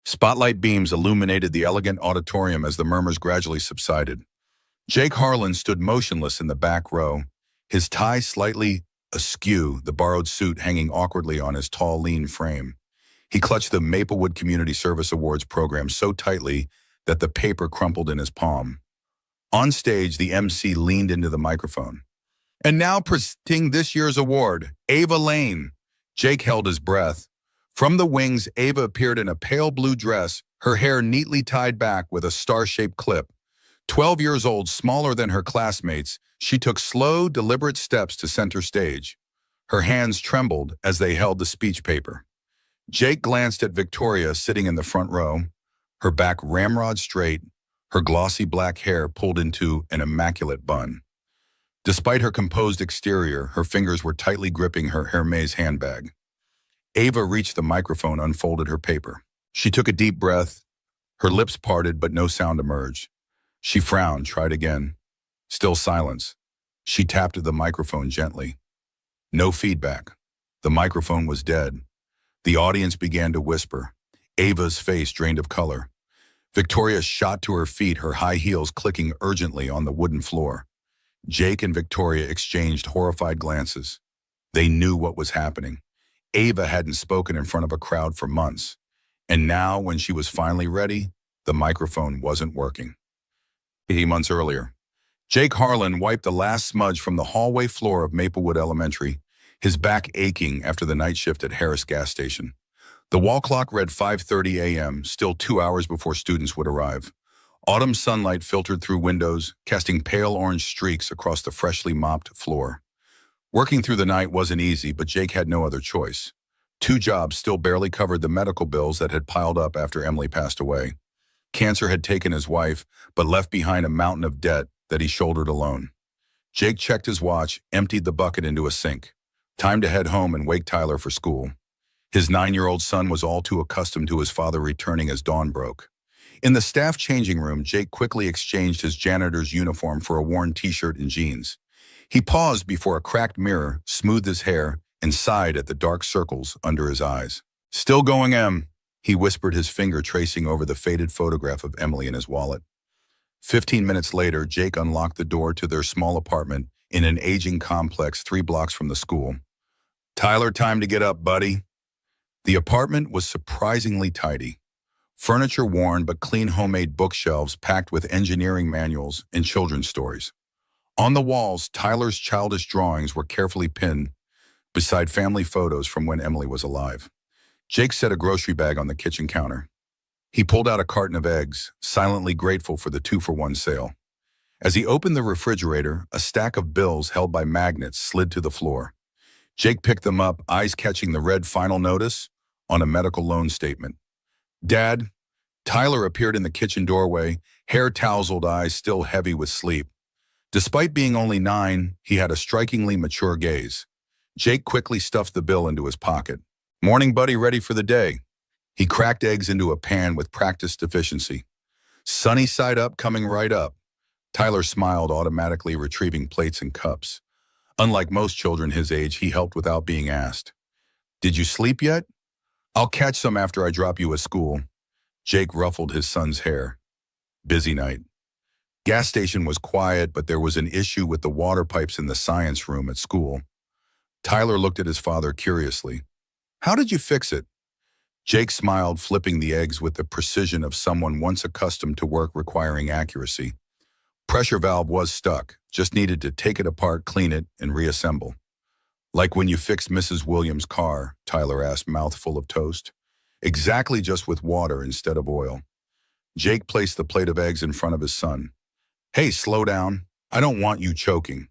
Spotlight beams illuminated the elegant auditorium as the murmurs gradually subsided. Jake Harlan stood motionless in the back row, his tie slightly askew, the borrowed suit hanging awkwardly on his tall, lean frame. He clutched the Maplewood Community Service Awards program so tightly that the paper crumpled in his palm. On stage, the MC leaned into the microphone. "And now presenting this year's award, Ava Lane." Jake held his breath. From the wings, Ava appeared in a pale blue dress, her hair neatly tied back with a star-shaped clip. 12 years old, smaller than her classmates, she took slow, deliberate steps to center stage. Her hands trembled as they held the speech paper. Jake glanced at Victoria sitting in the front row, her back ramrod straight, her glossy black hair pulled into an immaculate bun. Despite her composed exterior, her fingers were tightly gripping her Hermes handbag. Ava reached the microphone, unfolded her paper. She took a deep breath. Her lips parted, but no sound emerged. She frowned, tried again. Still silence. She tapped the microphone gently. No feedback. The microphone was dead. The audience began to whisper. Ava's face drained of color. Victoria shot to her feet, her high heels clicking urgently on the wooden floor. Jake and Victoria exchanged horrified glances. They knew what was happening. Ava hadn't spoken in front of a crowd for months. And now, when she was finally ready, the microphone wasn't working. 8 months earlier, Jake Harlan wiped the last smudge from the hallway floor of Maplewood Elementary, his back aching after the night shift at Harris gas station. The wall clock read 5:30 a.m., still 2 hours before students would arrive. Autumn sunlight filtered through windows, casting pale orange streaks across the freshly mopped floor. Working through the night wasn't easy, but Jake had no other choice. 2 jobs still barely covered the medical bills that had piled up after Emily passed away. Cancer had taken his wife, but left behind a mountain of debt that he shouldered alone. Jake checked his watch, emptied the bucket into a sink. Time to head home and wake Tyler for school. His 9-year-old son was all too accustomed to his father returning as dawn broke. In the staff changing room, Jake quickly exchanged his janitor's uniform for a worn t-shirt and jeans. He paused before a cracked mirror, smoothed his hair, and sighed at the dark circles under his eyes. "Still going, Em," he whispered, his finger tracing over the faded photograph of Emily in his wallet. 15 minutes later, Jake unlocked the door to their small apartment in an aging complex 3 blocks from the school. "Tyler, time to get up, buddy." The apartment was surprisingly tidy. Furniture worn but clean homemade bookshelves packed with engineering manuals and children's stories. On the walls, Tyler's childish drawings were carefully pinned beside family photos from when Emily was alive. Jake set a grocery bag on the kitchen counter. He pulled out a carton of eggs, silently grateful for the 2-for-1 sale. As he opened the refrigerator, a stack of bills held by magnets slid to the floor. Jake picked them up, eyes catching the red final notice on a medical loan statement. "Dad," Tyler appeared in the kitchen doorway, hair tousled, eyes still heavy with sleep. Despite being only 9, he had a strikingly mature gaze. Jake quickly stuffed the bill into his pocket. "Morning, buddy, ready for the day." He cracked eggs into a pan with practiced efficiency. "Sunny side up, coming right up." Tyler smiled, automatically retrieving plates and cups. Unlike most children his age, he helped without being asked. "Did you sleep yet?" "I'll catch some after I drop you at school." Jake ruffled his son's hair. Busy night. Gas station was quiet, but there was an issue with the water pipes in the science room at school. Tyler looked at his father curiously. "How did you fix it?" Jake smiled, flipping the eggs with the precision of someone once accustomed to work requiring accuracy. Pressure valve was stuck, just needed to take it apart, clean it, and reassemble. "Like when you fixed Mrs. Williams' car?" Tyler asked, mouthful of toast. "Exactly, just with water instead of oil." Jake placed the plate of eggs in front of his son. "Hey, slow down. I don't want you choking."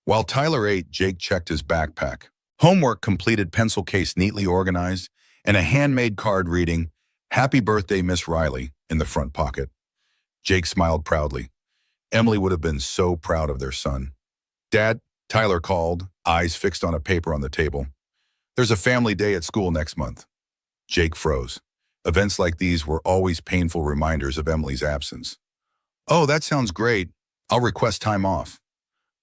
While Tyler ate, Jake checked his backpack. Homework completed, pencil case neatly organized, and a handmade card reading, "Happy birthday, Miss Riley," in the front pocket. Jake smiled proudly. Emily would have been so proud of their son. "Dad," Tyler called, eyes fixed on a paper on the table. "There's a family day at school next month." Jake froze. Events like these were always painful reminders of Emily's absence. "Oh, that sounds great. I'll request time off.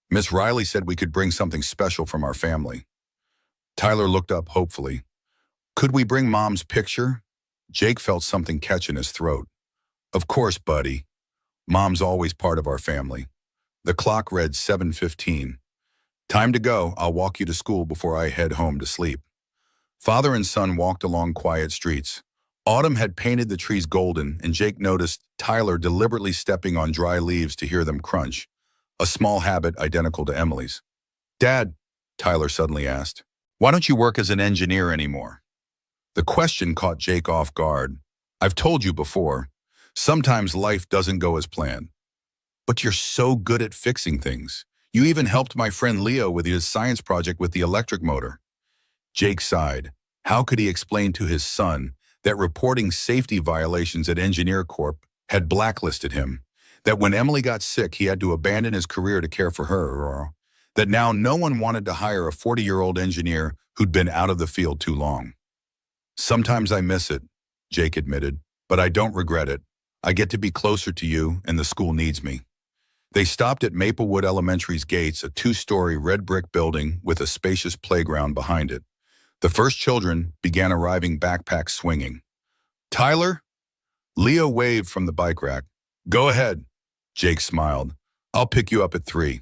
Miss Riley said we could bring something special from our family." Tyler looked up hopefully. "Could we bring Mom's picture?" Jake felt something catch in his throat. Of course, buddy. Mom's always part of our family. The clock read 7:15. Time to go. I'll walk you to school before I head home to sleep. Father and son walked along quiet streets. Autumn had painted the trees golden, and Jake noticed Tyler deliberately stepping on dry leaves to hear them crunch, a small habit identical to Emily's. Dad, Tyler suddenly asked, why don't you work as an engineer anymore? The question caught Jake off guard. I've told you before, sometimes life doesn't go as planned. But you're so good at fixing things. You even helped my friend Leo with his science project with the electric motor. Jake sighed. How could he explain to his son that reporting safety violations at Engineer Corp had blacklisted him, that when Emily got sick he had to abandon his career to care for her, or that now no one wanted to hire a 40-year-old engineer who'd been out of the field too long? Sometimes I miss it, Jake admitted, but I don't regret it. I get to be closer to you and the school needs me. They stopped at Maplewood Elementary's gates, a 2-story red brick building with a spacious playground behind it. The first children began arriving, backpacks swinging. Tyler? Leo waved from the bike rack. Go ahead. Jake smiled. I'll pick you up at 3.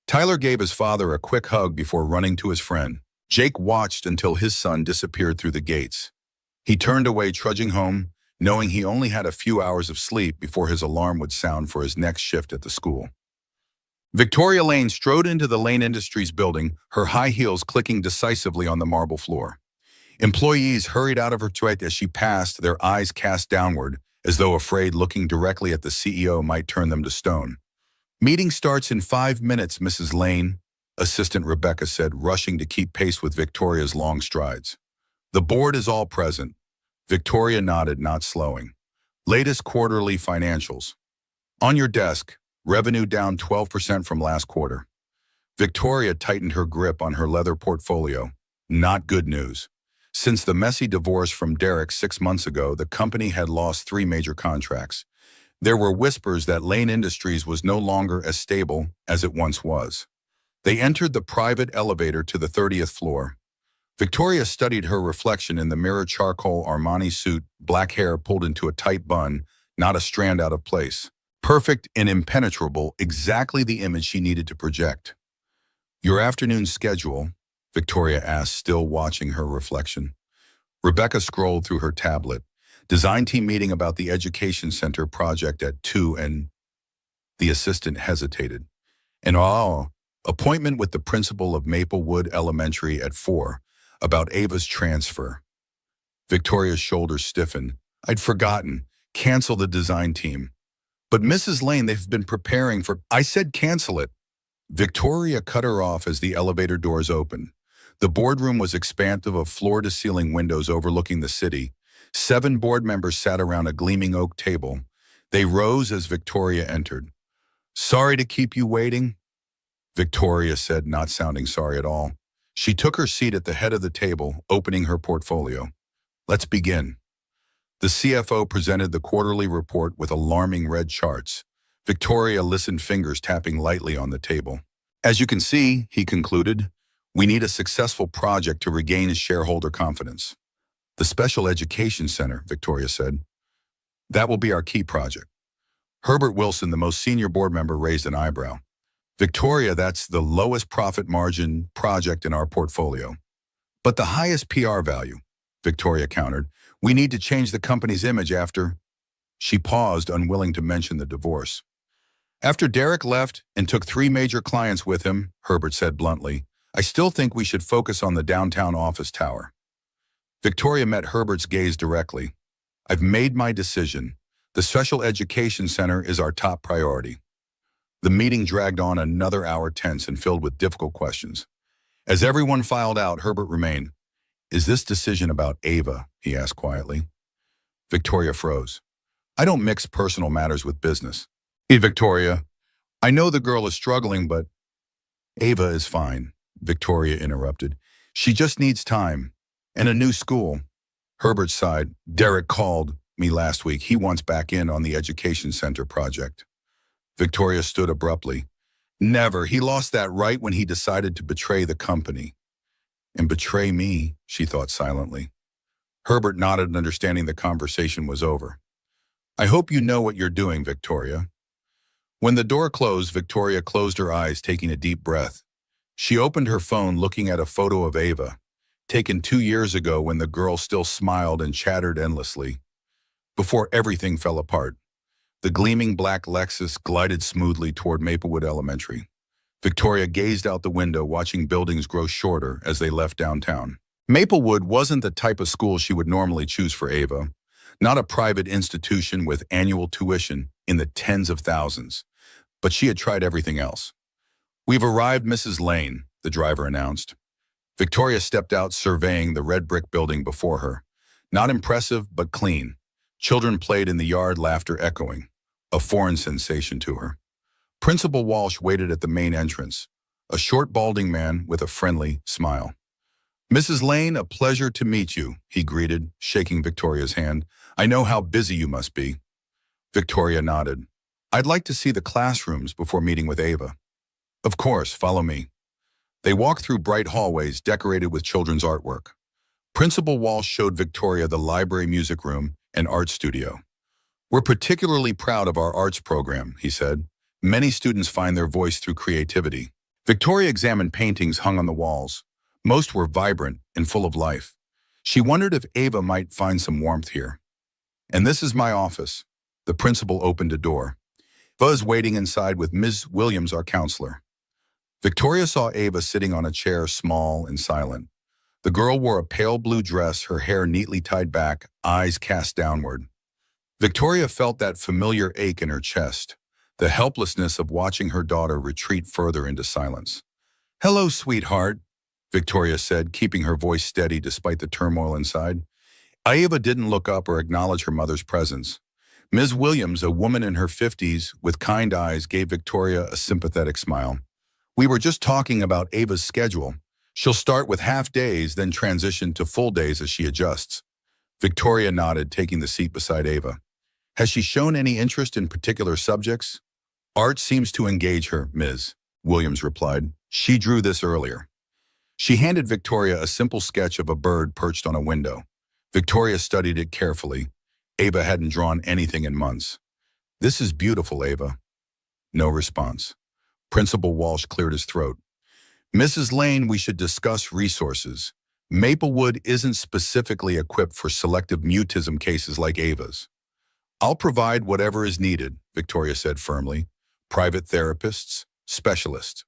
Tyler gave his father a quick hug before running to his friend. Jake watched until his son disappeared through the gates. He turned away, trudging home, knowing he only had a few hours of sleep before his alarm would sound for his next shift at the school. Victoria Lane strode into the Lane Industries building, her high heels clicking decisively on the marble floor. Employees hurried out of her toilette as she passed, their eyes cast downward, as though afraid looking directly at the CEO might turn them to stone. Meeting starts in 5 minutes, Mrs. Lane, Assistant Rebecca said, rushing to keep pace with Victoria's long strides. The board is all present. Victoria nodded, not slowing. Latest quarterly financials. On your desk. Revenue down 12% from last quarter. Victoria tightened her grip on her leather portfolio. Not good news. Since the messy divorce from Derek 6 months ago, the company had lost 3 major contracts. There were whispers that Lane Industries was no longer as stable as it once was. They entered the private elevator to the 30th floor. Victoria studied her reflection in the mirror, charcoal Armani suit, black hair pulled into a tight bun, not a strand out of place. Perfect and impenetrable, exactly the image she needed to project. Your afternoon schedule, Victoria asked, still watching her reflection. Rebecca scrolled through her tablet. Design team meeting about the education center project at 2 and the assistant hesitated. And appointment with the principal of Maplewood Elementary at 4 about Ava's transfer. Victoria's shoulders stiffened. I'd forgotten. Cancel the design team. But Mrs. Lane, they've been preparing for... I said cancel it. Victoria cut her off as the elevator doors opened. The boardroom was expansive of floor-to-ceiling windows overlooking the city. 7 board members sat around a gleaming oak table. They rose as Victoria entered. Sorry to keep you waiting, Victoria said, not sounding sorry at all. She took her seat at the head of the table, opening her portfolio. Let's begin. The CFO presented the quarterly report with alarming red charts. Victoria listened, fingers tapping lightly on the table. As you can see, he concluded, we need a successful project to regain shareholder confidence. The Special Education Center, Victoria said. That will be our key project. Herbert Wilson, the most senior board member, raised an eyebrow. Victoria, that's the lowest profit margin project in our portfolio. But the highest PR value, Victoria countered. We need to change the company's image after... She paused, unwilling to mention the divorce. After Derek left and took 3 major clients with him, Herbert said bluntly, I still think we should focus on the downtown office tower. Victoria met Herbert's gaze directly. I've made my decision. The Special Education Center is our top priority. The meeting dragged on another hour, tense and filled with difficult questions. As everyone filed out, Herbert remained. Is this decision about Ava? He asked quietly. Victoria froze. I don't mix personal matters with business. Hey, Victoria, I know the girl is struggling, but... Ava is fine, Victoria interrupted. She just needs time. And a new school. Herbert sighed. Derek called me last week. He wants back in on the education center project. Victoria stood abruptly. Never. He lost that right when he decided to betray the company. And betray me, she thought silently. Herbert nodded, understanding the conversation was over. I hope you know what you're doing, Victoria. When the door closed, Victoria closed her eyes, taking a deep breath. She opened her phone, looking at a photo of Ava, taken 2 years ago when the girl still smiled and chattered endlessly. Before everything fell apart, the gleaming black Lexus glided smoothly toward Maplewood Elementary. Victoria gazed out the window, watching buildings grow shorter as they left downtown. Maplewood wasn't the type of school she would normally choose for Ava, not a private institution with annual tuition in the tens of thousands, but she had tried everything else. We've arrived, Mrs. Lane, the driver announced. Victoria stepped out, surveying the red brick building before her. Not impressive, but clean. Children played in the yard, laughter echoing, a foreign sensation to her. Principal Walsh waited at the main entrance, a short, balding man with a friendly smile. Mrs. Lane, a pleasure to meet you, he greeted, shaking Victoria's hand. I know how busy you must be. Victoria nodded. I'd like to see the classrooms before meeting with Ava. Of course, follow me. They walked through bright hallways decorated with children's artwork. Principal Walsh showed Victoria the library, music room, and art studio. We're particularly proud of our arts program, he said. Many students find their voice through creativity. Victoria examined paintings hung on the walls. Most were vibrant and full of life. She wondered if Ava might find some warmth here. And this is my office. The principal opened a door. Ava is waiting inside with Ms. Williams, our counselor. Victoria saw Ava sitting on a chair, small and silent. The girl wore a pale blue dress, her hair neatly tied back, eyes cast downward. Victoria felt that familiar ache in her chest, the helplessness of watching her daughter retreat further into silence. Hello, sweetheart, Victoria said, keeping her voice steady despite the turmoil inside. Ava didn't look up or acknowledge her mother's presence. Ms. Williams, a woman in her 50s with kind eyes, gave Victoria a sympathetic smile. We were just talking about Ava's schedule. She'll start with half days, then transition to full days as she adjusts. Victoria nodded, taking the seat beside Ava. Has she shown any interest in particular subjects? Art seems to engage her, Ms. Williams replied. She drew this earlier. She handed Victoria a simple sketch of a bird perched on a window. Victoria studied it carefully. Ava hadn't drawn anything in months. This is beautiful, Ava. No response. Principal Walsh cleared his throat. Mrs. Lane, we should discuss resources. Maplewood isn't specifically equipped for selective mutism cases like Ava's. I'll provide whatever is needed, Victoria said firmly. Private therapists, specialists.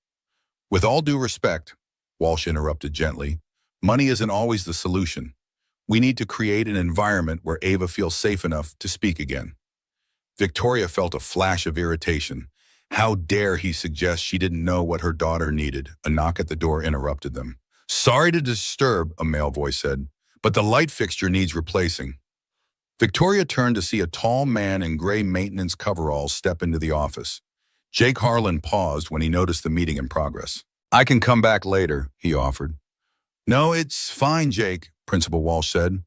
With all due respect, Walsh interrupted gently, money isn't always the solution. We need to create an environment where Ava feels safe enough to speak again. Victoria felt a flash of irritation. How dare he suggest she didn't know what her daughter needed? A knock at the door interrupted them. Sorry to disturb, a male voice said, but the light fixture needs replacing. Victoria turned to see a tall man in gray maintenance coveralls step into the office. Jake Harlan paused when he noticed the meeting in progress. I can come back later, he offered. No, it's fine, Jake, Principal Walsh said.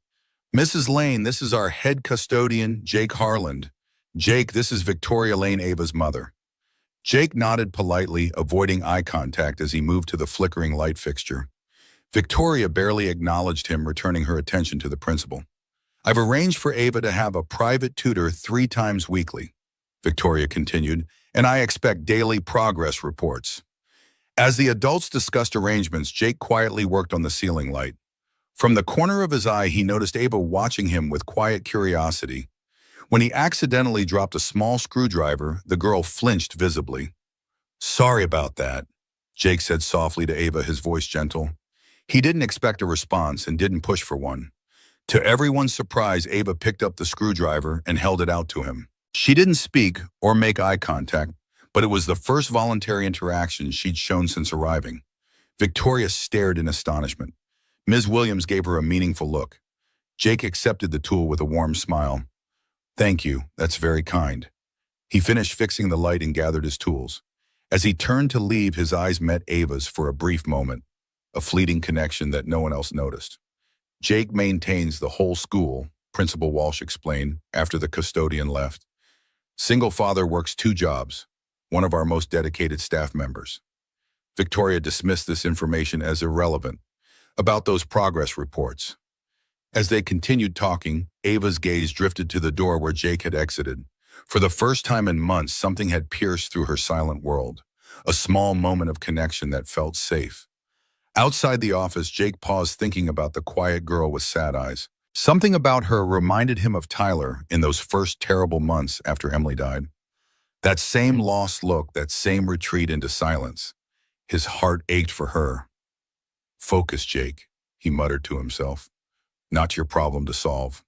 Mrs. Lane, this is our head custodian, Jake Harlan. Jake, this is Victoria Lane, Ava's mother. Jake nodded politely, avoiding eye contact as he moved to the flickering light fixture. Victoria barely acknowledged him, returning her attention to the principal. I've arranged for Ava to have a private tutor 3 times weekly, Victoria continued, and I expect daily progress reports. As the adults discussed arrangements, Jake quietly worked on the ceiling light. From the corner of his eye, he noticed Ava watching him with quiet curiosity. When he accidentally dropped a small screwdriver, the girl flinched visibly. Sorry about that, Jake said softly to Ava, his voice gentle. He didn't expect a response and didn't push for one. To everyone's surprise, Ava picked up the screwdriver and held it out to him. She didn't speak or make eye contact, but it was the first voluntary interaction she'd shown since arriving. Victoria stared in astonishment. Ms. Williams gave her a meaningful look. Jake accepted the tool with a warm smile. Thank you, that's very kind. He finished fixing the light and gathered his tools. As he turned to leave, his eyes met Ava's for a brief moment, a fleeting connection that no one else noticed. Jake maintains the whole school, Principal Walsh explained after the custodian left. Single father works 2 jobs, one of our most dedicated staff members. Victoria dismissed this information as irrelevant. About those progress reports. As they continued talking, Ava's gaze drifted to the door where Jake had exited. For the first time in months, something had pierced through her silent world. A small moment of connection that felt safe. Outside the office, Jake paused thinking about the quiet girl with sad eyes. Something about her reminded him of Tyler in those first terrible months after Emily died. That same lost look, that same retreat into silence. His heart ached for her. "Focus, Jake," he muttered to himself. "Not your problem to solve."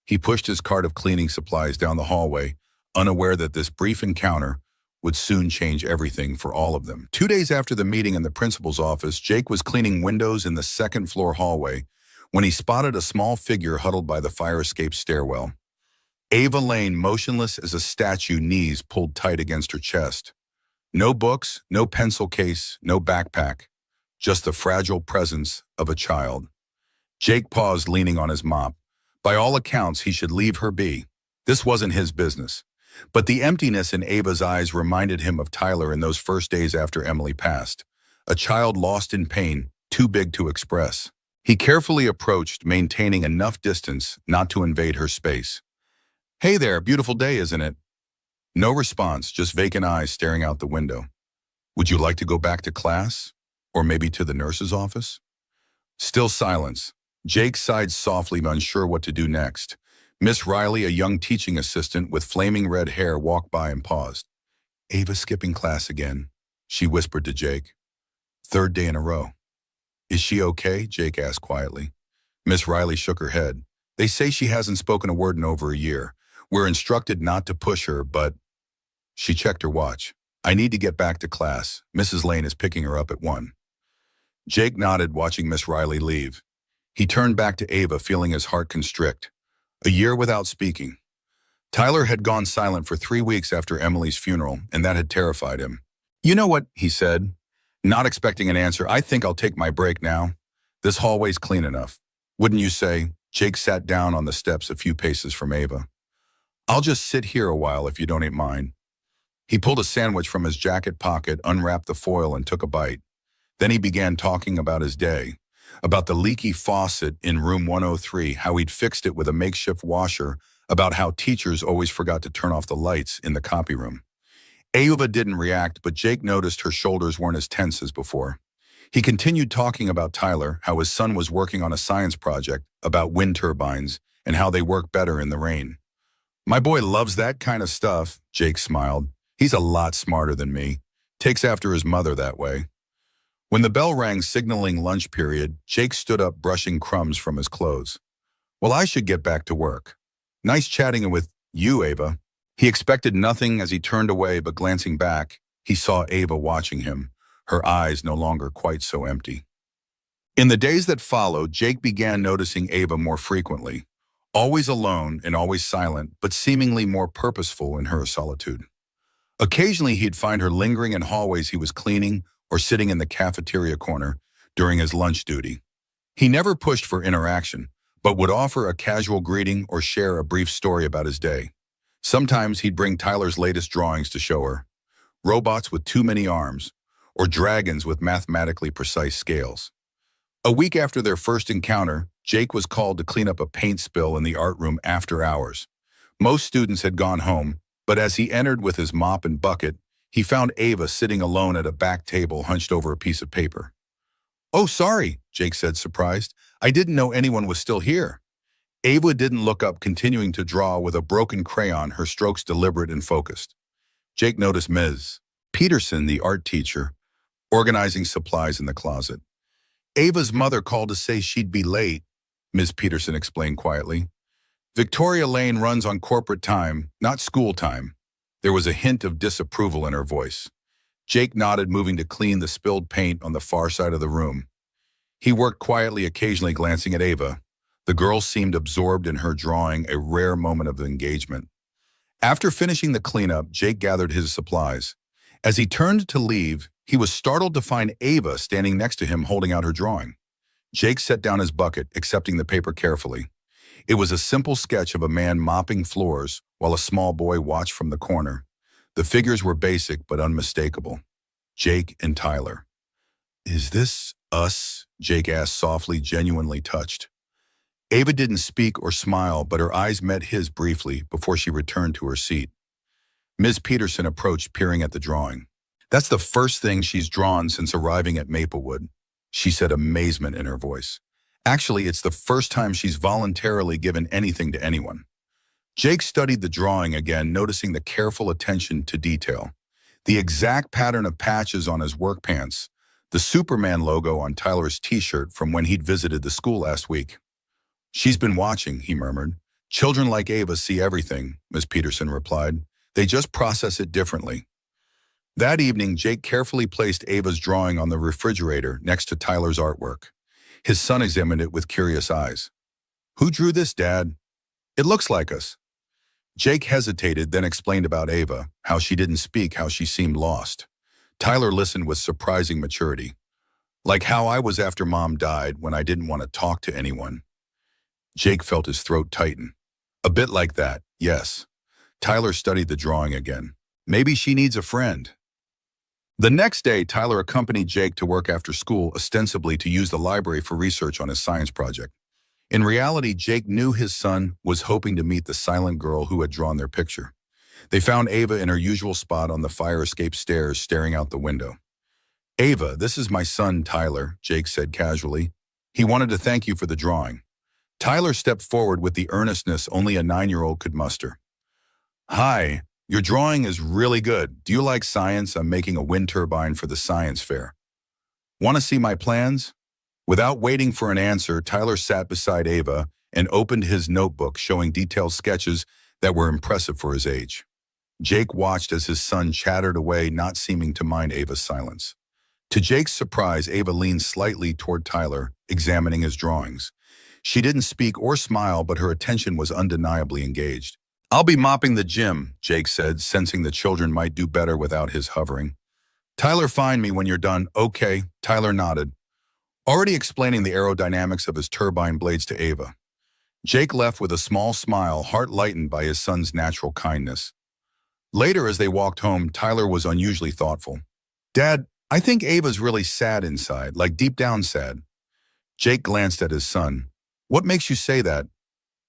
He pushed his cart of cleaning supplies down the hallway, unaware that this brief encounter would soon change everything for all of them. 2 days after the meeting in the principal's office, Jake was cleaning windows in the second-floor hallway when he spotted a small figure huddled by the fire escape stairwell. Ava Lane, motionless as a statue, knees pulled tight against her chest. No books, no pencil case, no backpack, just the fragile presence of a child. Jake paused, leaning on his mop. By all accounts, he should leave her be. This wasn't his business. But the emptiness in Ava's eyes reminded him of Tyler in those first days after Emily passed. A child lost in pain, too big to express. He carefully approached, maintaining enough distance not to invade her space. "Hey there, beautiful day, isn't it?" No response, just vacant eyes staring out the window. "Would you like to go back to class? Or maybe to the nurse's office?" Still silence. Jake sighed softly, unsure what to do next. Miss Riley, a young teaching assistant with flaming red hair, walked by and paused. "Ava's skipping class again," she whispered to Jake. "Third day in a row." "Is she okay?" Jake asked quietly. Miss Riley shook her head. "They say she hasn't spoken a word in over a year. We're instructed not to push her, but—" She checked her watch. "I need to get back to class. Mrs. Lane is picking her up at 1. Jake nodded, watching Miss Riley leave. He turned back to Ava, feeling his heart constrict. A year without speaking. Tyler had gone silent for 3 weeks after Emily's funeral, and that had terrified him. "You know what?" he said, not expecting an answer. "I think I'll take my break now. This hallway's clean enough. Wouldn't you say?" Jake sat down on the steps a few paces from Ava. "I'll just sit here a while if you don't mind." He pulled a sandwich from his jacket pocket, unwrapped the foil, and took a bite. Then he began talking about his day, about the leaky faucet in room 103, how he'd fixed it with a makeshift washer, about how teachers always forgot to turn off the lights in the copy room. Ava didn't react, but Jake noticed her shoulders weren't as tense as before. He continued talking about Tyler, how his son was working on a science project about wind turbines and how they work better in the rain. "My boy loves that kind of stuff," Jake smiled. "He's a lot smarter than me. Takes after his mother that way." When the bell rang, signaling lunch period, Jake stood up, brushing crumbs from his clothes. "Well, I should get back to work. Nice chatting with you, Ava." He expected nothing as he turned away, but glancing back, he saw Ava watching him, her eyes no longer quite so empty. In the days that followed, Jake began noticing Ava more frequently, always alone and always silent, but seemingly more purposeful in her solitude. Occasionally, he'd find her lingering in hallways he was cleaning or sitting in the cafeteria corner during his lunch duty. He never pushed for interaction, but would offer a casual greeting or share a brief story about his day. Sometimes he'd bring Tyler's latest drawings to show her, robots with too many arms, or dragons with mathematically precise scales. A week after their first encounter, Jake was called to clean up a paint spill in the art room after hours. Most students had gone home, but as he entered with his mop and bucket, he found Ava sitting alone at a back table, hunched over a piece of paper. "Oh, sorry," Jake said, surprised. "I didn't know anyone was still here." Ava didn't look up, continuing to draw with a broken crayon, her strokes deliberate and focused. Jake noticed Ms. Peterson, the art teacher, organizing supplies in the closet. "Ava's mother called to say she'd be late," Ms. Peterson explained quietly. "Victoria Lane runs on corporate time, not school time." There was a hint of disapproval in her voice. Jake nodded, moving to clean the spilled paint on the far side of the room. He worked quietly, occasionally glancing at Ava. The girl seemed absorbed in her drawing, a rare moment of engagement. After finishing the cleanup, Jake gathered his supplies. As he turned to leave, he was startled to find Ava standing next to him, holding out her drawing. Jake set down his bucket, accepting the paper carefully. It was a simple sketch of a man mopping floors while a small boy watched from the corner. The figures were basic but unmistakable. Jake and Tyler. "Is this us?" Jake asked softly, genuinely touched. Ava didn't speak or smile, but her eyes met his briefly before she returned to her seat. Ms. Peterson approached, peering at the drawing. That's the first thing she's drawn since arriving at Maplewood, she said, amazement in her voice. Actually, it's the first time she's voluntarily given anything to anyone. Jake studied the drawing again, noticing the careful attention to detail. The exact pattern of patches on his work pants, the Superman logo on Tyler's t-shirt from when he'd visited the school last week. She's been watching, he murmured. Children like Ava see everything, Ms. Peterson replied. They just process it differently. That evening, Jake carefully placed Ava's drawing on the refrigerator next to Tyler's artwork. His son examined it with curious eyes. Who drew this, Dad? It looks like us. Jake hesitated, then explained about Ava, how she didn't speak, how she seemed lost. Tyler listened with surprising maturity. Like how I was after Mom died when I didn't want to talk to anyone. Jake felt his throat tighten. A bit like that, yes. Tyler studied the drawing again. Maybe she needs a friend. The next day, Tyler accompanied Jake to work after school, ostensibly to use the library for research on his science project. In reality, Jake knew his son was hoping to meet the silent girl who had drawn their picture. They found Ava in her usual spot on the fire escape stairs, staring out the window. Ava, this is my son, Tyler, Jake said casually. He wanted to thank you for the drawing. Tyler stepped forward with the earnestness only a 9-year-old could muster. Hi, your drawing is really good. Do you like science? I'm making a wind turbine for the science fair. Want to see my plans? Without waiting for an answer, Tyler sat beside Ava and opened his notebook, showing detailed sketches that were impressive for his age. Jake watched as his son chattered away, not seeming to mind Ava's silence. To Jake's surprise, Ava leaned slightly toward Tyler, examining his drawings. She didn't speak or smile, but her attention was undeniably engaged. I'll be mopping the gym, Jake said, sensing the children might do better without his hovering. Tyler, find me when you're done. Okay, Tyler nodded, already explaining the aerodynamics of his turbine blades to Ava. Jake left with a small smile, heart lightened by his son's natural kindness. Later, as they walked home, Tyler was unusually thoughtful. Dad, I think Ava's really sad inside, like deep down sad. Jake glanced at his son. What makes you say that?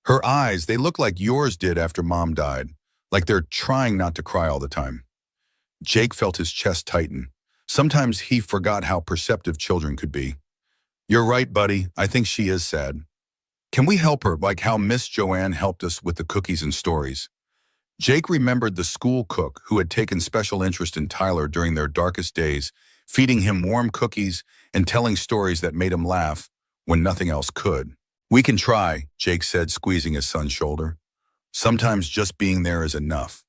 Her eyes, they look like yours did after Mom died, like they're trying not to cry all the time. Jake felt his chest tighten. Sometimes he forgot how perceptive children could be. You're right, buddy. I think she is sad. Can we help her, like how Miss Joanne helped us with the cookies and stories? Jake remembered the school cook who had taken special interest in Tyler during their darkest days, feeding him warm cookies and telling stories that made him laugh when nothing else could. We can try, Jake said, squeezing his son's shoulder. Sometimes just being there is enough.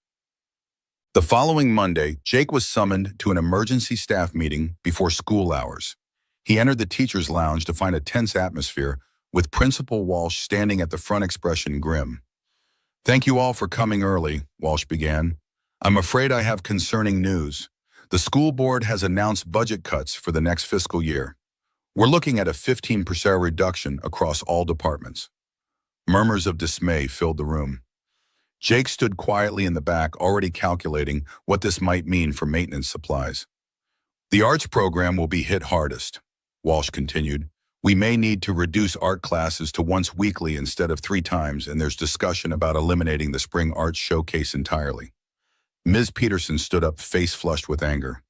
The following Monday, Jake was summoned to an emergency staff meeting before school hours. He entered the teacher's lounge to find a tense atmosphere, with Principal Walsh standing at the front, expression grim. Thank you all for coming early, Walsh began. I'm afraid I have concerning news. The school board has announced budget cuts for the next fiscal year. We're looking at a 15% reduction across all departments. Murmurs of dismay filled the room. Jake stood quietly in the back, already calculating what this might mean for maintenance supplies. The arts program will be hit hardest, Walsh continued. We may need to reduce art classes to once weekly instead of 3 times, and there's discussion about eliminating the spring arts showcase entirely. Ms. Peterson stood up, face flushed with anger.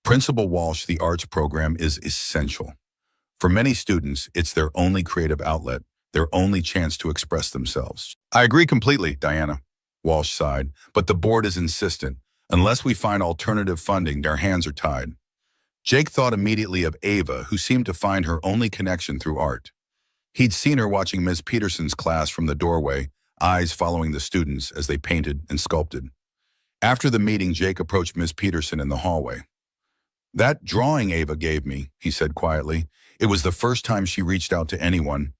Principal Walsh, the arts program is essential. For many students, it's their only creative outlet, their only chance to express themselves. I agree completely, Diana, Walsh sighed, but the board is insistent. Unless we find alternative funding, their hands are tied. Jake thought immediately of Ava, who seemed to find her only connection through art. He'd seen her watching Ms. Peterson's class from the doorway, eyes following the students as they painted and sculpted. After the meeting, Jake approached Ms. Peterson in the hallway. That drawing Ava gave me, he said quietly. It was the first time she reached out to anyone.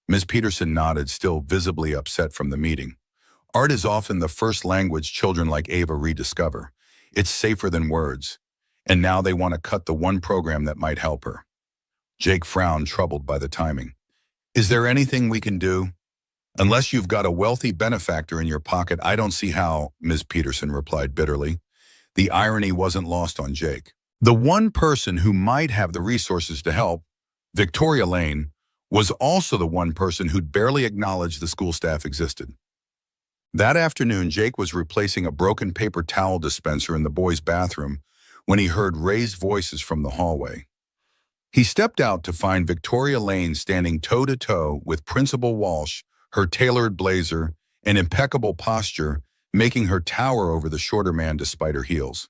Ms. Peterson nodded, still visibly upset from the meeting. Art is often the first language children like Ava rediscover. It's safer than words. And now they want to cut the one program that might help her. Jake frowned, troubled by the timing. Is there anything we can do? Unless you've got a wealthy benefactor in your pocket, I don't see how, Ms. Peterson replied bitterly. The irony wasn't lost on Jake. The one person who might have the resources to help, Victoria Lane, was also the one person who'd barely acknowledged the school staff existed. That afternoon, Jake was replacing a broken paper towel dispenser in the boys' bathroom when he heard raised voices from the hallway. He stepped out to find Victoria Lane standing toe-to-toe with Principal Walsh, her tailored blazer and impeccable posture making her tower over the shorter man despite her heels.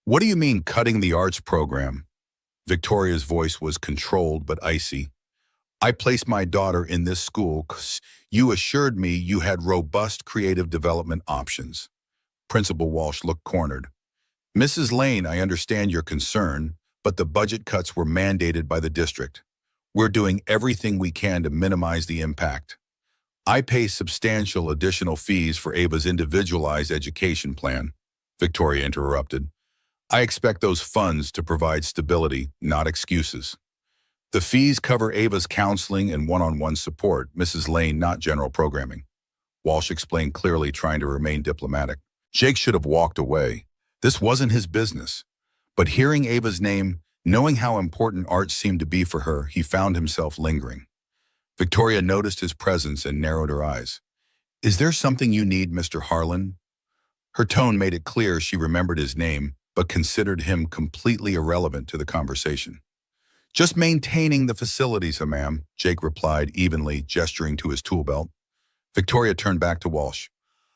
"What do you mean cutting the arts program?" Victoria's voice was controlled but icy. "I placed my daughter in this school because you assured me you had robust creative development options." Principal Walsh looked cornered. "Mrs. Lane, I understand your concern, but the budget cuts were mandated by the district. We're doing everything we can to minimize the impact. I pay substantial additional fees for Ava's individualized education plan," Victoria interrupted. "I expect those funds to provide stability, not excuses. The fees cover Ava's counseling and one-on-one support, Mrs. Lane, not general programming." Walsh explained clearly, trying to remain diplomatic. Jake should have walked away. This wasn't his business. But hearing Ava's name, knowing how important art seemed to be for her, he found himself lingering. Victoria noticed his presence and narrowed her eyes. "Is there something you need, Mr. Harlan?" Her tone made it clear she remembered his name, but considered him completely irrelevant to the conversation. "Just maintaining the facilities, ma'am," Jake replied evenly, gesturing to his tool belt. Victoria turned back to Walsh.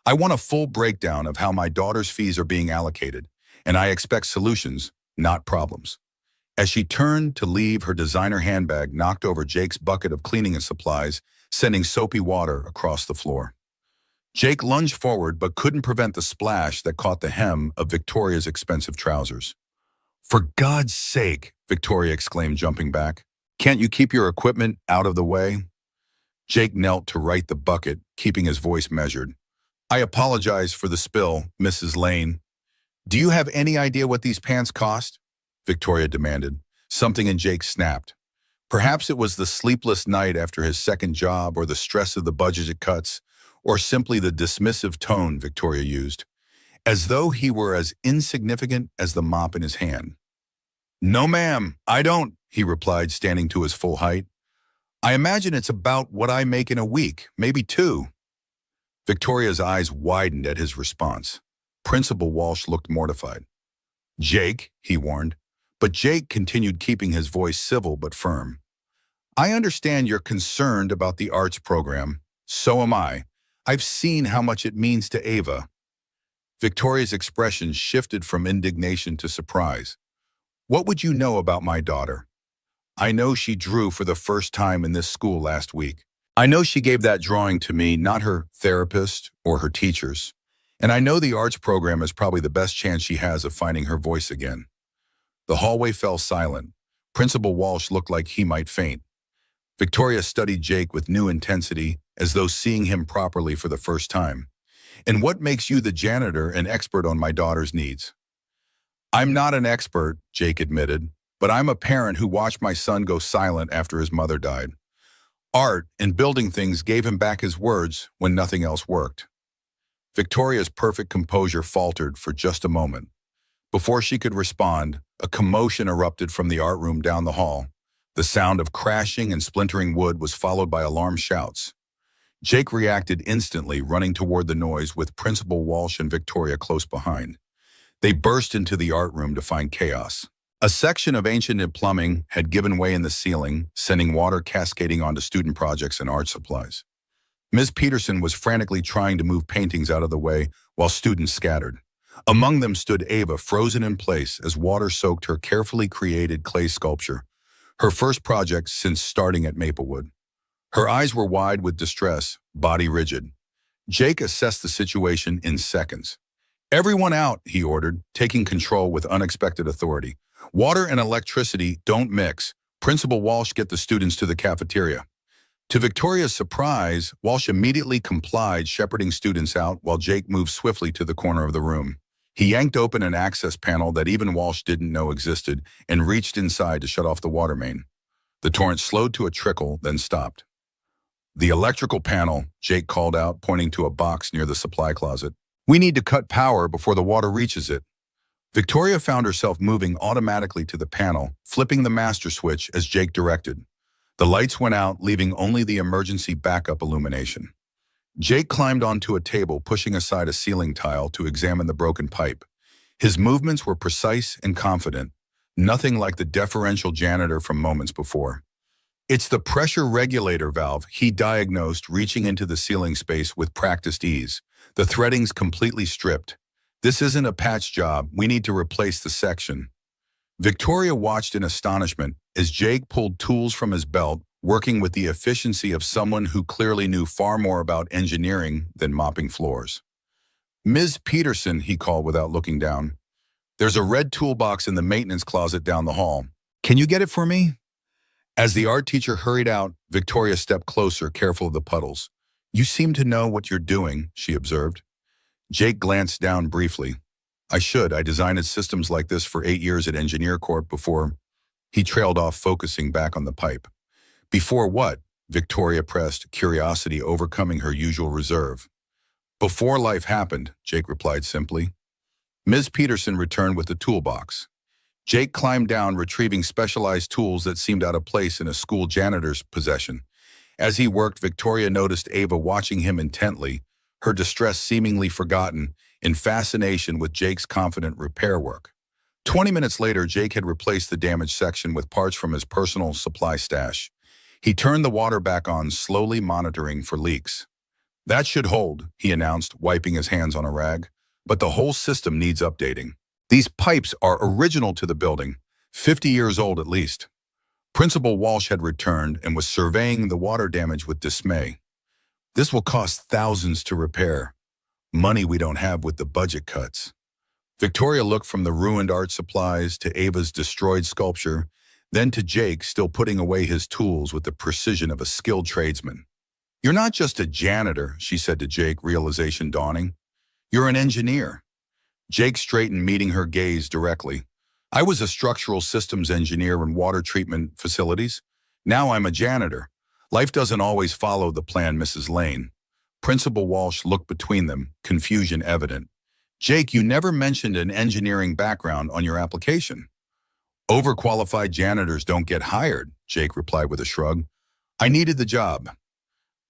"I want a full breakdown of how my daughter's fees are being allocated, and I expect solutions, not problems." As she turned to leave, her designer handbag knocked over Jake's bucket of cleaning supplies, sending soapy water across the floor. Jake lunged forward but couldn't prevent the splash that caught the hem of Victoria's expensive trousers. "For God's sake," Victoria exclaimed, jumping back. "Can't you keep your equipment out of the way?" Jake knelt to right the bucket, keeping his voice measured. "I apologize for the spill, Mrs. Lane. Do you have any idea what these pants cost?" Victoria demanded. Something in Jake snapped. Perhaps it was the sleepless night after his second job, or the stress of the budget cuts, or simply the dismissive tone Victoria used, as though he were as insignificant as the mop in his hand. "No, ma'am, I don't," he replied, standing to his full height. "I imagine it's about what I make in a week, maybe two." Victoria's eyes widened at his response. Principal Walsh looked mortified. "Jake," he warned. But Jake continued, keeping his voice civil but firm. "I understand you're concerned about the arts program. So am I. I've seen how much it means to Ava." Victoria's expression shifted from indignation to surprise. "What would you know about my daughter?" "I know she drew for the first time in this school last week. I know she gave that drawing to me, not her therapist or her teachers. And I know the arts program is probably the best chance she has of finding her voice again." The hallway fell silent. Principal Walsh looked like he might faint. Victoria studied Jake with new intensity, as though seeing him properly for the first time. "And what makes you the janitor and expert on my daughter's needs?" "I'm not an expert," Jake admitted, "but I'm a parent who watched my son go silent after his mother died. Art and building things gave him back his words when nothing else worked." Victoria's perfect composure faltered for just a moment. Before she could respond, a commotion erupted from the art room down the hall. The sound of crashing and splintering wood was followed by alarmed shouts. Jake reacted instantly, running toward the noise with Principal Walsh and Victoria close behind. They burst into the art room to find chaos. A section of ancient plumbing had given way in the ceiling, sending water cascading onto student projects and art supplies. Ms. Peterson was frantically trying to move paintings out of the way while students scattered. Among them stood Ava, frozen in place as water soaked her carefully created clay sculpture, her first project since starting at Maplewood. Her eyes were wide with distress, body rigid. Jake assessed the situation in seconds. "Everyone out," he ordered, taking control with unexpected authority. "Water and electricity don't mix. Principal Walsh, get the students to the cafeteria." To Victoria's surprise, Walsh immediately complied, shepherding students out while Jake moved swiftly to the corner of the room. He yanked open an access panel that even Walsh didn't know existed and reached inside to shut off the water main. The torrent slowed to a trickle, then stopped. "The electrical panel," Jake called out, pointing to a box near the supply closet. "We need to cut power before the water reaches it." Victoria found herself moving automatically to the panel, flipping the master switch as Jake directed. The lights went out, leaving only the emergency backup illumination. Jake climbed onto a table, pushing aside a ceiling tile to examine the broken pipe. His movements were precise and confident, nothing like the deferential janitor from moments before. It's the pressure regulator valve, he diagnosed, reaching into the ceiling space with practiced ease. The threading's completely stripped. This isn't a patch job, we need to replace the section. Victoria watched in astonishment as Jake pulled tools from his belt, working with the efficiency of someone who clearly knew far more about engineering than mopping floors. "Ms. Peterson," he called without looking down. "There's a red toolbox in the maintenance closet down the hall. Can you get it for me?" As the art teacher hurried out, Victoria stepped closer, careful of the puddles. "You seem to know what you're doing," she observed. Jake glanced down briefly. I designed systems like this for 8 years at Engineer Corp before." He trailed off, focusing back on the pipe. "Before what?" Victoria pressed, curiosity overcoming her usual reserve. "Before life happened," Jake replied simply. Ms. Peterson returned with the toolbox. Jake climbed down, retrieving specialized tools that seemed out of place in a school janitor's possession. As he worked, Victoria noticed Ava watching him intently, her distress seemingly forgotten, in fascination with Jake's confident repair work. 20 minutes later, Jake had replaced the damaged section with parts from his personal supply stash. He turned the water back on, slowly monitoring for leaks. "That should hold," he announced, wiping his hands on a rag. "But the whole system needs updating. These pipes are original to the building, 50 years old at least." Principal Walsh had returned and was surveying the water damage with dismay. "This will cost thousands to repair. Money we don't have with the budget cuts." Victoria looked from the ruined art supplies to Ava's destroyed sculpture, then to Jake, still putting away his tools with the precision of a skilled tradesman. "You're not just a janitor," she said to Jake, realization dawning. "You're an engineer." Jake straightened, meeting her gaze directly. "I was a structural systems engineer in water treatment facilities. Now I'm a janitor. Life doesn't always follow the plan, Mrs. Lane." Principal Walsh looked between them, confusion evident. "Jake, you never mentioned an engineering background on your application." "Overqualified janitors don't get hired," Jake replied with a shrug. "I needed the job."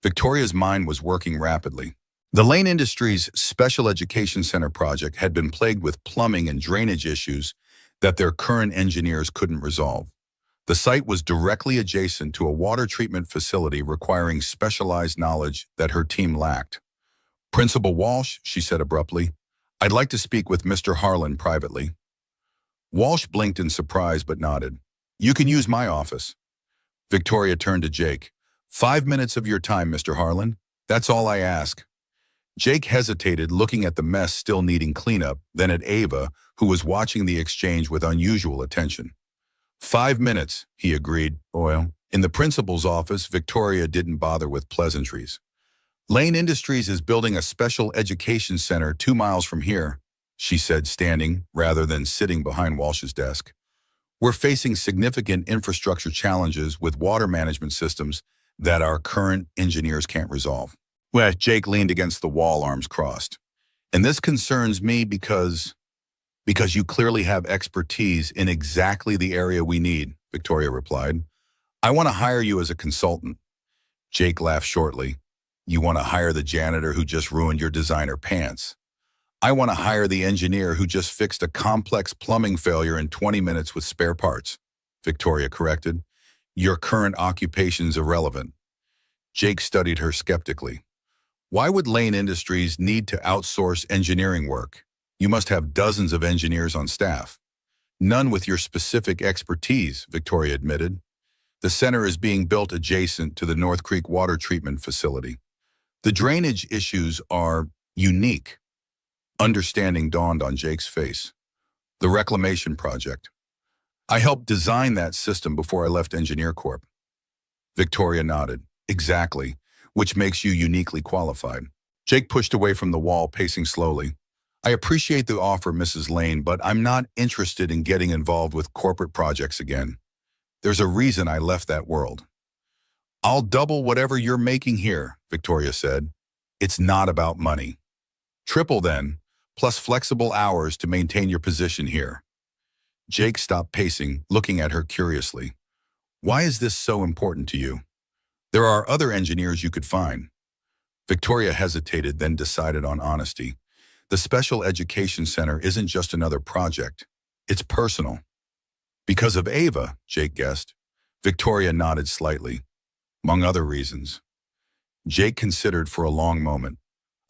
Victoria's mind was working rapidly. The Lane Industries Special Education Center project had been plagued with plumbing and drainage issues that their current engineers couldn't resolve. The site was directly adjacent to a water treatment facility requiring specialized knowledge that her team lacked. "Principal Walsh," she said abruptly, "I'd like to speak with Mr. Harlan privately." Walsh blinked in surprise but nodded. "You can use my office." Victoria turned to Jake. "5 minutes of your time, Mr. Harlan. That's all I ask." Jake hesitated, looking at the mess still needing cleanup, then at Ava, who was watching the exchange with unusual attention. 5 minutes, he agreed. In the principal's office, Victoria didn't bother with pleasantries. "Lane Industries is building a special education center 2 miles from here," she said, standing rather than sitting behind Walsh's desk. "We're facing significant infrastructure challenges with water management systems that our current engineers can't resolve." Well, Jake leaned against the wall, arms crossed. "And this concerns me because you clearly have expertise in exactly the area we need," Victoria replied. "I want to hire you as a consultant." Jake laughed shortly. "You want to hire the janitor who just ruined your designer pants. I want to hire the engineer who just fixed a complex plumbing failure in 20 minutes with spare parts," Victoria corrected. "Your current occupation's irrelevant." Jake studied her skeptically. "Why would Lane Industries need to outsource engineering work? You must have dozens of engineers on staff." "None with your specific expertise," Victoria admitted. "The center is being built adjacent to the North Creek water treatment facility. The drainage issues are unique." Understanding dawned on Jake's face. "The reclamation project. I helped design that system before I left Engineer Corp." Victoria nodded. "Exactly, which makes you uniquely qualified." Jake pushed away from the wall, pacing slowly. "I appreciate the offer, Mrs. Lane, but I'm not interested in getting involved with corporate projects again. There's a reason I left that world." "I'll double whatever you're making here," Victoria said. "It's not about money." "Triple then, plus flexible hours to maintain your position here." Jake stopped pacing, looking at her curiously. Why is this so important to you? There are other engineers you could find. Victoria hesitated, then decided on honesty. The Special Education Center isn't just another project. It's personal. Because of Ava, Jake guessed. Victoria nodded slightly. Among other reasons. Jake considered for a long moment.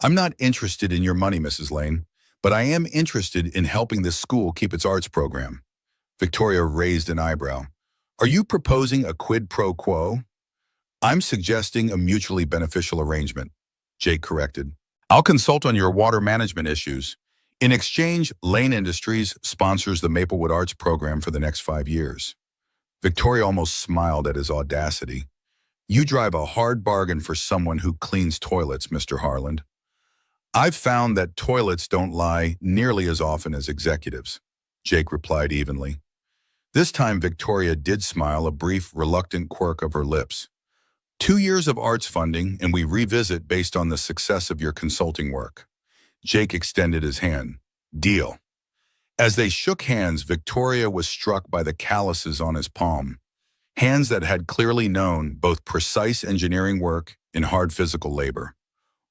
I'm not interested in your money, Mrs. Lane, but I am interested in helping this school keep its arts program. Victoria raised an eyebrow. Are you proposing a quid pro quo? I'm suggesting a mutually beneficial arrangement, Jake corrected. I'll consult on your water management issues. In exchange, Lane Industries sponsors the Maplewood Arts program for the next 5 years. Victoria almost smiled at his audacity. You drive a hard bargain for someone who cleans toilets, Mr. Harland. I've found that toilets don't lie nearly as often as executives, Jake replied evenly. This time Victoria did smile, a brief, reluctant quirk of her lips. 2 years of arts funding, and we revisit based on the success of your consulting work. Jake extended his hand. Deal. As they shook hands, Victoria was struck by the calluses on his palm. Hands that had clearly known both precise engineering work and hard physical labor.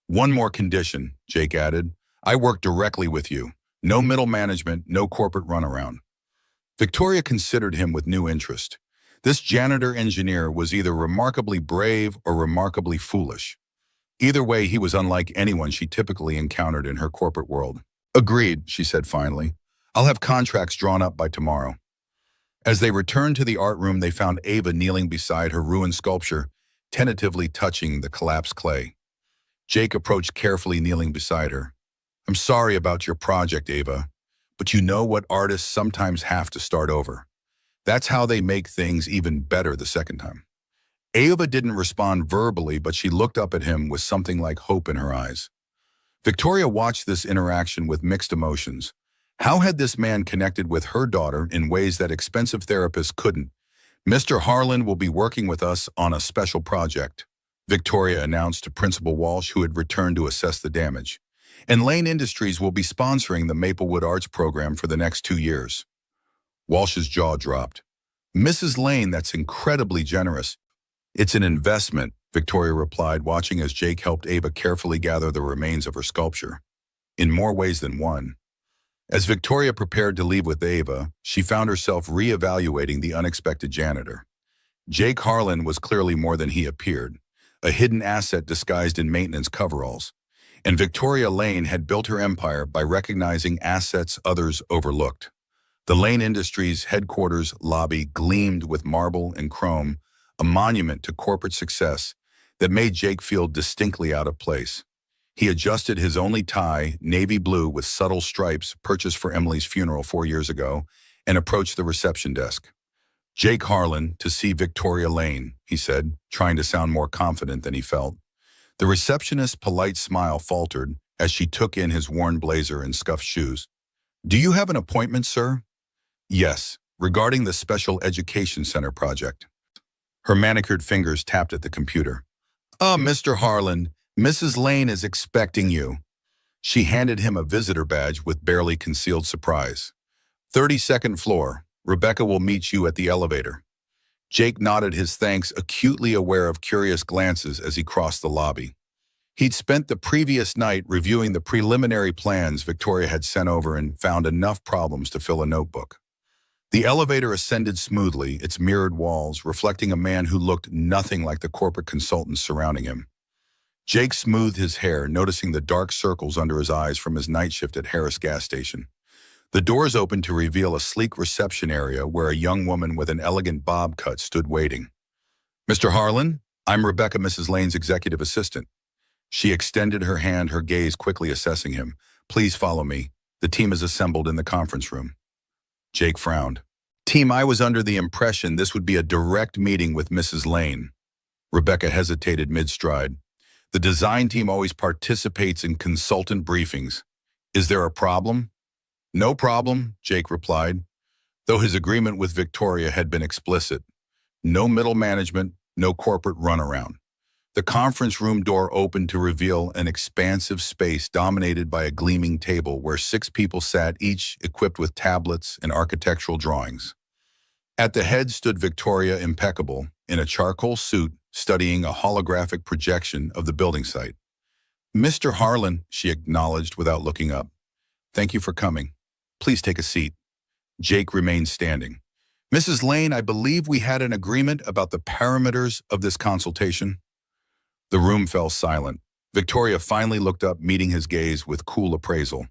One more condition, Jake added. I work directly with you. No middle management, no corporate runaround. Victoria considered him with new interest. This janitor engineer was either remarkably brave or remarkably foolish. Either way, he was unlike anyone she typically encountered in her corporate world. Agreed, she said finally. I'll have contracts drawn up by tomorrow. As they returned to the art room, they found Ava kneeling beside her ruined sculpture, tentatively touching the collapsed clay. Jake approached carefully, kneeling beside her. I'm sorry about your project, Ava, but you know what artists sometimes have to start over. That's how they make things even better the second time. Ava didn't respond verbally, but she looked up at him with something like hope in her eyes. Victoria watched this interaction with mixed emotions. How had this man connected with her daughter in ways that expensive therapists couldn't? Mr. Harlan will be working with us on a special project, Victoria announced to Principal Walsh, who had returned to assess the damage. And Lane Industries will be sponsoring the Maplewood Arts program for the next 2 years. Walsh's jaw dropped. Mrs. Lane, that's incredibly generous. It's an investment, Victoria replied, watching as Jake helped Ava carefully gather the remains of her sculpture. In more ways than one. As Victoria prepared to leave with Ava, she found herself re-evaluating the unexpected janitor. Jake Harlan was clearly more than he appeared, a hidden asset disguised in maintenance coveralls. And Victoria Lane had built her empire by recognizing assets others overlooked. The Lane Industries headquarters lobby gleamed with marble and chrome, a monument to corporate success that made Jake feel distinctly out of place. He adjusted his only tie, navy blue with subtle stripes purchased for Emily's funeral 4 years ago, and approached the reception desk. Jake Harlan, to see Victoria Lane, he said, trying to sound more confident than he felt. The receptionist's polite smile faltered as she took in his worn blazer and scuffed shoes. Do you have an appointment, sir? Yes, regarding the Special Education Center project. Her manicured fingers tapped at the computer. Mr. Harlan, Mrs. Lane is expecting you. She handed him a visitor badge with barely concealed surprise. 32nd floor. Rebecca will meet you at the elevator. Jake nodded his thanks, acutely aware of curious glances as he crossed the lobby. He'd spent the previous night reviewing the preliminary plans Victoria had sent over and found enough problems to fill a notebook. The elevator ascended smoothly, its mirrored walls reflecting a man who looked nothing like the corporate consultants surrounding him. Jake smoothed his hair, noticing the dark circles under his eyes from his night shift at Harris gas station. The doors opened to reveal a sleek reception area where a young woman with an elegant bob cut stood waiting. Mr. Harlan, I'm Rebecca, Mrs. Lane's executive assistant. She extended her hand, her gaze quickly assessing him. Please follow me. The team is assembled in the conference room. Jake frowned. Team, I was under the impression this would be a direct meeting with Mrs. Lane. Rebecca hesitated mid-stride. The design team always participates in consultant briefings. Is there a problem? No problem, Jake replied, though his agreement with Victoria had been explicit. No middle management, no corporate runaround. The conference room door opened to reveal an expansive space dominated by a gleaming table where 6 people sat, each equipped with tablets and architectural drawings. At the head stood Victoria, impeccable, in a charcoal suit, studying a holographic projection of the building site. "Mr. Harlan," she acknowledged without looking up. "Thank you for coming. Please take a seat." Jake remained standing. "Mrs. Lane, I believe we had an agreement about the parameters of this consultation." The room fell silent. Victoria finally looked up, meeting his gaze with cool appraisal.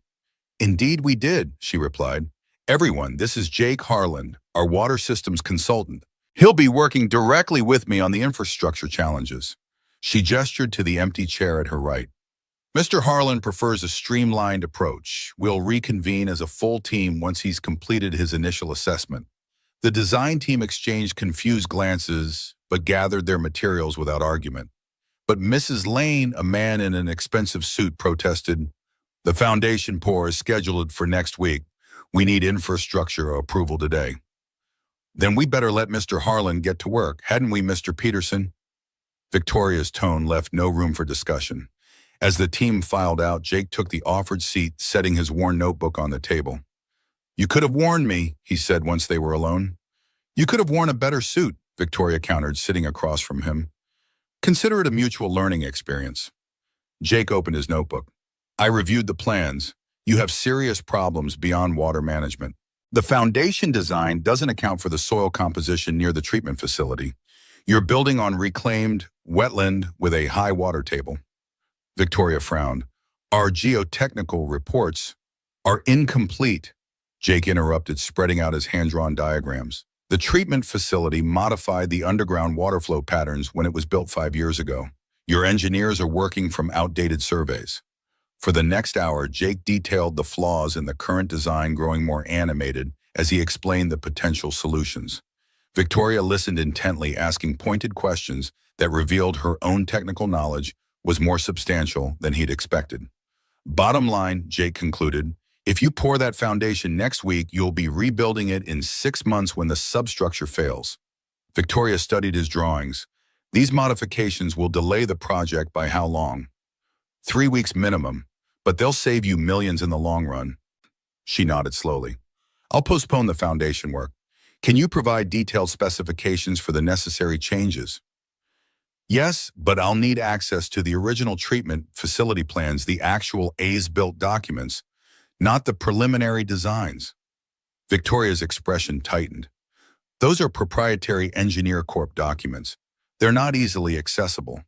"Indeed we did," she replied. "Everyone, this is Jake Harlan, our water systems consultant. He'll be working directly with me on the infrastructure challenges." She gestured to the empty chair at her right. "Mr. Harlan prefers a streamlined approach. We'll reconvene as a full team once he's completed his initial assessment." The design team exchanged confused glances, but gathered their materials without argument. But Mrs. Lane, a man in an expensive suit, protested, "The foundation pour is scheduled for next week. We need infrastructure approval today." "Then we better let Mr. Harlan get to work, hadn't we, Mr. Peterson?" Victoria's tone left no room for discussion. As the team filed out, Jake took the offered seat, setting his worn notebook on the table. "You could have warned me," he said once they were alone. "You could have worn a better suit," Victoria countered, sitting across from him. "Consider it a mutual learning experience." Jake opened his notebook. "I reviewed the plans. You have serious problems beyond water management. The foundation design doesn't account for the soil composition near the treatment facility. You're building on reclaimed wetland with a high water table." Victoria frowned. "Our geotechnical reports are incomplete," Jake interrupted, spreading out his hand-drawn diagrams. "The treatment facility modified the underground water flow patterns when it was built 5 years ago. Your engineers are working from outdated surveys." For the next hour, Jake detailed the flaws in the current design, growing more animated as he explained the potential solutions. Victoria listened intently, asking pointed questions that revealed her own technical knowledge was more substantial than he'd expected. "Bottom line," Jake concluded, "if you pour that foundation next week, you'll be rebuilding it in 6 months when the substructure fails." Victoria studied his drawings. "These modifications will delay the project by how long?" 3 weeks minimum, but they'll save you millions in the long run." She nodded slowly. "I'll postpone the foundation work. Can you provide detailed specifications for the necessary changes?" "Yes, but I'll need access to the original treatment facility plans, the actual as-built documents, not the preliminary designs." Victoria's expression tightened. "Those are proprietary Engineer Corp documents. They're not easily accessible."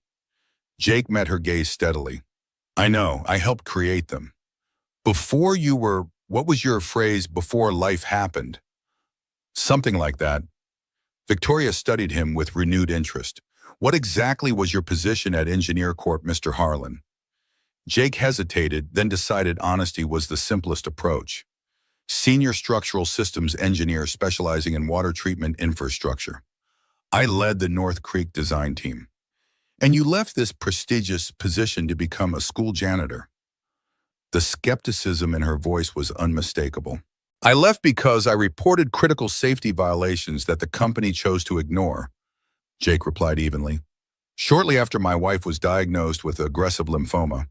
Jake met her gaze steadily. "I know, I helped create them. Before you were, what was your phrase, before life happened?" "Something like that." Victoria studied him with renewed interest. "What exactly was your position at Engineer Corp, Mr. Harlan?" Jake hesitated, then decided honesty was the simplest approach. "Senior Structural Systems Engineer specializing in water treatment infrastructure. I led the North Creek design team." "And you left this prestigious position to become a school janitor?" The skepticism in her voice was unmistakable. "I left because I reported critical safety violations that the company chose to ignore," Jake replied evenly. "Shortly after my wife was diagnosed with aggressive lymphoma,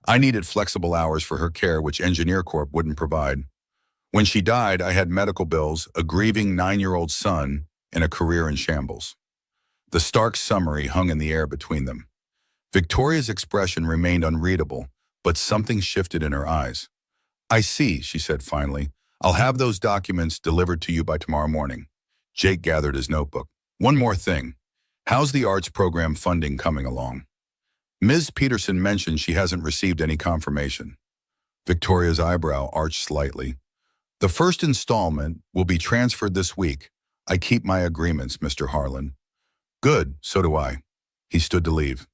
I needed flexible hours for her care, which Engineer Corp wouldn't provide. When she died, I had medical bills, a grieving 9-year-old son, and a career in shambles." The stark summary hung in the air between them. Victoria's expression remained unreadable, but something shifted in her eyes. "I see," she said finally. "I'll have those documents delivered to you by tomorrow morning." Jake gathered his notebook. "One more thing. How's the arts program funding coming along?" "Ms. Peterson mentioned she hasn't received any confirmation." Victoria's eyebrow arched slightly. "The first installment will be transferred this week. I keep my agreements, Mr. Harlan." "Good, so do I." He stood to leave.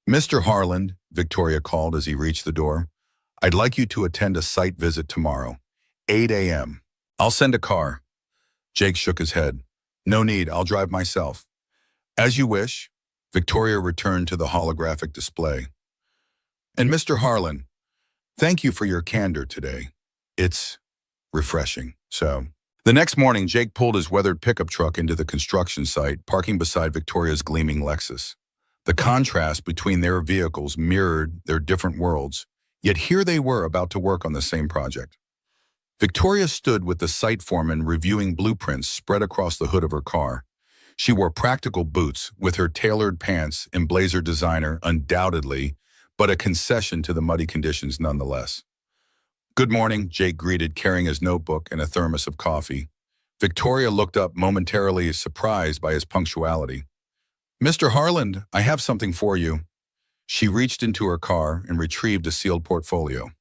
"Mr. Harlan," Victoria called as he reached the door, "I'd like you to attend a site visit tomorrow, 8 a.m. I'll send a car." Jake shook his head. "No need, I'll drive myself." "As you wish." Victoria returned to the holographic display. "And Mr. Harlan, thank you for your candor today. It's refreshing." The next morning, Jake pulled his weathered pickup truck into the construction site, parking beside Victoria's gleaming Lexus. The contrast between their vehicles mirrored their different worlds, yet here they were about to work on the same project. Victoria stood with the site foreman reviewing blueprints spread across the hood of her car. She wore practical boots with her tailored pants and blazer designer, undoubtedly, but a concession to the muddy conditions nonetheless. "Good morning," Jake greeted, carrying his notebook and a thermos of coffee. Victoria looked up, momentarily surprised by his punctuality. "Mr. Harland, I have something for you." She reached into her car and retrieved a sealed portfolio.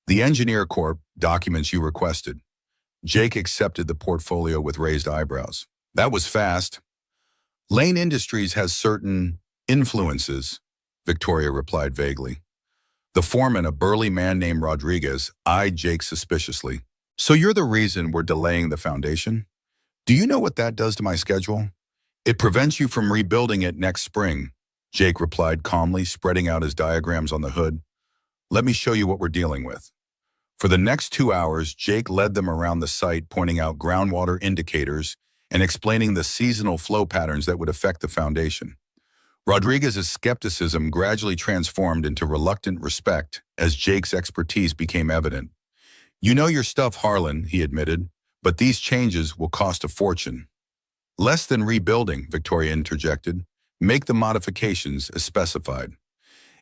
"The Engineer Corp. Documents you requested." Jake accepted the portfolio with raised eyebrows. "That was fast." "Lane Industries has certain influences," Victoria replied vaguely. The foreman, a burly man named Rodriguez, eyed Jake suspiciously. "So you're the reason we're delaying the foundation? Do you know what that does to my schedule?" "It prevents you from rebuilding it next spring," Jake replied calmly, spreading out his diagrams on the hood. "Let me show you what we're dealing with." For the next 2 hours, Jake led them around the site, pointing out groundwater indicators and explaining the seasonal flow patterns that would affect the foundation. Rodriguez's skepticism gradually transformed into reluctant respect as Jake's expertise became evident. "You know your stuff, Harlan," he admitted, "but these changes will cost a fortune." "Less than rebuilding," Victoria interjected. "Make the modifications as specified."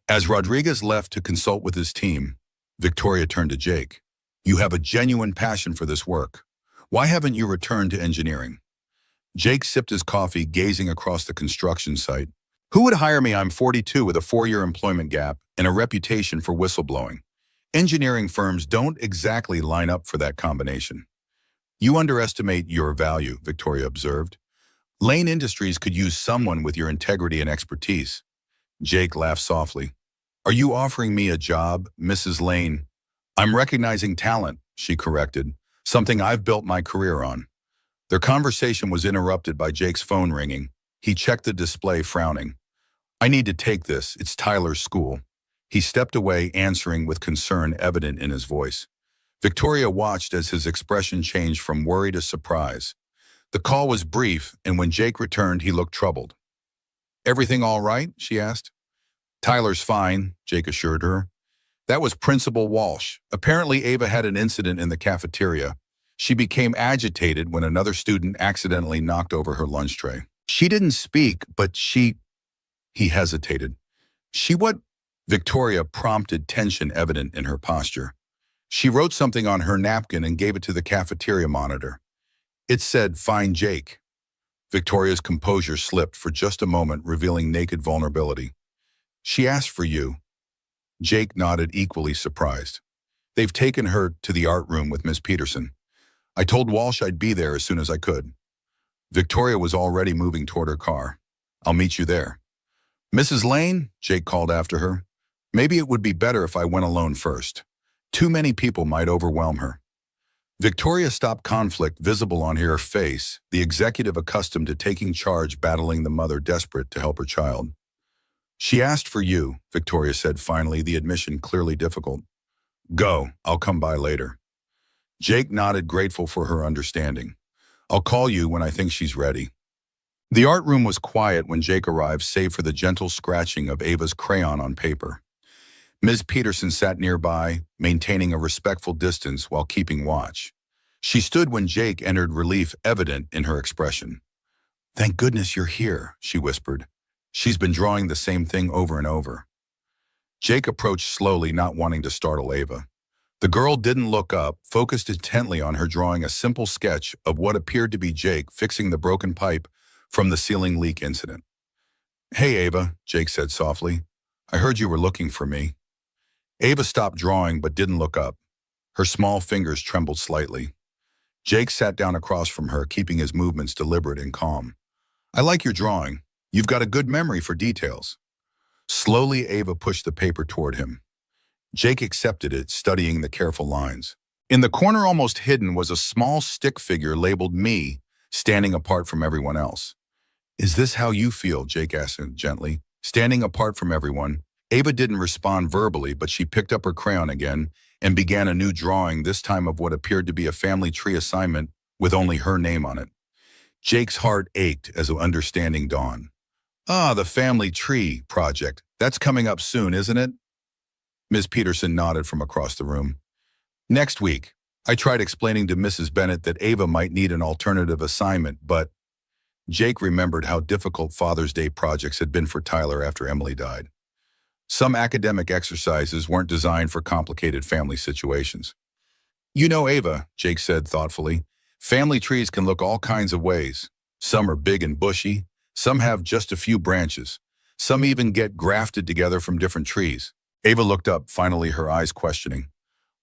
As Rodriguez left to consult with his team, Victoria turned to Jake. "You have a genuine passion for this work. Why haven't you returned to engineering?" Jake sipped his coffee, gazing across the construction site. "Who would hire me? I'm 42 with a 4-year employment gap and a reputation for whistleblowing. Engineering firms don't exactly line up for that combination." "You underestimate your value," Victoria observed. "Lane Industries could use someone with your integrity and expertise." Jake laughed softly. "Are you offering me a job, Mrs. Lane?" "I'm recognizing talent," she corrected, "something I've built my career on." Their conversation was interrupted by Jake's phone ringing. He checked the display, frowning. "I need to take this. It's Tyler's school." He stepped away, answering with concern evident in his voice. Victoria watched as his expression changed from worry to surprise. The call was brief, and when Jake returned, he looked troubled. "Everything all right?" she asked. "Tyler's fine," Jake assured her. "That was Principal Walsh. Apparently Ava had an incident in the cafeteria. She became agitated when another student accidentally knocked over her lunch tray. She didn't speak, but He hesitated. "She what?" Victoria prompted, tension evident in her posture. "She wrote something on her napkin and gave it to the cafeteria monitor. It said, 'Find Jake.'" Victoria's composure slipped for just a moment, revealing naked vulnerability. "She asked for you." Jake nodded, equally surprised. "They've taken her to the art room with Miss Peterson. I told Walsh I'd be there as soon as I could." Victoria was already moving toward her car. "I'll meet you there." "Mrs. Lane," Jake called after her. "Maybe it would be better if I went alone first. Too many people might overwhelm her." Victoria stopped, conflict visible on her face, the executive accustomed to taking charge battling the mother desperate to help her child. "She asked for you," Victoria said finally, the admission clearly difficult. "Go, I'll come by later." Jake nodded, grateful for her understanding. "I'll call you when I think she's ready." The art room was quiet when Jake arrived, save for the gentle scratching of Ava's crayon on paper. Ms. Peterson sat nearby, maintaining a respectful distance while keeping watch. She stood when Jake entered, relief evident in her expression. "Thank goodness you're here," she whispered. "She's been drawing the same thing over and over." Jake approached slowly, not wanting to startle Ava. The girl didn't look up, focused intently on her drawing, a simple sketch of what appeared to be Jake fixing the broken pipe from the ceiling leak incident. "Hey, Ava," Jake said softly. "I heard you were looking for me." Ava stopped drawing but didn't look up. Her small fingers trembled slightly. Jake sat down across from her, keeping his movements deliberate and calm. "I like your drawing. You've got a good memory for details." Slowly, Ava pushed the paper toward him. Jake accepted it, studying the careful lines. In the corner, almost hidden, was a small stick figure labeled "Me," standing apart from everyone else. "Is this how you feel?" Jake asked gently. Standing apart from everyone, Ava didn't respond verbally, but she picked up her crayon again and began a new drawing, this time of what appeared to be a family tree assignment with only her name on it. Jake's heart ached as understanding dawned. "Ah, the family tree project. That's coming up soon, isn't it?" Ms. Peterson nodded from across the room. "Next week. I tried explaining to Mrs. Bennett that Ava might need an alternative assignment, but Jake remembered how difficult Father's Day projects had been for Tyler after Emily died. Some academic exercises weren't designed for complicated family situations. You know, Ava, Jake said thoughtfully, family trees can look all kinds of ways. Some are big and bushy, some have just a few branches. Some even get grafted together from different trees. Ava looked up, finally her eyes questioning.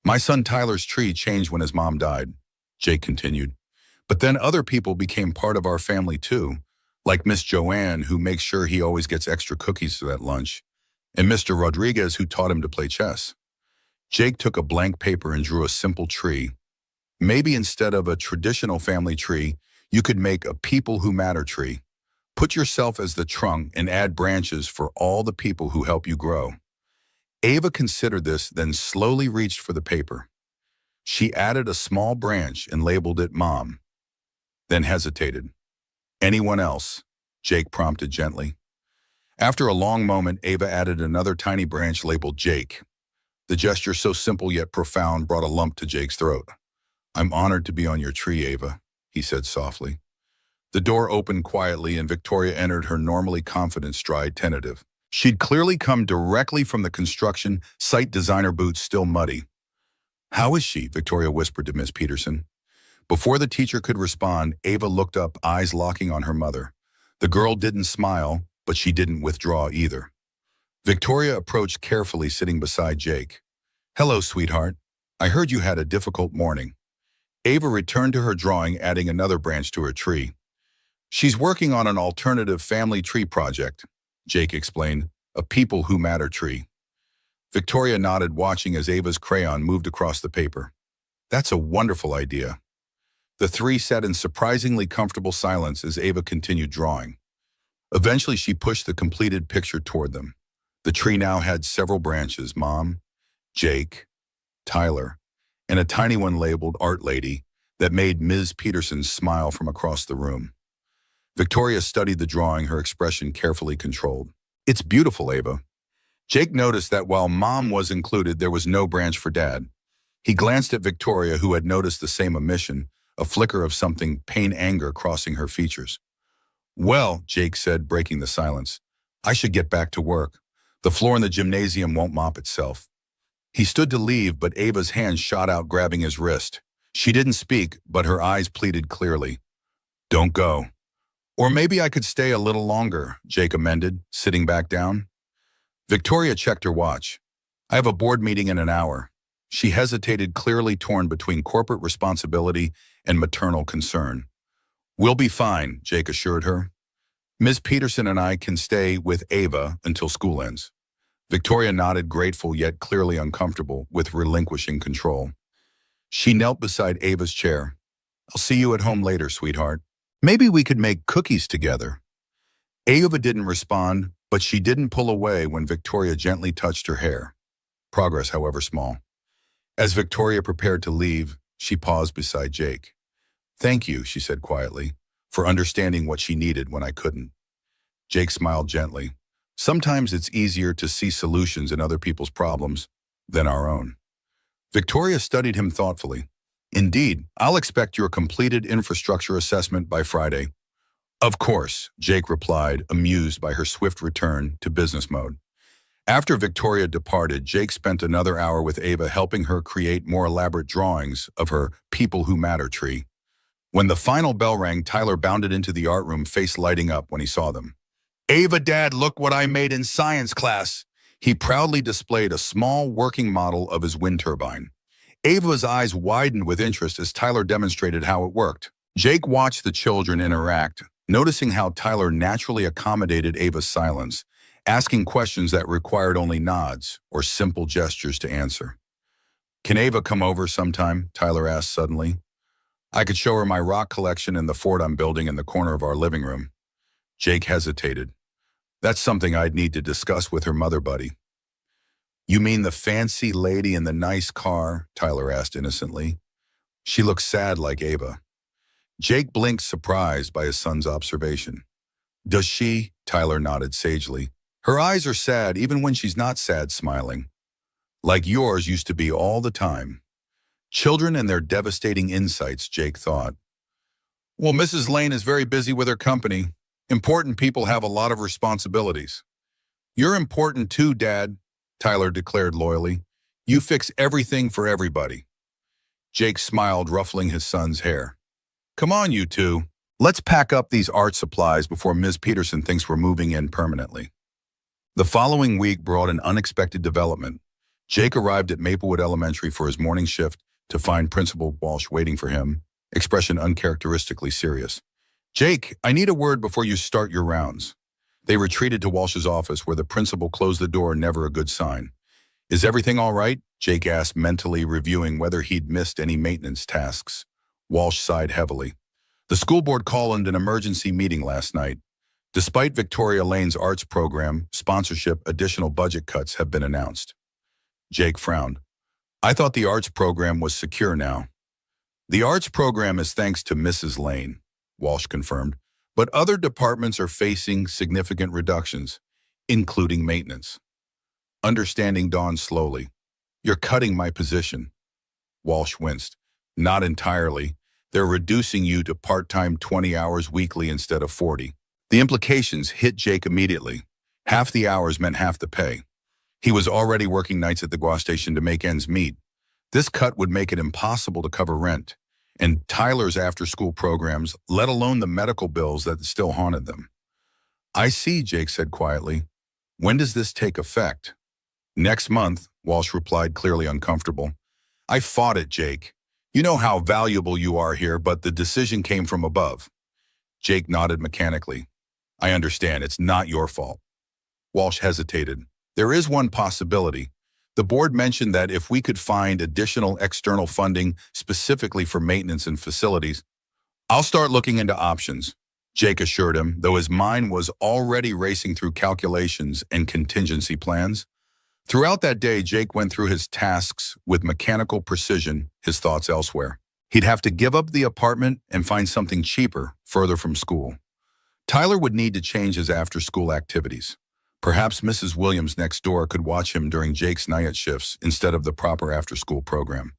My son Tyler's tree changed when his mom died, Jake continued. But then other people became part of our family too, like Miss Joanne, who makes sure he always gets extra cookies at lunch, and Mr. Rodriguez, who taught him to play chess. Jake took a blank paper and drew a simple tree. Maybe instead of a traditional family tree, you could make a people who matter tree. Put yourself as the trunk and add branches for all the people who help you grow. Ava considered this, then slowly reached for the paper. She added a small branch and labeled it Mom, then hesitated. Anyone else? Jake prompted gently. After a long moment, Ava added another tiny branch labeled Jake. The gesture, so simple yet profound, brought a lump to Jake's throat. I'm honored to be on your tree, Ava, he said softly. The door opened quietly and Victoria entered, her normally confident stride tentative. She'd clearly come directly from the construction site, designer boots still muddy. How is she? Victoria whispered to Miss Peterson. Before the teacher could respond, Ava looked up, eyes locking on her mother. The girl didn't smile, but she didn't withdraw either. Victoria approached carefully, sitting beside Jake. Hello, sweetheart. I heard you had a difficult morning. Ava returned to her drawing, adding another branch to her tree. She's working on an alternative family tree project, Jake explained, a people who matter tree. Victoria nodded, watching as Ava's crayon moved across the paper. That's a wonderful idea. The three sat in surprisingly comfortable silence as Ava continued drawing. Eventually, she pushed the completed picture toward them. The tree now had several branches: Mom, Jake, Tyler, and a tiny one labeled Art Lady that made Ms. Peterson smile from across the room. Victoria studied the drawing, her expression carefully controlled. It's beautiful, Ava. Jake noticed that while Mom was included, there was no branch for Dad. He glanced at Victoria, who had noticed the same omission, a flicker of something, anger crossing her features. Well, Jake said, breaking the silence, I should get back to work. The floor in the gymnasium won't mop itself. He stood to leave, but Ava's hand shot out, grabbing his wrist. She didn't speak, but her eyes pleaded clearly. Don't go. Or maybe I could stay a little longer, Jake amended, sitting back down. Victoria checked her watch. I have a board meeting in an hour. She hesitated, clearly torn between corporate responsibility and maternal concern. We'll be fine, Jake assured her. Ms. Peterson and I can stay with Ava until school ends. Victoria nodded, grateful yet clearly uncomfortable with relinquishing control. She knelt beside Ava's chair. I'll see you at home later, sweetheart. Maybe we could make cookies together. Ava didn't respond, but she didn't pull away when Victoria gently touched her hair. Progress, however small. As Victoria prepared to leave, she paused beside Jake. Thank you, she said quietly, for understanding what she needed when I couldn't. Jake smiled gently. Sometimes it's easier to see solutions in other people's problems than our own. Victoria studied him thoughtfully. Indeed, I'll expect your completed infrastructure assessment by Friday. Of course, Jake replied, amused by her swift return to business mode. After Victoria departed, Jake spent another hour with Ava, helping her create more elaborate drawings of her People Who Matter tree. When the final bell rang, Tyler bounded into the art room, face lighting up when he saw them. Ava, Dad, look what I made in science class. He proudly displayed a small working model of his wind turbine. Ava's eyes widened with interest as Tyler demonstrated how it worked. Jake watched the children interact, noticing how Tyler naturally accommodated Ava's silence, asking questions that required only nods or simple gestures to answer. Can Ava come over sometime? Tyler asked suddenly. I could show her my rock collection and the fort I'm building in the corner of our living room. Jake hesitated. That's something I'd need to discuss with her mother, buddy. You mean the fancy lady in the nice car? Tyler asked innocently. She looked sad like Ava. Jake blinked, surprised by his son's observation. Does she? Tyler nodded sagely. Her eyes are sad even when she's not sad, smiling. Like yours used to be all the time. Children and their devastating insights, Jake thought. Well, Mrs. Lane is very busy with her company. Important people have a lot of responsibilities. You're important too, Dad, Tyler declared loyally. You fix everything for everybody. Jake smiled, ruffling his son's hair. Come on, you two. Let's pack up these art supplies before Ms. Peterson thinks we're moving in permanently. The following week brought an unexpected development. Jake arrived at Maplewood Elementary for his morning shift to find Principal Walsh waiting for him, expression uncharacteristically serious. Jake, I need a word before you start your rounds. They retreated to Walsh's office where the principal closed the door, never a good sign. Is everything all right? Jake asked, mentally reviewing whether he'd missed any maintenance tasks. Walsh sighed heavily. The school board called an emergency meeting last night. Despite Victoria Lane's arts program, sponsorship, additional budget cuts have been announced. Jake frowned. I thought the arts program was secure now. The arts program is thanks to Mrs. Lane, Walsh confirmed, but other departments are facing significant reductions, including maintenance. Understanding dawned slowly. You're cutting my position. Walsh winced. Not entirely. They're reducing you to part-time 20 hours weekly instead of 40. The implications hit Jake immediately. Half the hours meant half the pay. He was already working nights at the GWA station to make ends meet. This cut would make it impossible to cover rent and Tyler's after-school programs, let alone the medical bills that still haunted them. I see, Jake said quietly. When does this take effect? Next month, Walsh replied, clearly uncomfortable. I fought it, Jake. You know how valuable you are here, but the decision came from above. Jake nodded mechanically. I understand, it's not your fault. Walsh hesitated. There is one possibility. The board mentioned that if we could find additional external funding specifically for maintenance and facilities, I'll start looking into options, Jake assured him, though his mind was already racing through calculations and contingency plans. Throughout that day, Jake went through his tasks with mechanical precision, his thoughts elsewhere. He'd have to give up the apartment and find something cheaper, further from school. Tyler would need to change his after-school activities. Perhaps Mrs. Williams next door could watch him during Jake's night shifts instead of the proper after-school program.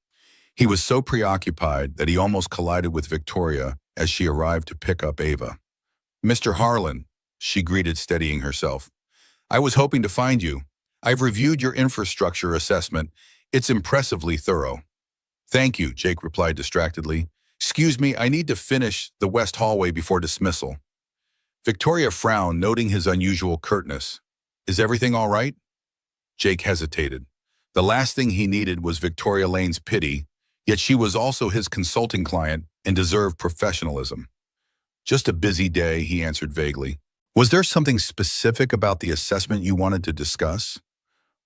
He was so preoccupied that he almost collided with Victoria as she arrived to pick up Ava. Mr. Harlan, she greeted, steadying herself. I was hoping to find you. I've reviewed your infrastructure assessment. It's impressively thorough. Thank you, Jake replied distractedly. Excuse me, I need to finish the west hallway before dismissal. Victoria frowned, noting his unusual curtness. Is everything all right? Jake hesitated. The last thing he needed was Victoria Lane's pity, yet she was also his consulting client and deserved professionalism. Just a busy day, he answered vaguely. Was there something specific about the assessment you wanted to discuss?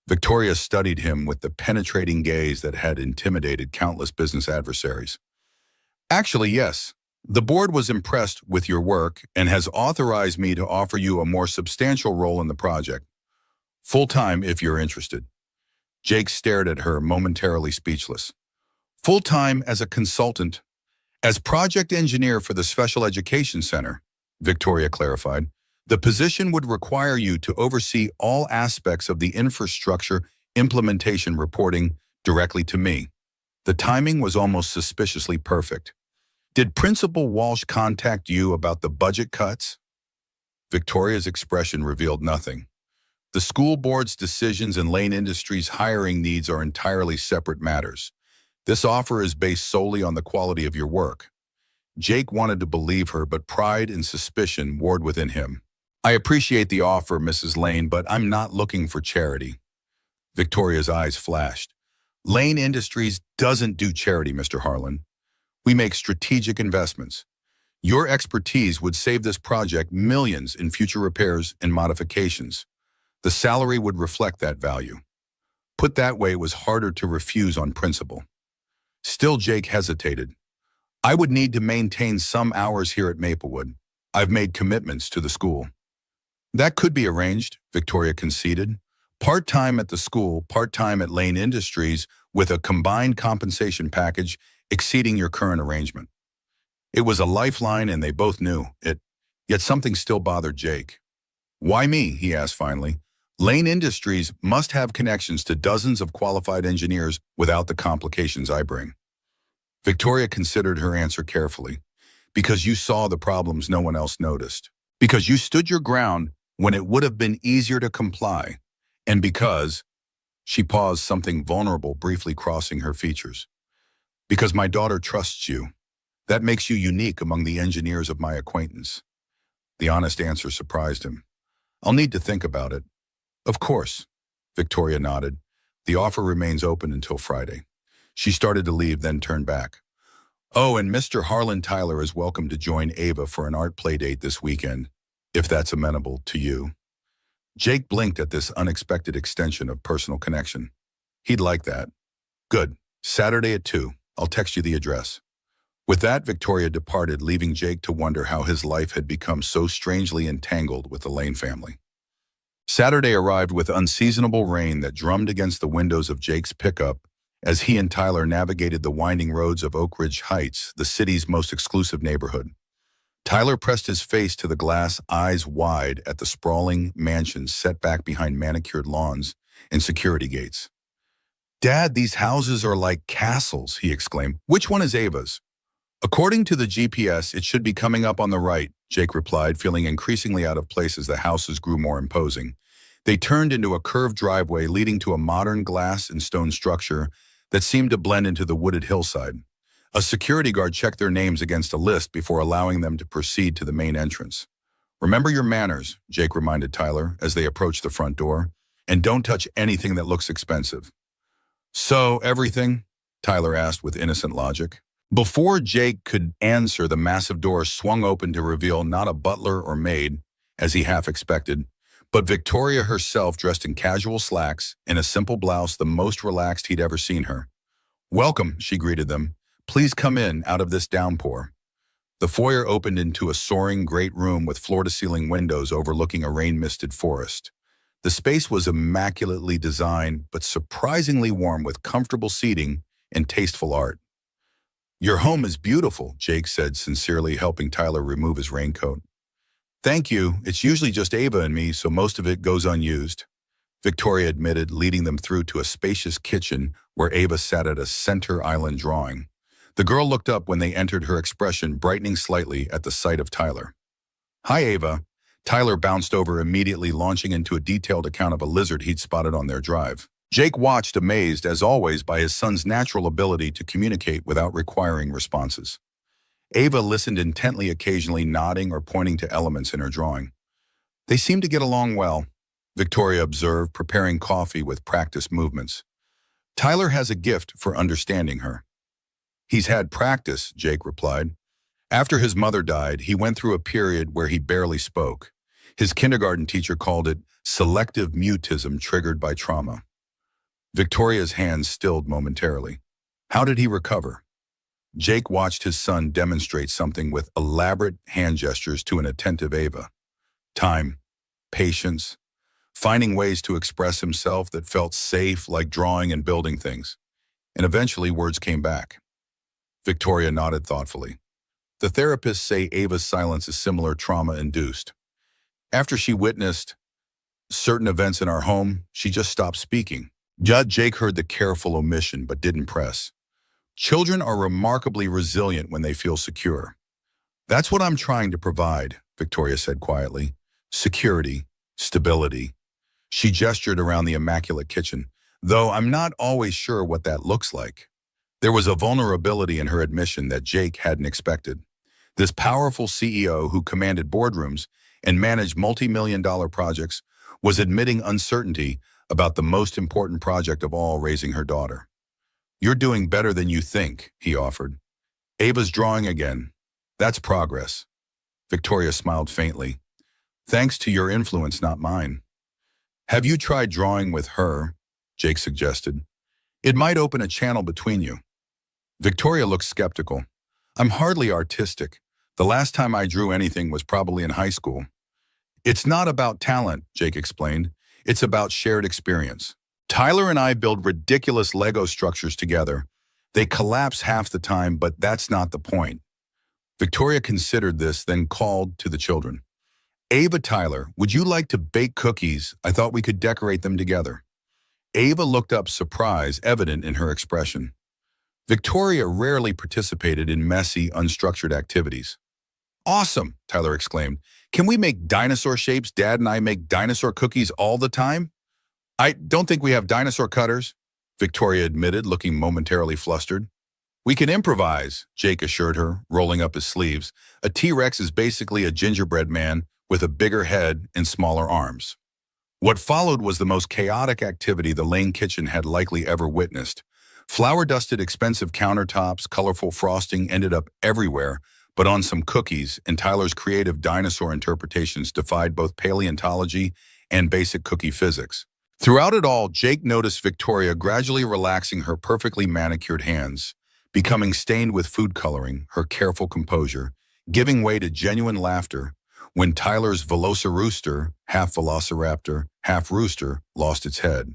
Victoria studied him with the penetrating gaze that had intimidated countless business adversaries. Actually, yes. The board was impressed with your work and has authorized me to offer you a more substantial role in the project. Full-time if you're interested. Jake stared at her, momentarily speechless. Full-time as a consultant. As project engineer for the Special Education Center, Victoria clarified. The position would require you to oversee all aspects of the infrastructure implementation, reporting directly to me. The timing was almost suspiciously perfect. Did Principal Walsh contact you about the budget cuts? Victoria's expression revealed nothing. The school board's decisions and Lane Industries' hiring needs are entirely separate matters. This offer is based solely on the quality of your work. Jake wanted to believe her, but pride and suspicion warred within him. I appreciate the offer, Mrs. Lane, but I'm not looking for charity. Victoria's eyes flashed. Lane Industries doesn't do charity, Mr. Harlan. We make strategic investments. Your expertise would save this project millions in future repairs and modifications. The salary would reflect that value. Put that way, it was harder to refuse on principle. Still, Jake hesitated. I would need to maintain some hours here at Maplewood. I've made commitments to the school. That could be arranged, Victoria conceded. Part-time at the school, part-time at Lane Industries, with a combined compensation package exceeding your current arrangement. It was a lifeline and they both knew it, yet something still bothered Jake. Why me? He asked finally. Lane Industries must have connections to dozens of qualified engineers without the complications I bring. Victoria considered her answer carefully. Because you saw the problems no one else noticed. Because you stood your ground when it would have been easier to comply. And because she paused, something vulnerable briefly crossing her features. Because my daughter trusts you. That makes you unique among the engineers of my acquaintance. The honest answer surprised him. I'll need to think about it. Of course, Victoria nodded. The offer remains open until Friday. She started to leave, then turned back. Oh, and Mr. Harlan Tyler is welcome to join Ava for an art play date this weekend, if that's amenable to you. Jake blinked at this unexpected extension of personal connection. He'd like that. Good. Saturday at 2. I'll text you the address. With that, Victoria departed, leaving Jake to wonder how his life had become so strangely entangled with the Lane family. Saturday arrived with unseasonable rain that drummed against the windows of Jake's pickup as he and Tyler navigated the winding roads of Oak Ridge Heights, the city's most exclusive neighborhood. Tyler pressed his face to the glass, eyes wide at the sprawling mansions set back behind manicured lawns and security gates. Dad, these houses are like castles, he exclaimed. Which one is Ava's? According to the GPS, it should be coming up on the right, Jake replied, feeling increasingly out of place as the houses grew more imposing. They turned into a curved driveway leading to a modern glass and stone structure that seemed to blend into the wooded hillside. A security guard checked their names against a list before allowing them to proceed to the main entrance. Remember your manners, Jake reminded Tyler as they approached the front door, and don't touch anything that looks expensive. So, everything? Tyler asked with innocent logic. Before Jake could answer, the massive door swung open to reveal not a butler or maid, as he half expected, but Victoria herself, dressed in casual slacks and a simple blouse, the most relaxed he'd ever seen her. Welcome, she greeted them. Please come in out of this downpour. The foyer opened into a soaring great room with floor-to-ceiling windows overlooking a rain-misted forest. The space was immaculately designed, but surprisingly warm, with comfortable seating and tasteful art. Your home is beautiful, Jake said, sincerely helping Tyler remove his raincoat. Thank you. It's usually just Ava and me, so most of it goes unused, Victoria admitted, leading them through to a spacious kitchen where Ava sat at a center island drawing. The girl looked up when they entered, her expression brightening slightly at the sight of Tyler. Hi, Ava. Tyler bounced over immediately, launching into a detailed account of a lizard he'd spotted on their drive. Jake watched, amazed, as always, by his son's natural ability to communicate without requiring responses. Ava listened intently, occasionally nodding or pointing to elements in her drawing. They seemed to get along well, Victoria observed, preparing coffee with practiced movements. Tyler has a gift for understanding her. He's had practice, Jake replied. After his mother died, he went through a period where he barely spoke. His kindergarten teacher called it selective mutism triggered by trauma. Victoria's hands stilled momentarily. How did he recover? Jake watched his son demonstrate something with elaborate hand gestures to an attentive Ava. Time, patience, finding ways to express himself that felt safe, like drawing and building things. And eventually words came back. Victoria nodded thoughtfully. The therapists say Ava's silence is similar trauma-induced. After she witnessed certain events in our home, she just stopped speaking. Jake heard the careful omission but didn't press. Children are remarkably resilient when they feel secure. That's what I'm trying to provide, Victoria said quietly. Security, stability. She gestured around the immaculate kitchen, though I'm not always sure what that looks like. There was a vulnerability in her admission that Jake hadn't expected. This powerful CEO who commanded boardrooms and managed multi-million-dollar projects was admitting uncertainty about the most important project of all, raising her daughter. You're doing better than you think, he offered. Ava's drawing again. That's progress. Victoria smiled faintly. Thanks to your influence, not mine. Have you tried drawing with her? Jake suggested. It might open a channel between you. Victoria looked skeptical. I'm hardly artistic. The last time I drew anything was probably in high school. It's not about talent, Jake explained. It's about shared experience. Tyler and I build ridiculous Lego structures together. They collapse half the time, but that's not the point. Victoria considered this, then called to the children. Ava, Tyler, would you like to bake cookies? I thought we could decorate them together. Ava looked up, surprise evident in her expression. Victoria rarely participated in messy, unstructured activities. Awesome, Tyler exclaimed. Can we make dinosaur shapes? Dad and I make dinosaur cookies all the time. I don't think we have dinosaur cutters, Victoria admitted, looking momentarily flustered. We can improvise, Jake assured her, rolling up his sleeves. A T-Rex is basically a gingerbread man with a bigger head and smaller arms. What followed was the most chaotic activity the Lane kitchen had likely ever witnessed. Flour-dusted expensive countertops, colorful frosting ended up everywhere, but on some cookies, and Tyler's creative dinosaur interpretations defied both paleontology and basic cookie physics. Throughout it all, Jake noticed Victoria gradually relaxing her perfectly manicured hands, becoming stained with food coloring, her careful composure, giving way to genuine laughter when Tyler's Velocirooster, half velociraptor, half rooster, lost its head.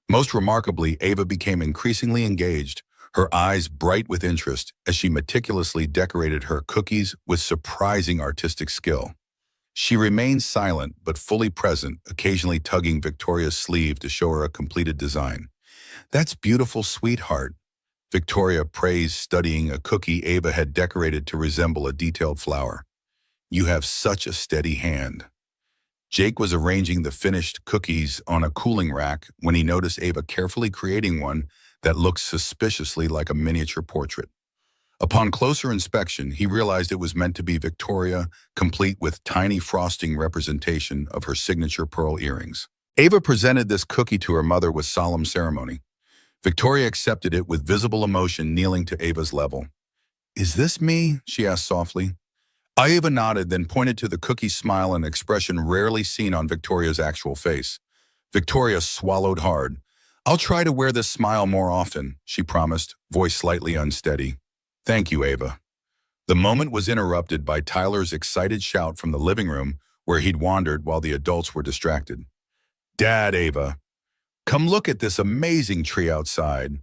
Most remarkably, Ava became increasingly engaged, her eyes bright with interest as she meticulously decorated her cookies with surprising artistic skill. She remained silent but fully present, occasionally tugging Victoria's sleeve to show her a completed design. "That's beautiful, sweetheart," Victoria praised, studying a cookie Ava had decorated to resemble a detailed flower. "You have such a steady hand." Jake was arranging the finished cookies on a cooling rack when he noticed Ava carefully creating one that looked suspiciously like a miniature portrait. Upon closer inspection, he realized it was meant to be Victoria, complete with tiny frosting representation of her signature pearl earrings. Ava presented this cookie to her mother with solemn ceremony. Victoria accepted it with visible emotion, kneeling to Ava's level. "Is this me?" she asked softly. Ava nodded, then pointed to the cookie's smile, an expression rarely seen on Victoria's actual face. Victoria swallowed hard. "I'll try to wear this smile more often," she promised, voice slightly unsteady. "Thank you, Ava." The moment was interrupted by Tyler's excited shout from the living room, where he'd wandered while the adults were distracted. "Dad, Ava, come look at this amazing tree outside."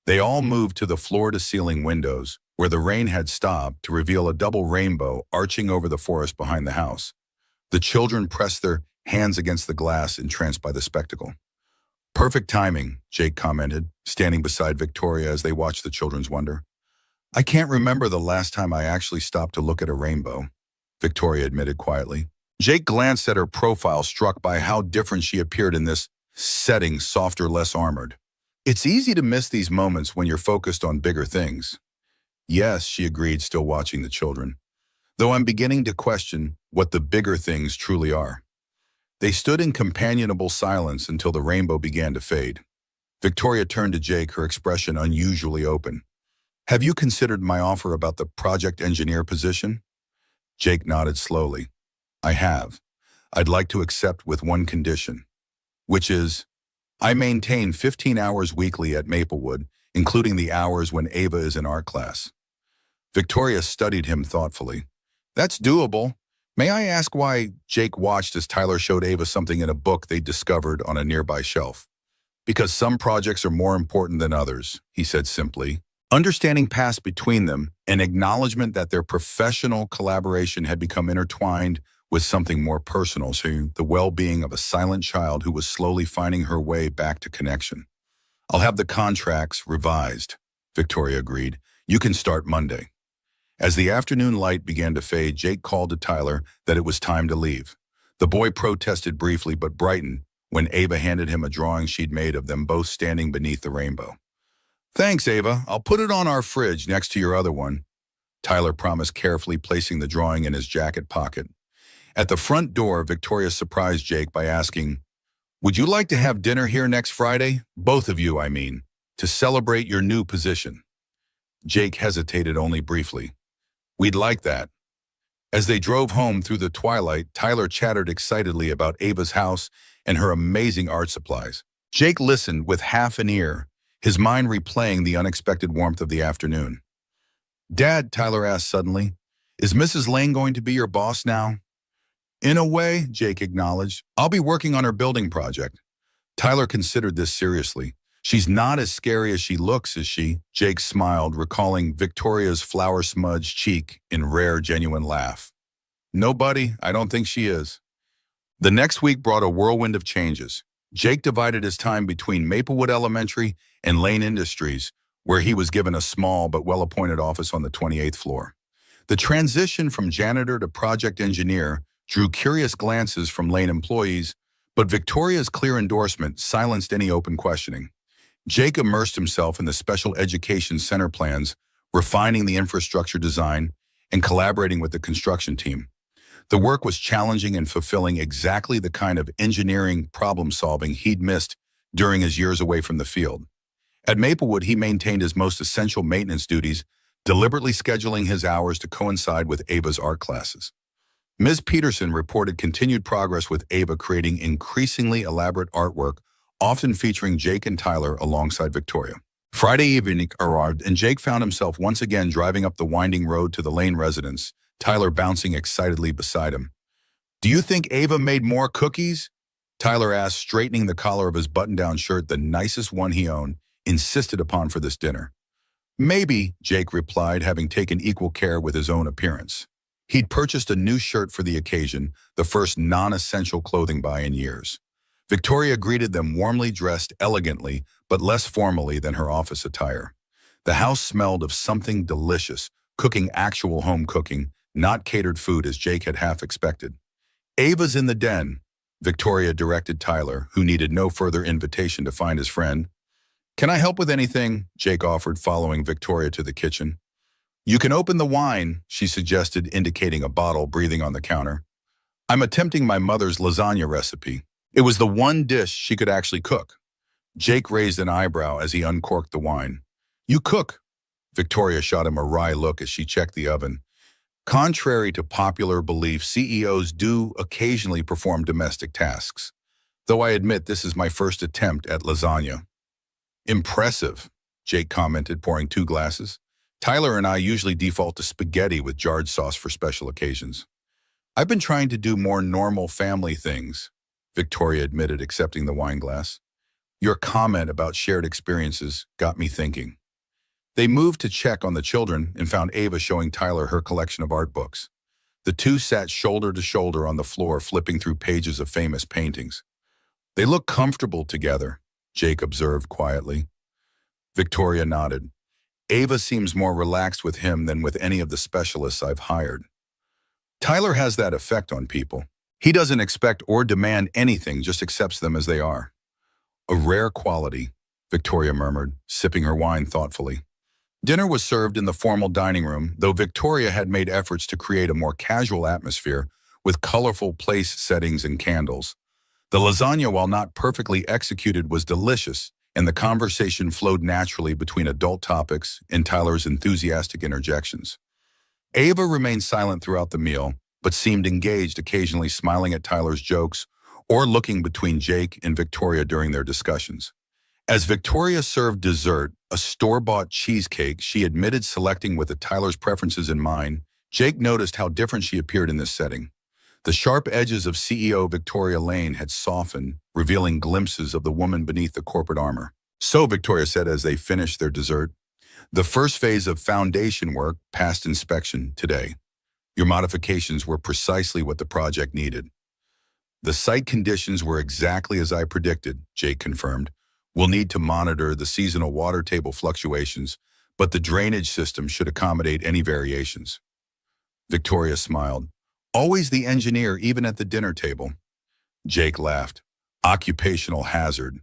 They all moved to the floor-to-ceiling windows, where the rain had stopped, to reveal a double rainbow arching over the forest behind the house. The children pressed their hands against the glass, entranced by the spectacle. "Perfect timing," Jake commented, standing beside Victoria as they watched the children's wonder. "I can't remember the last time I actually stopped to look at a rainbow," Victoria admitted quietly. Jake glanced at her profile, struck by how different she appeared in this setting, softer, less armored. "It's easy to miss these moments when you're focused on bigger things." "Yes," she agreed, still watching the children, "though I'm beginning to question what the bigger things truly are." They stood in companionable silence until the rainbow began to fade. Victoria turned to Jake, her expression unusually open. "Have you considered my offer about the project engineer position?" Jake nodded slowly. "I have. I'd like to accept with one condition, which is I maintain 15 hours weekly at Maplewood, including the hours when Ava is in art class." Victoria studied him thoughtfully. "That's doable. May I ask why?" Jake watched as Tyler showed Ava something in a book they discovered on a nearby shelf. "Because some projects are more important than others," he said simply. Understanding passed between them, an acknowledgement that their professional collaboration had become intertwined with something more personal, to the well-being of a silent child who was slowly finding her way back to connection. "I'll have the contracts revised," Victoria agreed. "You can start Monday." As the afternoon light began to fade, Jake called to Tyler that it was time to leave. The boy protested briefly but brightened when Ava handed him a drawing she'd made of them both standing beneath the rainbow. "Thanks, Ava. I'll put it on our fridge next to your other one," Tyler promised, carefully placing the drawing in his jacket pocket. At the front door, Victoria surprised Jake by asking, "Would you like to have dinner here next Friday? Both of you, I mean, to celebrate your new position?" Jake hesitated only briefly. "We'd like that." As they drove home through the twilight, Tyler chattered excitedly about Ava's house and her amazing art supplies. Jake listened with half an ear, his mind replaying the unexpected warmth of the afternoon. "Dad," Tyler asked suddenly, "is Mrs. Lane going to be your boss now?" "In a way," Jake acknowledged. "I'll be working on her building project." Tyler considered this seriously. "She's not as scary as she looks, is she?" Jake smiled, recalling Victoria's flour-smudged cheek in rare, genuine laugh. "No, buddy, I don't think she is." The next week brought a whirlwind of changes. Jake divided his time between Maplewood Elementary and Lane Industries, where he was given a small but well-appointed office on the 28th floor. The transition from janitor to project engineer drew curious glances from Lane employees, but Victoria's clear endorsement silenced any open questioning. Jake immersed himself in the special education center plans, refining the infrastructure design and collaborating with the construction team. The work was challenging and fulfilling exactly the kind of engineering problem-solving he'd missed during his years away from the field. At Maplewood, he maintained his most essential maintenance duties, deliberately scheduling his hours to coincide with Ava's art classes. Ms. Peterson reported continued progress with Ava creating increasingly elaborate artwork, often featuring Jake and Tyler alongside Victoria. Friday evening arrived, and Jake found himself once again driving up the winding road to the Lane residence, Tyler bouncing excitedly beside him. "Do you think Ava made more cookies?" Tyler asked, straightening the collar of his button-down shirt, the nicest one he owned, insisted upon for this dinner. "Maybe," Jake replied, having taken equal care with his own appearance. He'd purchased a new shirt for the occasion, the first non-essential clothing buy in years. Victoria greeted them warmly dressed elegantly, but less formally than her office attire. The house smelled of something delicious, cooking actual home cooking, not catered food as Jake had half expected. "Ava's in the den," Victoria directed Tyler, who needed no further invitation to find his friend. "Can I help with anything?" Jake offered, following Victoria to the kitchen. "You can open the wine," she suggested, indicating a bottle breathing on the counter. "I'm attempting my mother's lasagna recipe." It was the one dish she could actually cook. Jake raised an eyebrow as he uncorked the wine. "You cook?" Victoria shot him a wry look as she checked the oven. Contrary to popular belief, CEOs do occasionally perform domestic tasks, though I admit this is my first attempt at lasagna. "Impressive," Jake commented, pouring 2 glasses. "Tyler and I usually default to spaghetti with jarred sauce for special occasions." "I've been trying to do more normal family things," Victoria admitted, accepting the wine glass. "Your comment about shared experiences got me thinking." They moved to check on the children and found Ava showing Tyler her collection of art books. The two sat shoulder to shoulder on the floor, flipping through pages of famous paintings. "They look comfortable together," Jake observed quietly. Victoria nodded. "Ava seems more relaxed with him than with any of the specialists I've hired." "Tyler has that effect on people. He doesn't expect or demand anything, just accepts them as they are." "A rare quality," Victoria murmured, sipping her wine thoughtfully. Dinner was served in the formal dining room, though Victoria had made efforts to create a more casual atmosphere with colorful place settings and candles. The lasagna, while not perfectly executed, was delicious, and the conversation flowed naturally between adult topics and Tyler's enthusiastic interjections. Ava remained silent throughout the meal, but seemed engaged, occasionally smiling at Tyler's jokes or looking between Jake and Victoria during their discussions. As Victoria served dessert, a store-bought cheesecake she admitted selecting with Tyler's preferences in mind, Jake noticed how different she appeared in this setting. The sharp edges of CEO Victoria Lane had softened, revealing glimpses of the woman beneath the corporate armor. "So," Victoria said as they finished their dessert, "the first phase of foundation work passed inspection today. Your modifications were precisely what the project needed." "The site conditions were exactly as I predicted," Jake confirmed. "We'll need to monitor the seasonal water table fluctuations, but the drainage system should accommodate any variations." Victoria smiled. "Always the engineer, even at the dinner table." Jake laughed. "Occupational hazard.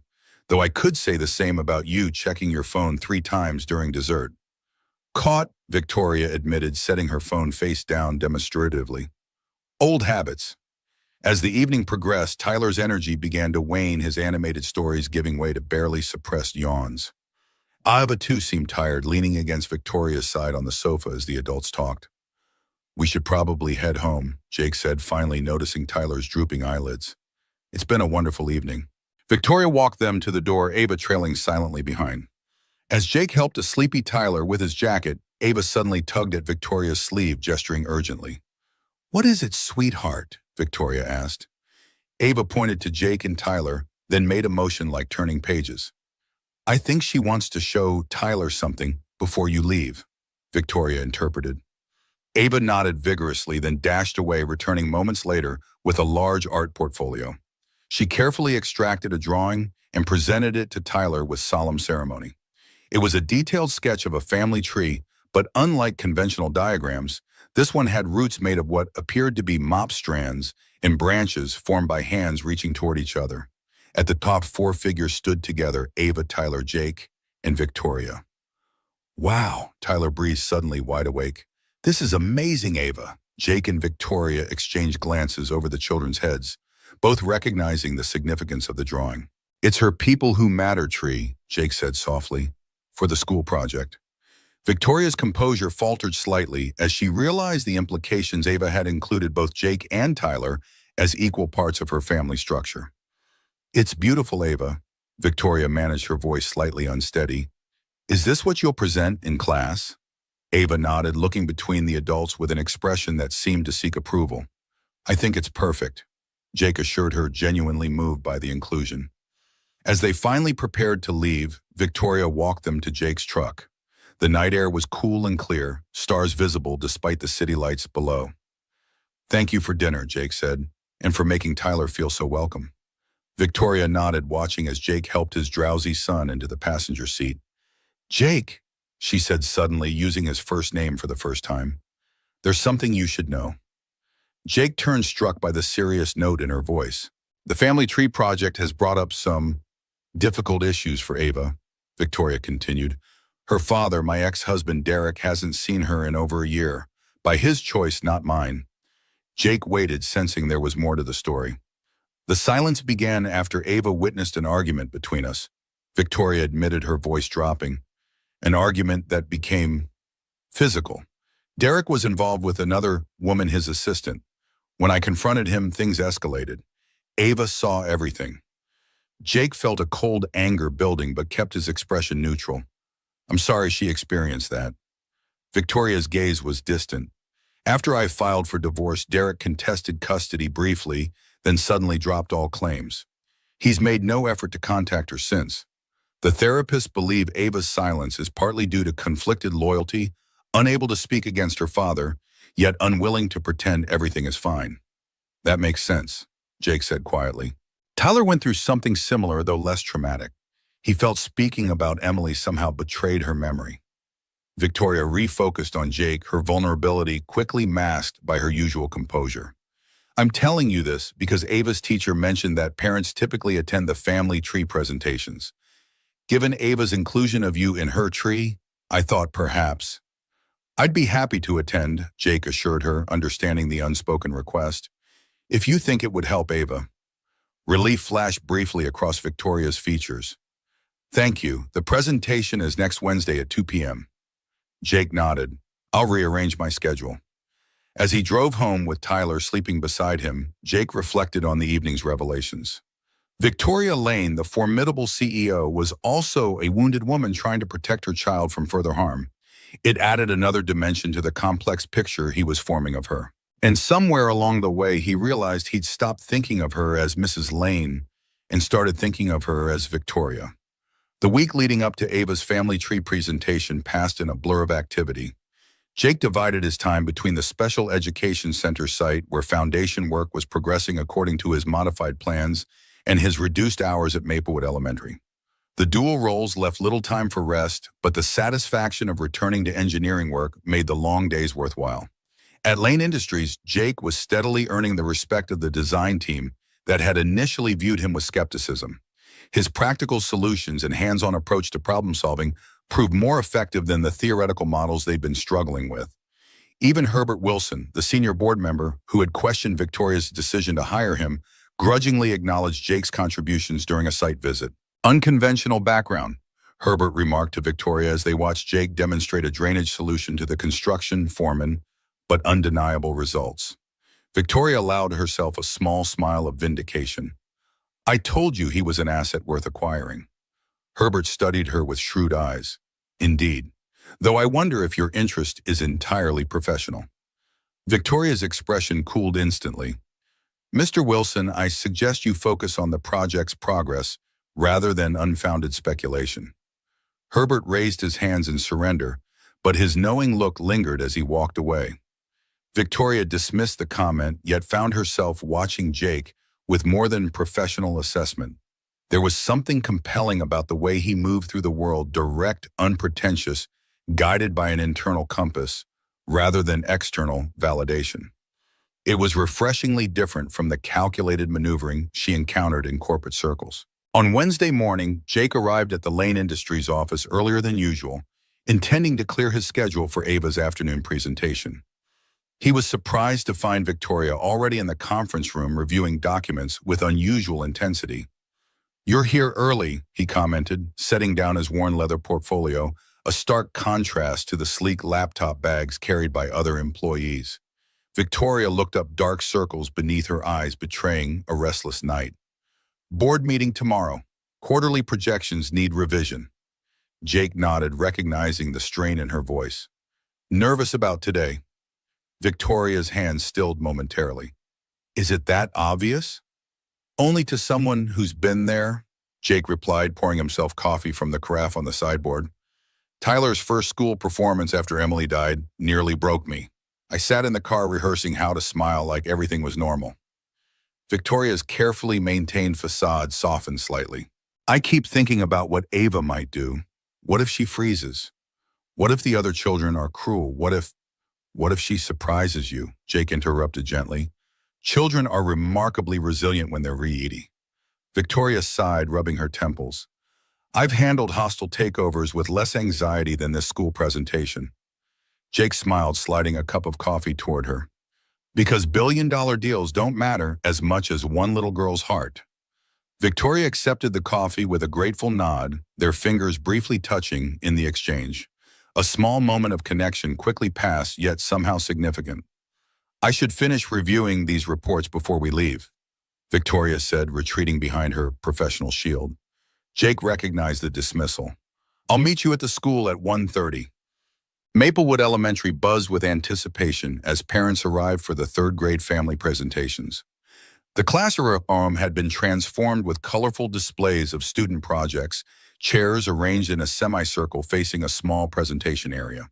Though I could say the same about you checking your phone 3 times during dessert." "Caught," Victoria admitted, setting her phone face down demonstratively. "Old habits." As the evening progressed, Tyler's energy began to wane, his animated stories giving way to barely suppressed yawns. Ava too seemed tired, leaning against Victoria's side on the sofa as the adults talked. "We should probably head home," Jake said, finally noticing Tyler's drooping eyelids. "It's been a wonderful evening." Victoria walked them to the door, Ava trailing silently behind. As Jake helped a sleepy Tyler with his jacket, Ava suddenly tugged at Victoria's sleeve, gesturing urgently. "What is it, sweetheart?" Victoria asked. Ava pointed to Jake and Tyler, then made a motion like turning pages. "I think she wants to show Tyler something before you leave," Victoria interpreted. Ava nodded vigorously, then dashed away, returning moments later with a large art portfolio. She carefully extracted a drawing and presented it to Tyler with solemn ceremony. It was a detailed sketch of a family tree, but unlike conventional diagrams, this one had roots made of what appeared to be mop strands and branches formed by hands reaching toward each other. At the top, four figures stood together: Ava, Tyler, Jake, and Victoria. "Wow," Tyler breathed, suddenly wide awake. "This is amazing, Ava." Jake and Victoria exchanged glances over the children's heads, both recognizing the significance of the drawing. "It's her People Who Matter tree," Jake said softly, "for the school project." Victoria's composure faltered slightly as she realized the implications. Ava had included both Jake and Tyler as equal parts of her family structure. "It's beautiful, Ava." Victoria managed, her voice slightly unsteady. "Is this what you'll present in class?" Ava nodded, looking between the adults with an expression that seemed to seek approval. "I think it's perfect," Jake assured her, genuinely moved by the inclusion. As they finally prepared to leave, Victoria walked them to Jake's truck. The night air was cool and clear, stars visible despite the city lights below. "Thank you for dinner," Jake said, "and for making Tyler feel so welcome." Victoria nodded, watching as Jake helped his drowsy son into the passenger seat. "Jake," she said suddenly, using his first name for the first time, "there's something you should know." Jake turned, struck by the serious note in her voice. "The family tree project has brought up some difficult issues for Ava," Victoria continued. "Her father, my ex-husband Derek, hasn't seen her in over a year. By his choice, not mine." Jake waited, sensing there was more to the story. "The silence began after Ava witnessed an argument between us," Victoria admitted, her voice dropping. "An argument that became physical. Derek was involved with another woman, his assistant. When I confronted him, things escalated. Ava saw everything." Jake felt a cold anger building but kept his expression neutral. "I'm sorry she experienced that." Victoria's gaze was distant. "After I filed for divorce, Derek contested custody briefly, then suddenly dropped all claims. He's made no effort to contact her since. The therapists believe Ava's silence is partly due to conflicted loyalty, unable to speak against her father, yet unwilling to pretend everything is fine." "That makes sense," Jake said quietly. "Tyler went through something similar, though less traumatic. He felt speaking about Emily somehow betrayed her memory." Victoria refocused on Jake, her vulnerability quickly masked by her usual composure. "I'm telling you this because Ava's teacher mentioned that parents typically attend the family tree presentations. Given Ava's inclusion of you in her tree, I thought perhaps—" "I'd be happy to attend," Jake assured her, understanding the unspoken request, "if you think it would help Ava." Relief flashed briefly across Victoria's features. "Thank you. The presentation is next Wednesday at 2 p.m. Jake nodded. "I'll rearrange my schedule." As he drove home with Tyler sleeping beside him, Jake reflected on the evening's revelations. Victoria Lane, the formidable CEO, was also a wounded woman trying to protect her child from further harm. It added another dimension to the complex picture he was forming of her. And somewhere along the way, he realized he'd stopped thinking of her as Mrs. Lane and started thinking of her as Victoria. The week leading up to Ava's family tree presentation passed in a blur of activity. Jake divided his time between the Special Education Center site, where foundation work was progressing according to his modified plans, and his reduced hours at Maplewood Elementary. The dual roles left little time for rest, but the satisfaction of returning to engineering work made the long days worthwhile. At Lane Industries, Jake was steadily earning the respect of the design team that had initially viewed him with skepticism. His practical solutions and hands-on approach to problem-solving proved more effective than the theoretical models they'd been struggling with. Even Herbert Wilson, the senior board member who had questioned Victoria's decision to hire him, grudgingly acknowledged Jake's contributions during a site visit. "Unconventional background," Herbert remarked to Victoria as they watched Jake demonstrate a drainage solution to the construction foreman, but undeniable results. Victoria allowed herself a small smile of vindication. "I told you he was an asset worth acquiring." Herbert studied her with shrewd eyes. "Indeed, though I wonder if your interest is entirely professional." Victoria's expression cooled instantly. "Mr. Wilson, I suggest you focus on the project's progress rather than unfounded speculation." Herbert raised his hands in surrender, but his knowing look lingered as he walked away. Victoria dismissed the comment, yet found herself watching Jake with more than professional assessment. There was something compelling about the way he moved through the world, direct, unpretentious, guided by an internal compass, rather than external validation. It was refreshingly different from the calculated maneuvering she encountered in corporate circles. On Wednesday morning, Jake arrived at the Lane Industries office earlier than usual, intending to clear his schedule for Ava's afternoon presentation. He was surprised to find Victoria already in the conference room reviewing documents with unusual intensity. "You're here early," he commented, setting down his worn leather portfolio, a stark contrast to the sleek laptop bags carried by other employees. Victoria looked up, dark circles beneath her eyes betraying a restless night. "Board meeting tomorrow. Quarterly projections need revision." Jake nodded, recognizing the strain in her voice. "Nervous about today?" Victoria's hand stilled momentarily. "Is it that obvious?" "Only to someone who's been there," Jake replied, pouring himself coffee from the carafe on the sideboard. "Tyler's first school performance after Emily died nearly broke me. I sat in the car rehearsing how to smile like everything was normal." Victoria's carefully maintained facade softened slightly. "I keep thinking about what Ava might do. What if she freezes? What if the other children are cruel? What if she surprises you?" Jake interrupted gently. "Children are remarkably resilient when they're reedy." Victoria sighed, rubbing her temples. "I've handled hostile takeovers with less anxiety than this school presentation." Jake smiled, sliding a cup of coffee toward her. "Because billion-dollar deals don't matter as much as one little girl's heart." Victoria accepted the coffee with a grateful nod, their fingers briefly touching in the exchange. A small moment of connection quickly passed, yet somehow significant. "I should finish reviewing these reports before we leave," Victoria said, retreating behind her professional shield. Jake recognized the dismissal. "I'll meet you at the school at 1:30. Maplewood Elementary buzzed with anticipation as parents arrived for the third-grade family presentations. The classroom had been transformed with colorful displays of student projects, chairs arranged in a semicircle facing a small presentation area.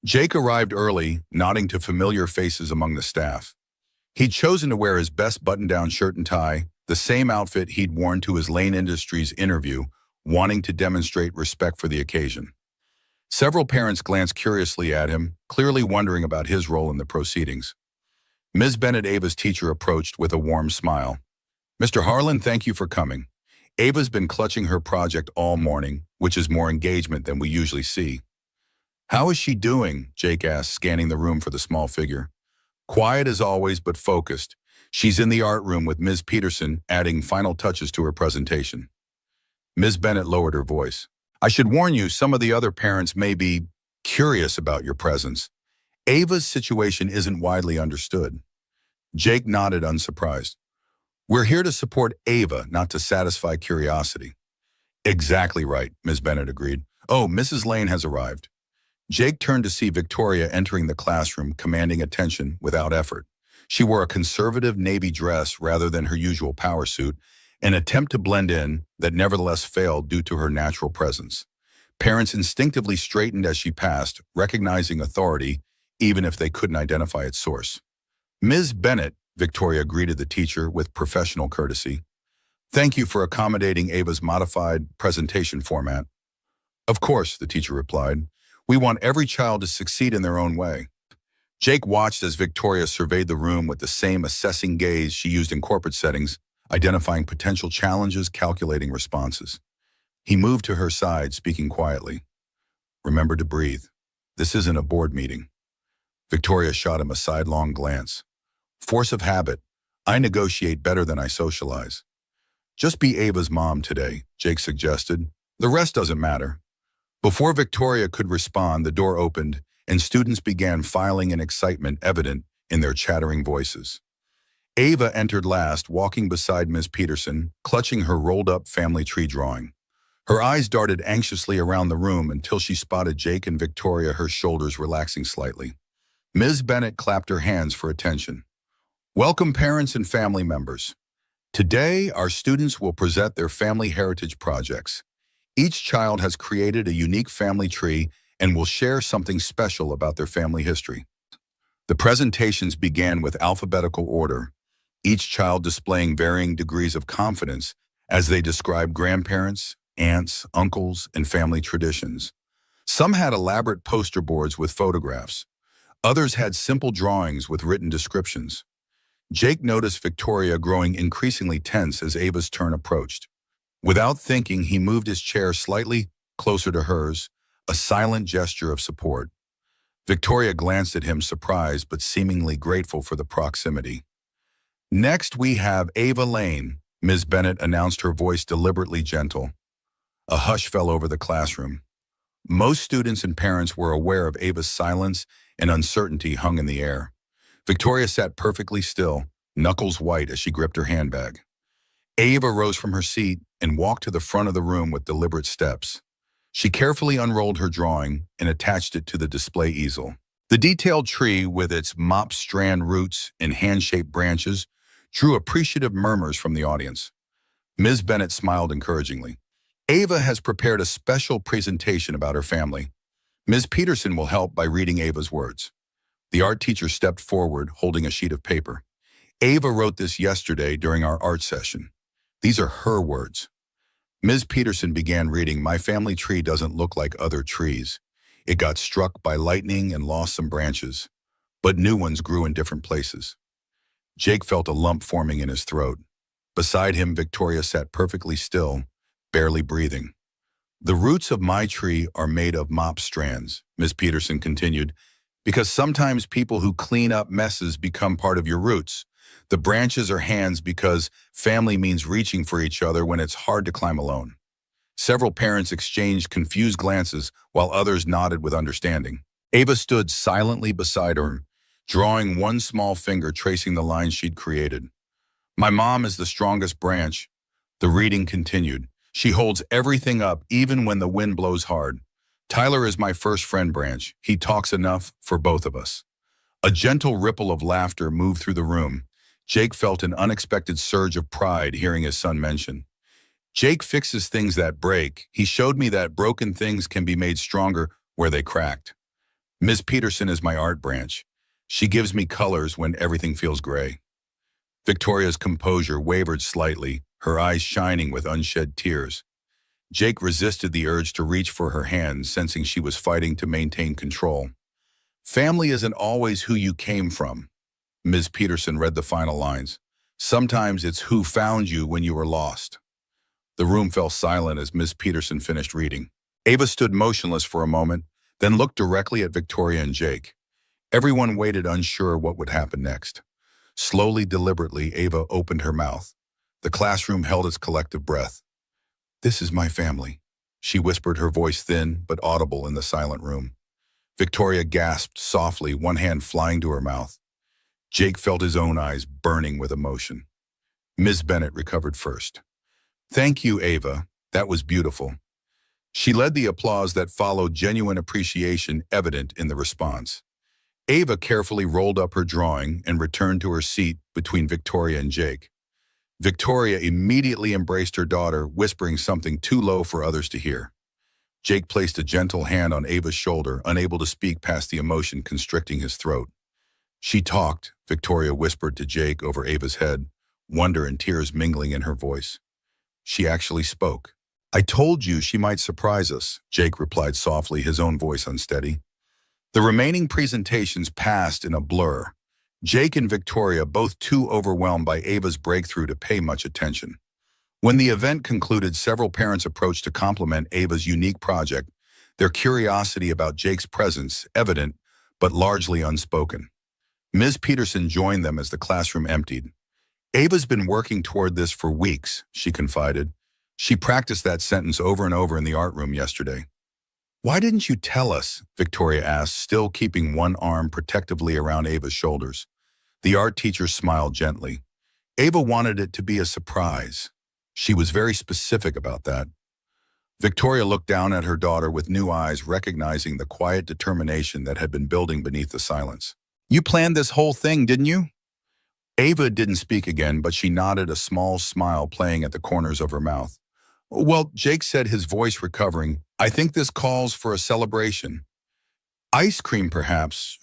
Jake arrived early, nodding to familiar faces among the staff. He'd chosen to wear his best button-down shirt and tie, the same outfit he'd worn to his Lane Industries interview, wanting to demonstrate respect for the occasion. Several parents glanced curiously at him, clearly wondering about his role in the proceedings. Ms. Bennett, Ava's teacher, approached with a warm smile. "Mr. Harlan, thank you for coming. Ava's been clutching her project all morning, which is more engagement than we usually see." "How is she doing?" Jake asked, scanning the room for the small figure. "Quiet as always, but focused. She's in the art room with Ms. Peterson, adding final touches to her presentation." Ms. Bennett lowered her voice. "I should warn you, some of the other parents may be curious about your presence. Ava's situation isn't widely understood." Jake nodded, unsurprised. "We're here to support Ava, not to satisfy curiosity." "Exactly right," Ms. Bennett agreed. "Oh, Mrs. Lane has arrived." Jake turned to see Victoria entering the classroom, commanding attention without effort. She wore a conservative navy dress rather than her usual power suit, an attempt to blend in that nevertheless failed due to her natural presence. Parents instinctively straightened as she passed, recognizing authority, even if they couldn't identify its source. "Ms. Bennett," Victoria greeted the teacher with professional courtesy. "Thank you for accommodating Ava's modified presentation format." "Of course," the teacher replied. "We want every child to succeed in their own way." Jake watched as Victoria surveyed the room with the same assessing gaze she used in corporate settings, identifying potential challenges, calculating responses. He moved to her side, speaking quietly. "Remember to breathe. This isn't a board meeting." Victoria shot him a sidelong glance. "Force of habit. I negotiate better than I socialize." "Just be Ava's mom today," Jake suggested. "The rest doesn't matter." Before Victoria could respond, the door opened, and students began filing in, excitement evident in their chattering voices. Ava entered last, walking beside Ms. Peterson, clutching her rolled-up family tree drawing. Her eyes darted anxiously around the room until she spotted Jake and Victoria, her shoulders relaxing slightly. Ms. Bennett clapped her hands for attention. "Welcome, parents and family members. Today, our students will present their family heritage projects. Each child has created a unique family tree and will share something special about their family history." The presentations began with alphabetical order, each child displaying varying degrees of confidence as they described grandparents, aunts, uncles, and family traditions. Some had elaborate poster boards with photographs. Others had simple drawings with written descriptions. Jake noticed Victoria growing increasingly tense as Ava's turn approached. Without thinking, he moved his chair slightly closer to hers, a silent gesture of support. Victoria glanced at him, surprised but seemingly grateful for the proximity. Next, we have Ava Lane, Ms. Bennett announced, her voice deliberately gentle. A hush fell over the classroom. Most students and parents were aware of Ava's silence, and uncertainty hung in the air. Victoria sat perfectly still, knuckles white as she gripped her handbag. Ava rose from her seat and walked to the front of the room with deliberate steps. She carefully unrolled her drawing and attached it to the display easel. The detailed tree, with its mop-strand roots and hand-shaped branches, drew appreciative murmurs from the audience. Ms. Bennett smiled encouragingly. Ava has prepared a special presentation about her family. Ms. Peterson will help by reading Ava's words. The art teacher stepped forward, holding a sheet of paper. Ava wrote this yesterday during our art session. These are her words. Ms. Peterson began reading, "My family tree doesn't look like other trees. It got struck by lightning and lost some branches, but new ones grew in different places." Jake felt a lump forming in his throat. Beside him, Victoria sat perfectly still, barely breathing. "The roots of my tree are made of mop strands," Ms. Peterson continued, "because sometimes people who clean up messes become part of your roots. The branches are hands because family means reaching for each other when it's hard to climb alone." Several parents exchanged confused glances while others nodded with understanding. Ava stood silently beside her, drawing one small finger, tracing the lines she'd created. "My mom is the strongest branch." The reading continued. "She holds everything up even when the wind blows hard. Tyler is my first friend branch. He talks enough for both of us." A gentle ripple of laughter moved through the room. Jake felt an unexpected surge of pride hearing his son mention. "Jake fixes things that break. He showed me that broken things can be made stronger where they cracked." "Ms. Peterson is my art branch. She gives me colors when everything feels gray." Victoria's composure wavered slightly, her eyes shining with unshed tears. Jake resisted the urge to reach for her hand, sensing she was fighting to maintain control. "Family isn't always who you came from." Ms. Peterson read the final lines. "Sometimes it's who found you when you were lost." The room fell silent as Ms. Peterson finished reading. Ava stood motionless for a moment, then looked directly at Victoria and Jake. Everyone waited, unsure what would happen next. Slowly, deliberately, Ava opened her mouth. The classroom held its collective breath. "This is my family," she whispered, her voice thin but audible in the silent room. Victoria gasped softly, one hand flying to her mouth. Jake felt his own eyes burning with emotion. Ms. Bennett recovered first. "Thank you, Ava. That was beautiful." She led the applause that followed, genuine appreciation evident in the response. Ava carefully rolled up her drawing and returned to her seat between Victoria and Jake. Victoria immediately embraced her daughter, whispering something too low for others to hear. Jake placed a gentle hand on Ava's shoulder, unable to speak past the emotion constricting his throat. "She talked," Victoria whispered to Jake over Ava's head, wonder and tears mingling in her voice. "She actually spoke." "I told you she might surprise us," Jake replied softly, his own voice unsteady. The remaining presentations passed in a blur. Jake and Victoria, both too overwhelmed by Ava's breakthrough to pay much attention. When the event concluded, several parents approached to compliment Ava's unique project, their curiosity about Jake's presence evident but largely unspoken. Ms. Peterson joined them as the classroom emptied. "Ava's been working toward this for weeks," she confided. "She practiced that sentence over and over in the art room yesterday." "Why didn't you tell us?" Victoria asked, still keeping one arm protectively around Ava's shoulders. The art teacher smiled gently. "Ava wanted it to be a surprise. She was very specific about that." Victoria looked down at her daughter with new eyes, recognizing the quiet determination that had been building beneath the silence. "You planned this whole thing, didn't you?" Ava didn't speak again, but she nodded, a small smile playing at the corners of her mouth. "Well," Jake said, his voice recovering, "I think this calls for a celebration. Ice cream, perhaps."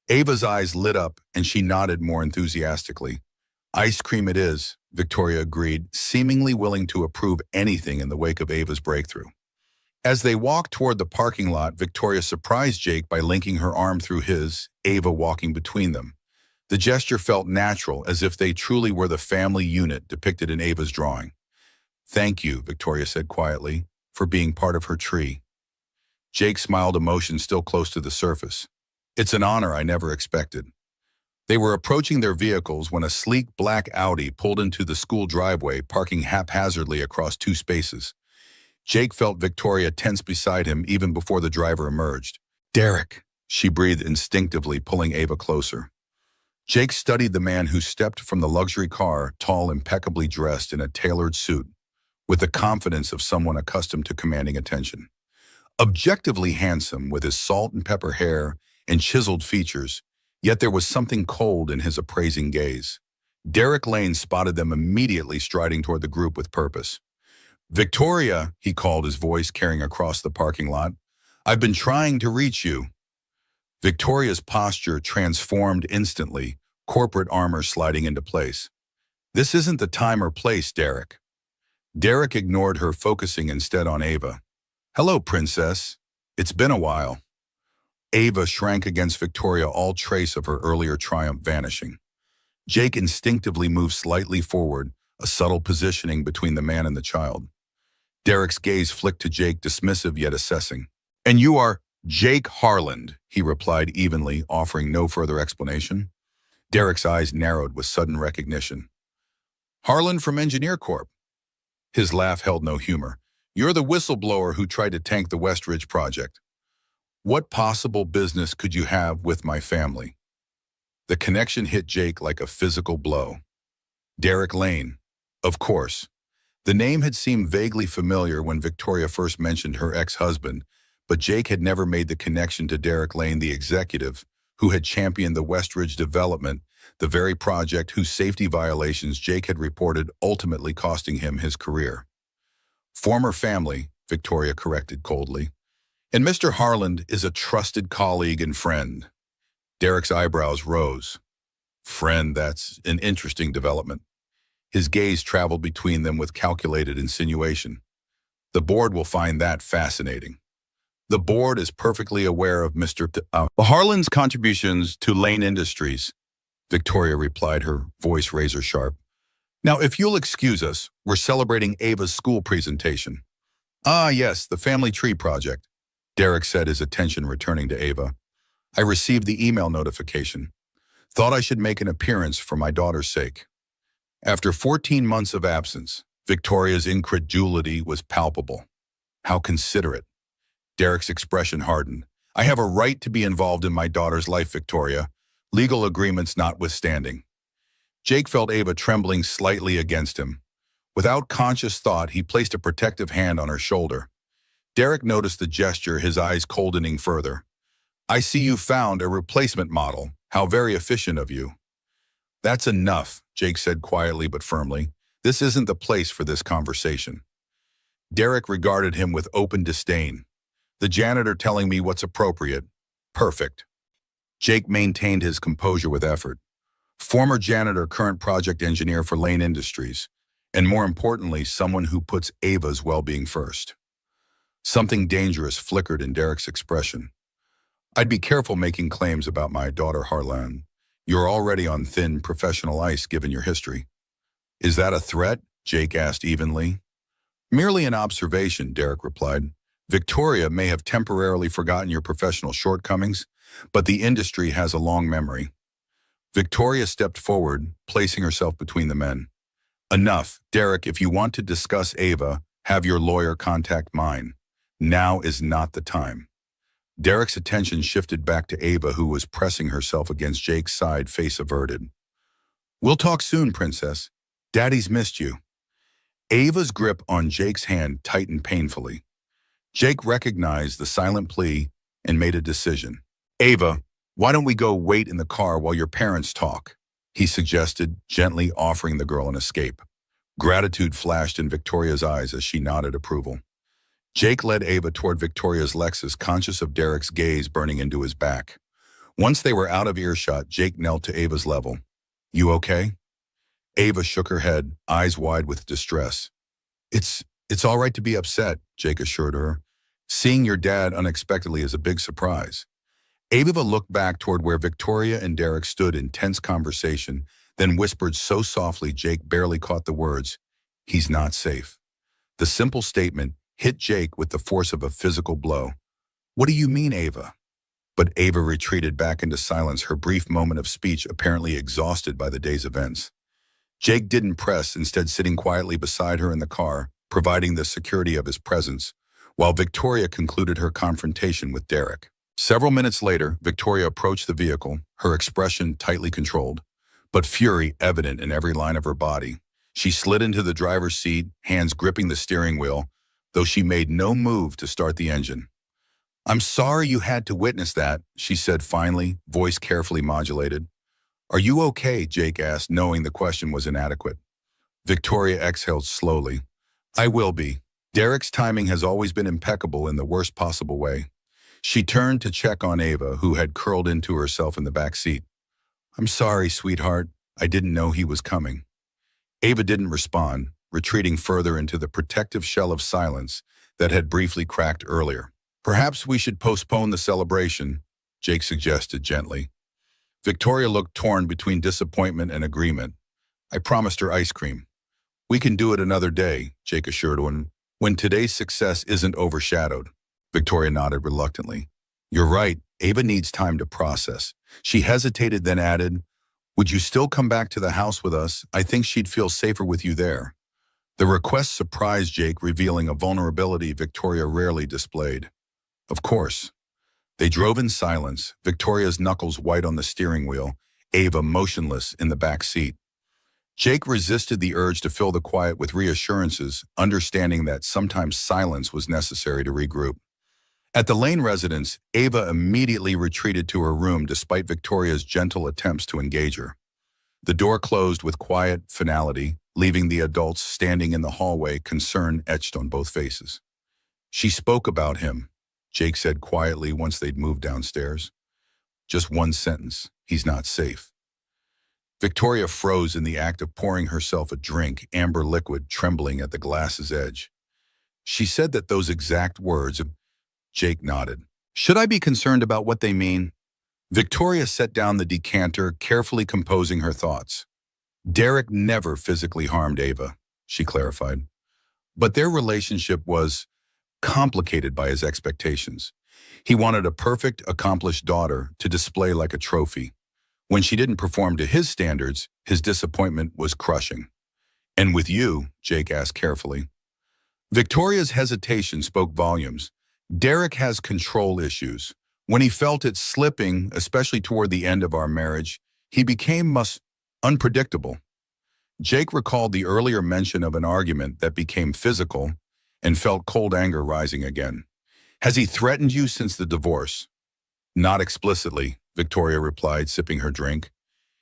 Ava's eyes lit up, and she nodded more enthusiastically. "Ice cream it is," Victoria agreed, seemingly willing to approve anything in the wake of Ava's breakthrough. As they walked toward the parking lot, Victoria surprised Jake by linking her arm through his, Ava walking between them. The gesture felt natural, as if they truly were the family unit depicted in Ava's drawing. "Thank you," Victoria said quietly, "for being part of her tree." Jake smiled, emotion still close to the surface. "It's an honor I never expected." They were approaching their vehicles when a sleek black Audi pulled into the school driveway, parking haphazardly across two spaces. Jake felt Victoria tense beside him even before the driver emerged. "Derek," she breathed instinctively, pulling Ava closer. Jake studied the man who stepped from the luxury car, tall, impeccably dressed in a tailored suit, with the confidence of someone accustomed to commanding attention. Objectively handsome, with his salt and pepper hair and chiseled features, yet there was something cold in his appraising gaze. Derek Lane spotted them immediately, striding toward the group with purpose. "Victoria," he called, his voice carrying across the parking lot. "I've been trying to reach you." Victoria's posture transformed instantly, corporate armor sliding into place. "This isn't the time or place, Derek." Derek ignored her, focusing instead on Ava. "Hello, princess. It's been a while." Ava shrank against Victoria, all trace of her earlier triumph vanishing. Jake instinctively moved slightly forward, a subtle positioning between the man and the child. Derek's gaze flicked to Jake, dismissive yet assessing. "And you are Jake Harland," he replied evenly, offering no further explanation. Derek's eyes narrowed with sudden recognition. "Harland from Engineer Corp." His laugh held no humor. "You're the whistleblower who tried to tank the Westridge project. What possible business could you have with my family?" The connection hit Jake like a physical blow. Derek Lane. Of course. The name had seemed vaguely familiar when Victoria first mentioned her ex-husband, but Jake had never made the connection to Derek Lane, the executive who had championed the Westridge development, the very project whose safety violations Jake had reported, ultimately costing him his career. "Former family," Victoria corrected coldly. "And Mr. Harland is a trusted colleague and friend." Derek's eyebrows rose. "Friend, that's an interesting development." His gaze traveled between them with calculated insinuation. "The board will find that fascinating." "The board is perfectly aware of Mr. Harland's contributions to Lane Industries," Victoria replied, her voice razor sharp. "Now, if you'll excuse us, we're celebrating Ava's school presentation." "Ah, yes, the family tree project," Derek said, his attention returning to Ava. "I received the email notification. Thought I should make an appearance for my daughter's sake." After 14 months of absence, Victoria's incredulity was palpable. "How considerate." Derek's expression hardened. "I have a right to be involved in my daughter's life, Victoria, legal agreements notwithstanding." Jake felt Ava trembling slightly against him. Without conscious thought, he placed a protective hand on her shoulder. Derek noticed the gesture, his eyes coldening further. "I see you found a replacement model. How very efficient of you." "That's enough," Jake said quietly but firmly. "This isn't the place for this conversation." Derek regarded him with open disdain. "The janitor telling me what's appropriate. Perfect." Jake maintained his composure with effort. "Former janitor, current project engineer for Lane Industries, and more importantly, someone who puts Ava's well-being first." Something dangerous flickered in Derek's expression. "I'd be careful making claims about my daughter, Harlan. You're already on thin professional ice given your history." "Is that a threat?" Jake asked evenly. "Merely an observation," Derek replied. "Victoria may have temporarily forgotten your professional shortcomings, but the industry has a long memory." Victoria stepped forward, placing herself between the men. "Enough. Derek, if you want to discuss Ava, have your lawyer contact mine. Now is not the time." Derek's attention shifted back to Ava, who was pressing herself against Jake's side, face averted. "We'll talk soon, princess. Daddy's missed you." Ava's grip on Jake's hand tightened painfully. Jake recognized the silent plea and made a decision. "Ava, why don't we go wait in the car while your parents talk?" he suggested, gently offering the girl an escape. Gratitude flashed in Victoria's eyes as she nodded approval. Jake led Ava toward Victoria's Lexus, conscious of Derek's gaze burning into his back. Once they were out of earshot, Jake knelt to Ava's level. "You okay?" Ava shook her head, eyes wide with distress. It's all right to be upset, Jake assured her. Seeing your dad unexpectedly is a big surprise. Ava looked back toward where Victoria and Derek stood in tense conversation, then whispered so softly Jake barely caught the words, "He's not safe." The simple statement hit Jake with the force of a physical blow. "What do you mean, Ava?" But Ava retreated back into silence, her brief moment of speech apparently exhausted by the day's events. Jake didn't press, instead sitting quietly beside her in the car, providing the security of his presence, while Victoria concluded her confrontation with Derek. Several minutes later, Victoria approached the vehicle, her expression tightly controlled, but fury evident in every line of her body. She slid into the driver's seat, hands gripping the steering wheel, though she made no move to start the engine. "I'm sorry you had to witness that," she said finally, voice carefully modulated. "Are you okay?" Jake asked, knowing the question was inadequate. Victoria exhaled slowly. "I will be. Derek's timing has always been impeccable in the worst possible way." She turned to check on Ava, who had curled into herself in the back seat. "I'm sorry, sweetheart. I didn't know he was coming." Ava didn't respond, retreating further into the protective shell of silence that had briefly cracked earlier. "Perhaps we should postpone the celebration," Jake suggested gently. Victoria looked torn between disappointment and agreement. "I promised her ice cream." "We can do it another day," Jake assured her, "when today's success isn't overshadowed." Victoria nodded reluctantly. "You're right. Ava needs time to process." She hesitated, then added, "Would you still come back to the house with us? I think she'd feel safer with you there." The request surprised Jake, revealing a vulnerability Victoria rarely displayed. "Of course." They drove in silence, Victoria's knuckles white on the steering wheel, Ava motionless in the back seat. Jake resisted the urge to fill the quiet with reassurances, understanding that sometimes silence was necessary to regroup. At the Lane residence, Ava immediately retreated to her room despite Victoria's gentle attempts to engage her. The door closed with quiet finality, leaving the adults standing in the hallway, concern etched on both faces. "She spoke about him," Jake said quietly once they'd moved downstairs. "Just one sentence. He's not safe." Victoria froze in the act of pouring herself a drink, amber liquid trembling at the glass's edge. "She said that those exact words." Jake nodded. "Should I be concerned about what they mean?" Victoria set down the decanter, carefully composing her thoughts. "Derek never physically harmed Ava," she clarified. "But their relationship was complicated by his expectations. He wanted a perfect, accomplished daughter to display like a trophy. When she didn't perform to his standards, his disappointment was crushing." "And with you?" Jake asked carefully. Victoria's hesitation spoke volumes. "Derek has control issues. When he felt it slipping, especially toward the end of our marriage, he became unpredictable." Jake recalled the earlier mention of an argument that became physical and felt cold anger rising again. "Has he threatened you since the divorce?" "Not explicitly," Victoria replied, sipping her drink.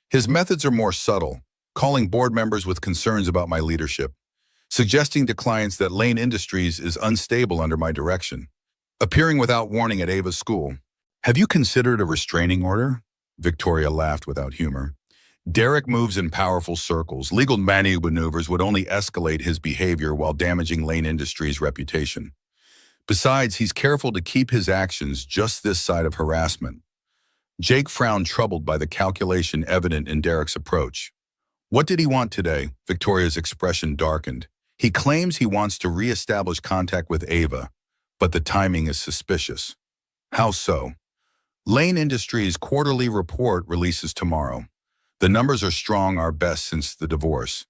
"His methods are more subtle, calling board members with concerns about my leadership, suggesting to clients that Lane Industries is unstable under my direction, appearing without warning at Ava's school." "Have you considered a restraining order?" Victoria laughed without humor. "Derek moves in powerful circles. Legal maneuvers would only escalate his behavior while damaging Lane Industries' reputation. Besides, he's careful to keep his actions just this side of harassment." Jake frowned, troubled by the calculation evident in Derek's approach. "What did he want today?" Victoria's expression darkened. "He claims he wants to re-establish contact with Ava, but the timing is suspicious." "How so?" "Lane Industries' quarterly report releases tomorrow. The numbers are strong, our best since the divorce.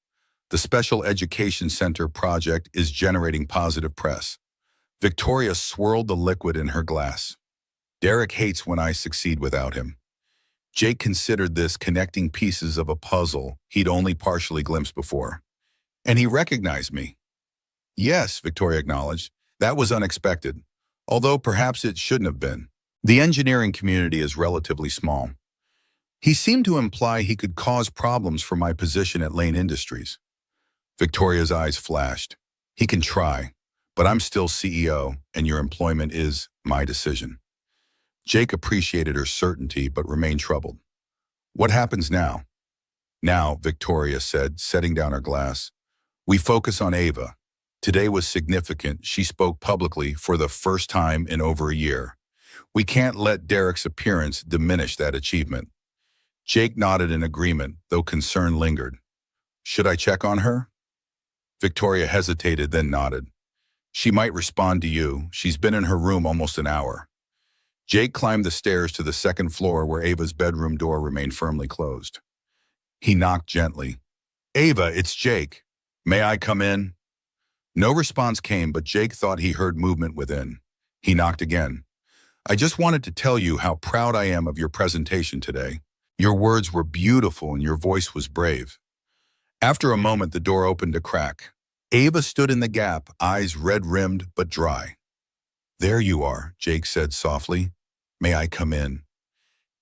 The Special Education Center project is generating positive press." Victoria swirled the liquid in her glass. "Derek hates when I succeed without him." Jake considered this connecting pieces of a puzzle he'd only partially glimpsed before. "And he recognized me." "Yes," Victoria acknowledged. "That was unexpected, although perhaps it shouldn't have been. The engineering community is relatively small. He seemed to imply he could cause problems for my position at Lane Industries." Victoria's eyes flashed. "He can try, but I'm still CEO, and your employment is my decision." Jake appreciated her certainty but remained troubled. "What happens now?" Now, Victoria said, setting down her glass, we focus on Ava. Today was significant. She spoke publicly for the first time in over a year. We can't let Derek's appearance diminish that achievement. Jake nodded in agreement, though concern lingered. Should I check on her? Victoria hesitated, then nodded. She might respond to you. She's been in her room almost an hour. Jake climbed the stairs to the second floor where Ava's bedroom door remained firmly closed. He knocked gently. Ava, it's Jake. May I come in? No response came, but Jake thought he heard movement within. He knocked again. I just wanted to tell you how proud I am of your presentation today. Your words were beautiful and your voice was brave. After a moment, the door opened a crack. Ava stood in the gap, eyes red-rimmed but dry. There you are, Jake said softly. May I come in?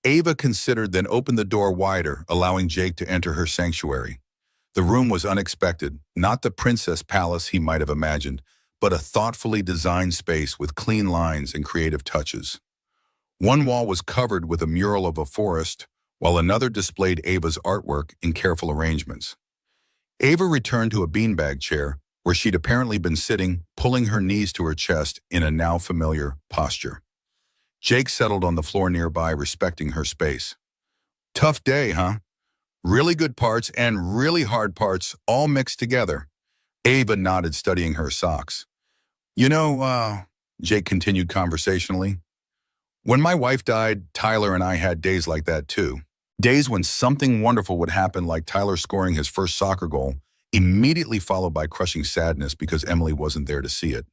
Ava considered, then opened the door wider, allowing Jake to enter her sanctuary. The room was unexpected, not the princess palace he might have imagined, but a thoughtfully designed space with clean lines and creative touches. One wall was covered with a mural of a forest, while another displayed Ava's artwork in careful arrangements. Ava returned to a beanbag chair, where she'd apparently been sitting, pulling her knees to her chest in a now familiar posture. Jake settled on the floor nearby, respecting her space. Tough day, huh? Really good parts and really hard parts all mixed together. Ava nodded, studying her socks. You know, Jake continued conversationally, when my wife died, Tyler and I had days like that too. Days when something wonderful would happen, like Tyler scoring his first soccer goal, immediately followed by crushing sadness because Emily wasn't there to see it.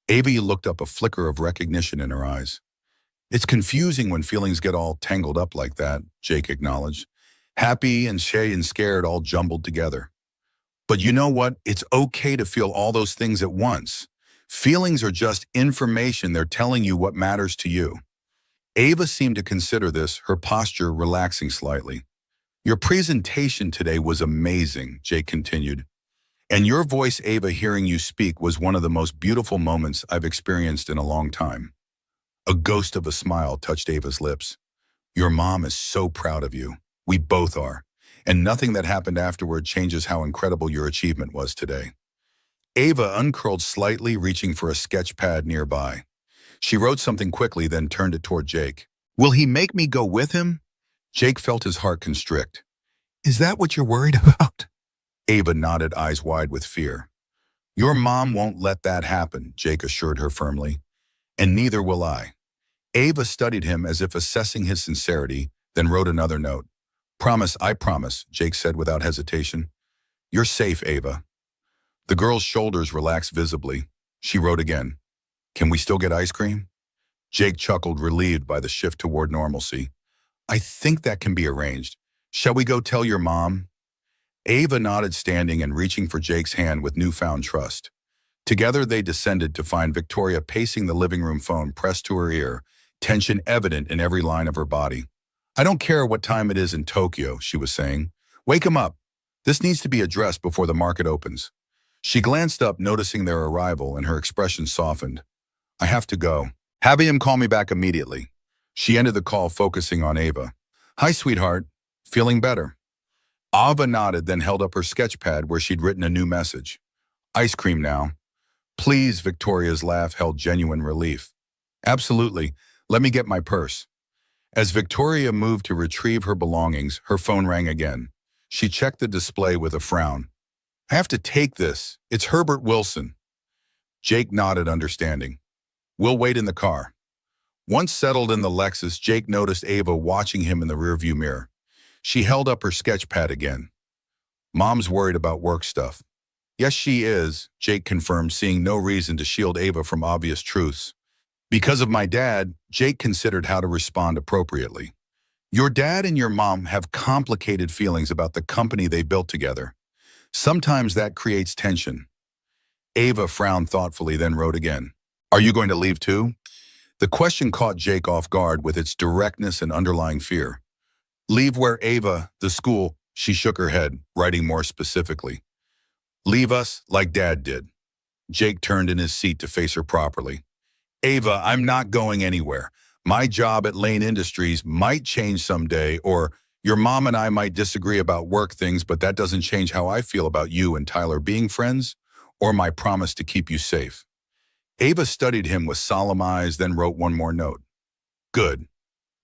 Ava looked up, a flicker of recognition in her eyes. It's confusing when feelings get all tangled up like that, Jake acknowledged. Happy and scared all jumbled together. But you know what? It's okay to feel all those things at once. Feelings are just information. They're telling you what matters to you. Ava seemed to consider this, her posture relaxing slightly. Your presentation today was amazing, Jake continued. And your voice, Ava, hearing you speak was one of the most beautiful moments I've experienced in a long time. A ghost of a smile touched Ava's lips. Your mom is so proud of you. We both are. And nothing that happened afterward changes how incredible your achievement was today. Ava uncurled slightly, reaching for a sketch pad nearby. She wrote something quickly, then turned it toward Jake. Will he make me go with him? Jake felt his heart constrict. Is that what you're worried about? Ava nodded, eyes wide with fear. Your mom won't let that happen, Jake assured her firmly. And neither will I. Ava studied him as if assessing his sincerity, then wrote another note. Promise, I promise, Jake said without hesitation. You're safe, Ava. The girl's shoulders relaxed visibly. She wrote again. Can we still get ice cream? Jake chuckled, relieved by the shift toward normalcy. I think that can be arranged. Shall we go tell your mom? Ava nodded, standing and reaching for Jake's hand with newfound trust. Together they descended to find Victoria pacing the living room, phone pressed to her ear, tension evident in every line of her body. I don't care what time it is in Tokyo, she was saying. Wake him up. This needs to be addressed before the market opens. She glanced up, noticing their arrival, and her expression softened. I have to go. Have him call me back immediately. She ended the call, focusing on Ava. Hi, sweetheart. Feeling better? Ava nodded, then held up her sketch pad where she'd written a new message. Ice cream now. Please, Victoria's laugh held genuine relief. Absolutely. Let me get my purse. As Victoria moved to retrieve her belongings, her phone rang again. She checked the display with a frown. I have to take this. It's Herbert Wilson. Jake nodded, understanding. We'll wait in the car. Once settled in the Lexus, Jake noticed Ava watching him in the rearview mirror. She held up her sketch pad again. Mom's worried about work stuff. Yes, she is, Jake confirmed, seeing no reason to shield Ava from obvious truths. Because of my dad, Jake considered how to respond appropriately. Your dad and your mom have complicated feelings about the company they built together. Sometimes that creates tension. Ava frowned thoughtfully, then wrote again. Are you going to leave too? The question caught Jake off guard with its directness and underlying fear. Leave where, Ava? The school? She shook her head, writing more specifically. Leave us like Dad did. Jake turned in his seat to face her properly. Ava, I'm not going anywhere. My job at Lane Industries might change someday, or Your mom and I might disagree about work things, but that doesn't change how I feel about you and Tyler being friends or my promise to keep you safe. Ava studied him with solemn eyes, then wrote one more note. Good,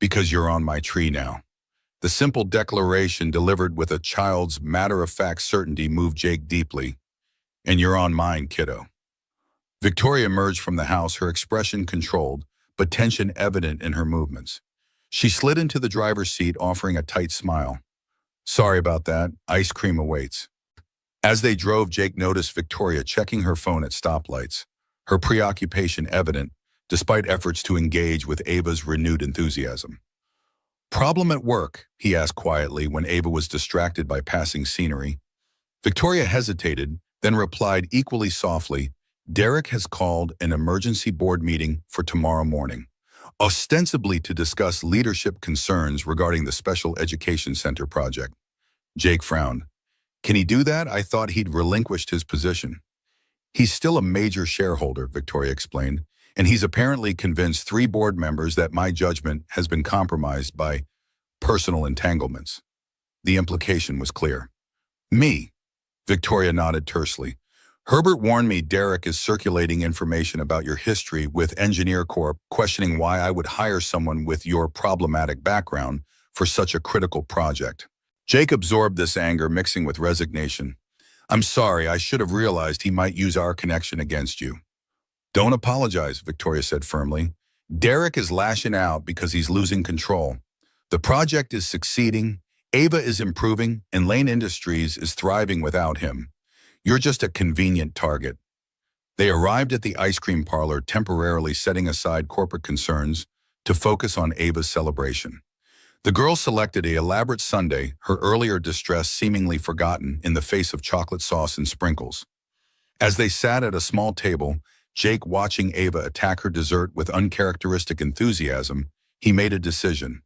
because you're on my tree now. The simple declaration delivered with a child's matter-of-fact certainty moved Jake deeply. And you're on mine, kiddo. Victoria emerged from the house, her expression controlled, but tension evident in her movements. She slid into the driver's seat, offering a tight smile. Sorry about that. Ice cream awaits. As they drove, Jake noticed Victoria checking her phone at stoplights, her preoccupation evident, despite efforts to engage with Ava's renewed enthusiasm. Problem at work? He asked quietly when Ava was distracted by passing scenery. Victoria hesitated, then replied equally softly, Derek has called an emergency board meeting for tomorrow morning, ostensibly to discuss leadership concerns regarding the Special Education Center project. Jake frowned. Can he do that? I thought he'd relinquished his position. He's still a major shareholder, Victoria explained, and he's apparently convinced 3 board members that my judgment has been compromised by personal entanglements. The implication was clear. Me, Victoria nodded tersely. Herbert warned me Derek is circulating information about your history with Engineer Corp, questioning why I would hire someone with your problematic background for such a critical project. Jake absorbed this anger, mixing with resignation. I'm sorry, I should have realized he might use our connection against you. Don't apologize, Victoria said firmly. Derek is lashing out because he's losing control. The project is succeeding, Ava is improving, and Lane Industries is thriving without him. You're just a convenient target. They arrived at the ice cream parlor, temporarily setting aside corporate concerns to focus on Ava's celebration. The girl selected an elaborate sundae, her earlier distress seemingly forgotten in the face of chocolate sauce and sprinkles. As they sat at a small table, Jake watching Ava attack her dessert with uncharacteristic enthusiasm, he made a decision.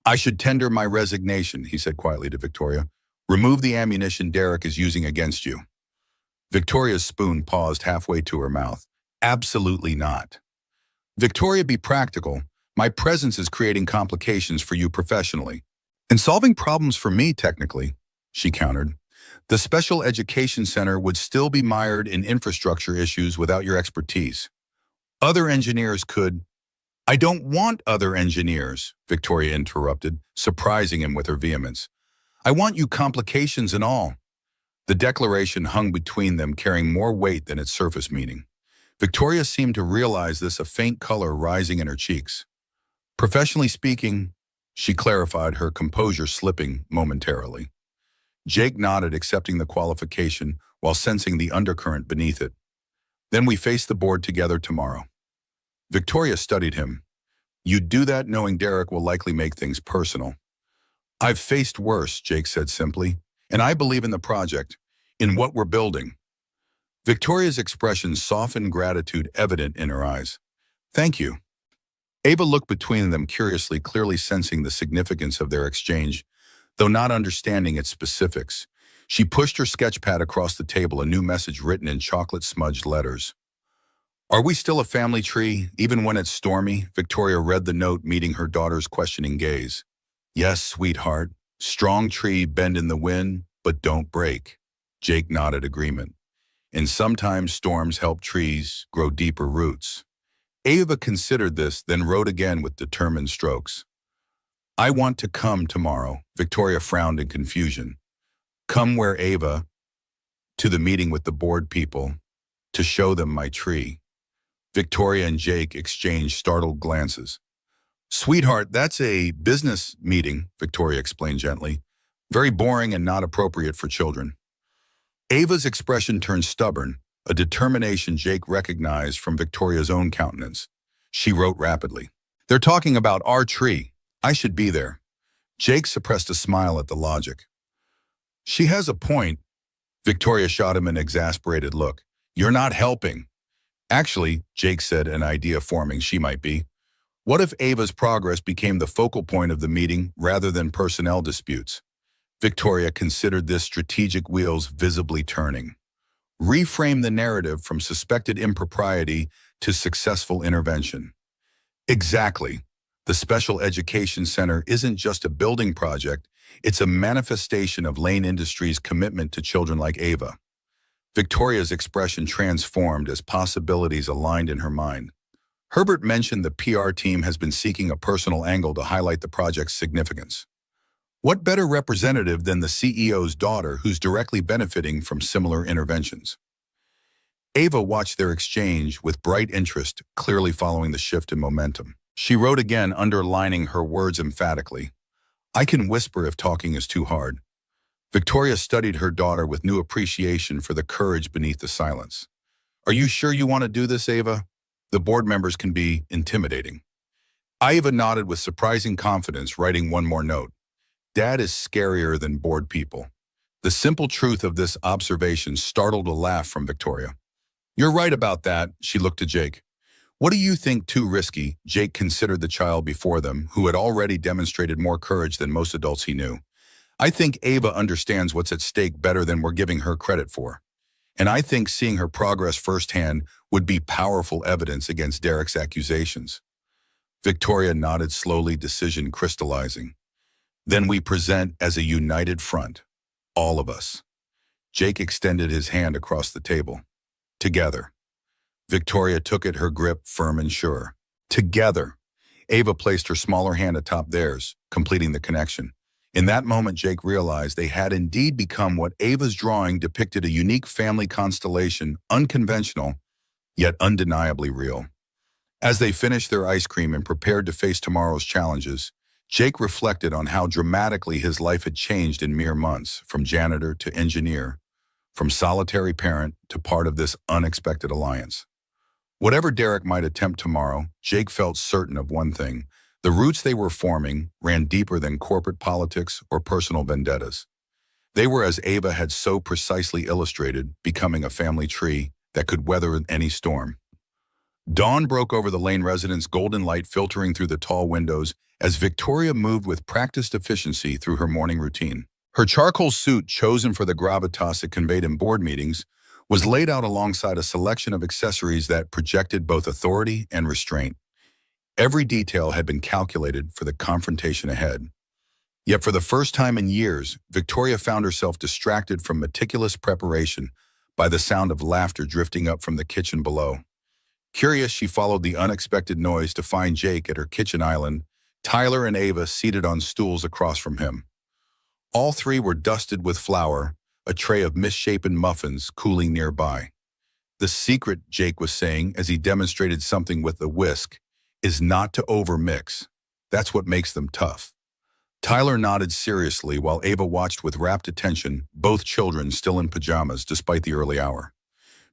I should tender my resignation, he said quietly to Victoria. Remove the ammunition Derek is using against you. Victoria's spoon paused halfway to her mouth. Absolutely not. Victoria, be practical. My presence is creating complications for you professionally. And solving problems for me, technically, she countered. The Special Education Center would still be mired in infrastructure issues without your expertise. Other engineers could. I don't want other engineers, Victoria interrupted, surprising him with her vehemence. I want you, complications and all. The declaration hung between them, carrying more weight than its surface meaning. Victoria seemed to realize this, a faint color rising in her cheeks. Professionally speaking, she clarified, her composure slipping momentarily. Jake nodded, accepting the qualification while sensing the undercurrent beneath it. Then we face the board together tomorrow. Victoria studied him. You'd do that knowing Derek will likely make things personal. I've faced worse, Jake said simply, and I believe in the project, in what we're building. Victoria's expression softened, gratitude evident in her eyes. Thank you. Ava looked between them curiously, clearly sensing the significance of their exchange, though not understanding its specifics. She pushed her sketchpad across the table, a new message written in chocolate-smudged letters. Are we still a family tree, even when it's stormy? Victoria read the note, meeting her daughter's questioning gaze. Yes, sweetheart. Strong tree, bend in the wind, but don't break. Jake nodded agreement. And sometimes storms help trees grow deeper roots. Ava considered this, then wrote again with determined strokes. I want to come tomorrow. Victoria frowned in confusion. Come where, Ava? To the meeting with the board people, to show them my tree. Victoria and Jake exchanged startled glances. Sweetheart, that's a business meeting, Victoria explained gently. Very boring and not appropriate for children. Ava's expression turned stubborn, a determination Jake recognized from Victoria's own countenance. She wrote rapidly. They're talking about our tree. I should be there. Jake suppressed a smile at the logic. She has a point. Victoria shot him an exasperated look. You're not helping. Actually, Jake said, an idea forming, she might be. What if Ava's progress became the focal point of the meeting rather than personnel disputes? Victoria considered this, strategic wheels visibly turning. Reframe the narrative from suspected impropriety to successful intervention. Exactly. The Special Education Center isn't just a building project, It's a manifestation of Lane Industries' commitment to children like Ava. Victoria's expression transformed as possibilities aligned in her mind. Herbert mentioned the PR team has been seeking a personal angle to highlight the project's significance. What better representative than the CEO's daughter who's directly benefiting from similar interventions? Ava watched their exchange with bright interest, clearly following the shift in momentum. She wrote again, underlining her words emphatically. I can whisper if talking is too hard. Victoria studied her daughter with new appreciation for the courage beneath the silence. Are you sure you want to do this, Ava? The board members can be intimidating. Ava nodded with surprising confidence, writing one more note. Dad is scarier than bored people. The simple truth of this observation startled a laugh from Victoria. You're right about that, she looked to Jake. What do you think too risky? Jake considered the child before them, who had already demonstrated more courage than most adults he knew. I think Ava understands what's at stake better than we're giving her credit for. And I think seeing her progress firsthand would be powerful evidence against Derek's accusations. Victoria nodded slowly, decision crystallizing. Then we present as a united front. All of us. Jake extended his hand across the table. Together. Victoria took it, her grip firm and sure. Together. Ava placed her smaller hand atop theirs, completing the connection. In that moment, Jake realized they had indeed become what Ava's drawing depicted, a unique family constellation, unconventional, yet undeniably real. As they finished their ice cream and prepared to face tomorrow's challenges, Jake reflected on how dramatically his life had changed in mere months, from janitor to engineer, from solitary parent to part of this unexpected alliance. Whatever Derek might attempt tomorrow, Jake felt certain of one thing. The roots they were forming ran deeper than corporate politics or personal vendettas. They were, as Ava had so precisely illustrated, becoming a family tree that could weather any storm. Dawn broke over the Lane residence, golden light filtering through the tall windows as Victoria moved with practiced efficiency through her morning routine. Her charcoal suit, chosen for the gravitas it conveyed in board meetings, was laid out alongside a selection of accessories that projected both authority and restraint. Every detail had been calculated for the confrontation ahead. Yet for the first time in years, Victoria found herself distracted from meticulous preparation by the sound of laughter drifting up from the kitchen below. Curious, she followed the unexpected noise to find Jake at her kitchen island, Tyler and Ava seated on stools across from him. All three were dusted with flour, a tray of misshapen muffins cooling nearby. The secret, Jake was saying as he demonstrated something with a whisk, is not to overmix. That's what makes them tough. Tyler nodded seriously while Ava watched with rapt attention, both children still in pajamas despite the early hour.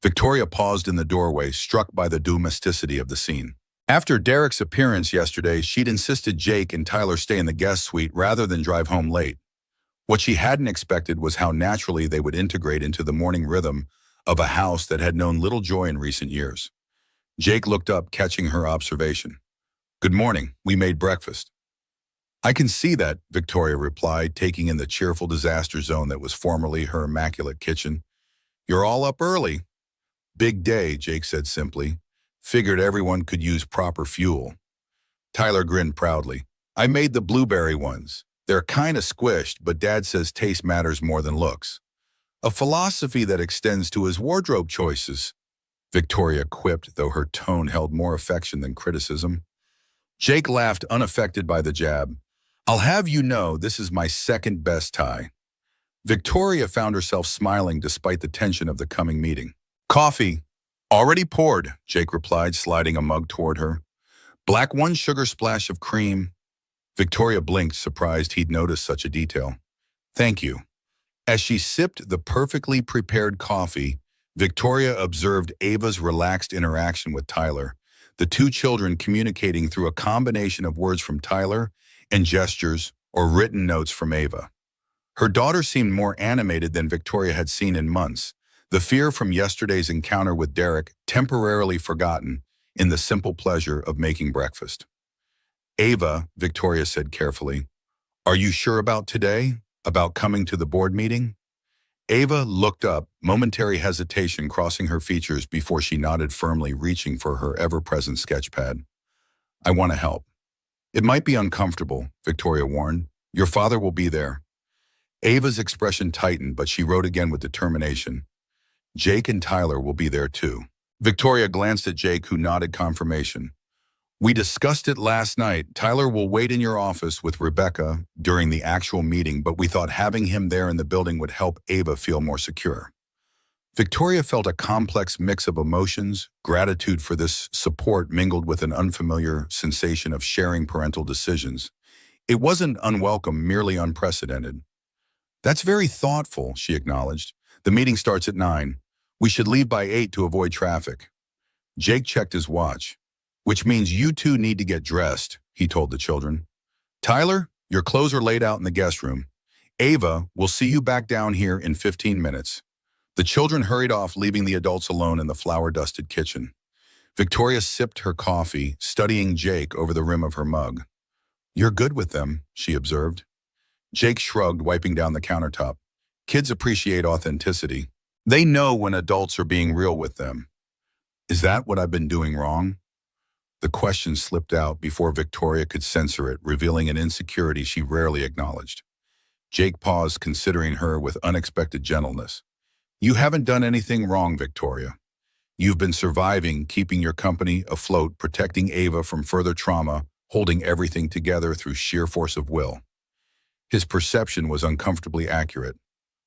Victoria paused in the doorway, struck by the domesticity of the scene. After Derek's appearance yesterday, she'd insisted Jake and Tyler stay in the guest suite rather than drive home late. What she hadn't expected was how naturally they would integrate into the morning rhythm of a house that had known little joy in recent years. Jake looked up, catching her observation. Good morning, we made breakfast. I can see that, Victoria replied, taking in the cheerful disaster zone that was formerly her immaculate kitchen. You're all up early. Big day, Jake said simply. Figured everyone could use proper fuel. Tyler grinned proudly. I made the blueberry ones. They're kinda squished, but Dad says taste matters more than looks. A philosophy that extends to his wardrobe choices, Victoria quipped, though her tone held more affection than criticism. Jake laughed, unaffected by the jab. I'll have you know this is my second best tie. Victoria found herself smiling despite the tension of the coming meeting. Coffee. Already poured, Jake replied, sliding a mug toward her. Black, 1 sugar splash of cream. Victoria blinked, surprised he'd noticed such a detail. Thank you. As she sipped the perfectly prepared coffee, Victoria observed Ava's relaxed interaction with Tyler, the two children communicating through a combination of words from Tyler and gestures or written notes from Ava. Her daughter seemed more animated than Victoria had seen in months, the fear from yesterday's encounter with Derek temporarily forgotten in the simple pleasure of making breakfast. Ava, Victoria said carefully, are you sure about today? About coming to the board meeting? Ava looked up, momentary hesitation crossing her features before she nodded firmly, reaching for her ever-present sketchpad. I want to help. It might be uncomfortable, Victoria warned. Your father will be there. Ava's expression tightened, but she wrote again with determination. Jake and Tyler will be there too. Victoria glanced at Jake, who nodded confirmation. We discussed it last night. Tyler will wait in your office with Rebecca during the actual meeting, but we thought having him there in the building would help Ava feel more secure. Victoria felt a complex mix of emotions, gratitude for this support mingled with an unfamiliar sensation of sharing parental decisions. It wasn't unwelcome, merely unprecedented. That's very thoughtful, she acknowledged. The meeting starts at 9. We should leave by 8 to avoid traffic. Jake checked his watch. Which means you two need to get dressed, he told the children. Tyler, your clothes are laid out in the guest room. Ava, we'll see you back down here in 15 minutes. The children hurried off, leaving the adults alone in the flour-dusted kitchen. Victoria sipped her coffee, studying Jake over the rim of her mug. You're good with them, she observed. Jake shrugged, wiping down the countertop. Kids appreciate authenticity. They know when adults are being real with them. Is that what I've been doing wrong? The question slipped out before Victoria could censor it, revealing an insecurity she rarely acknowledged. Jake paused, considering her with unexpected gentleness. You haven't done anything wrong, Victoria. You've been surviving, keeping your company afloat, protecting Ava from further trauma, holding everything together through sheer force of will. His perception was uncomfortably accurate.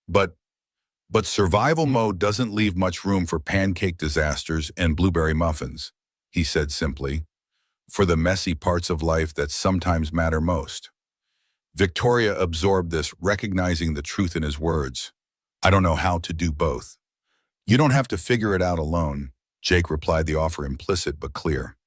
But survival mode doesn't leave much room for pancake disasters and blueberry muffins, he said simply, for the messy parts of life that sometimes matter most. Victoria absorbed this, recognizing the truth in his words. I don't know how to do both. You don't have to figure it out alone, Jake replied, the offer implicit but clear.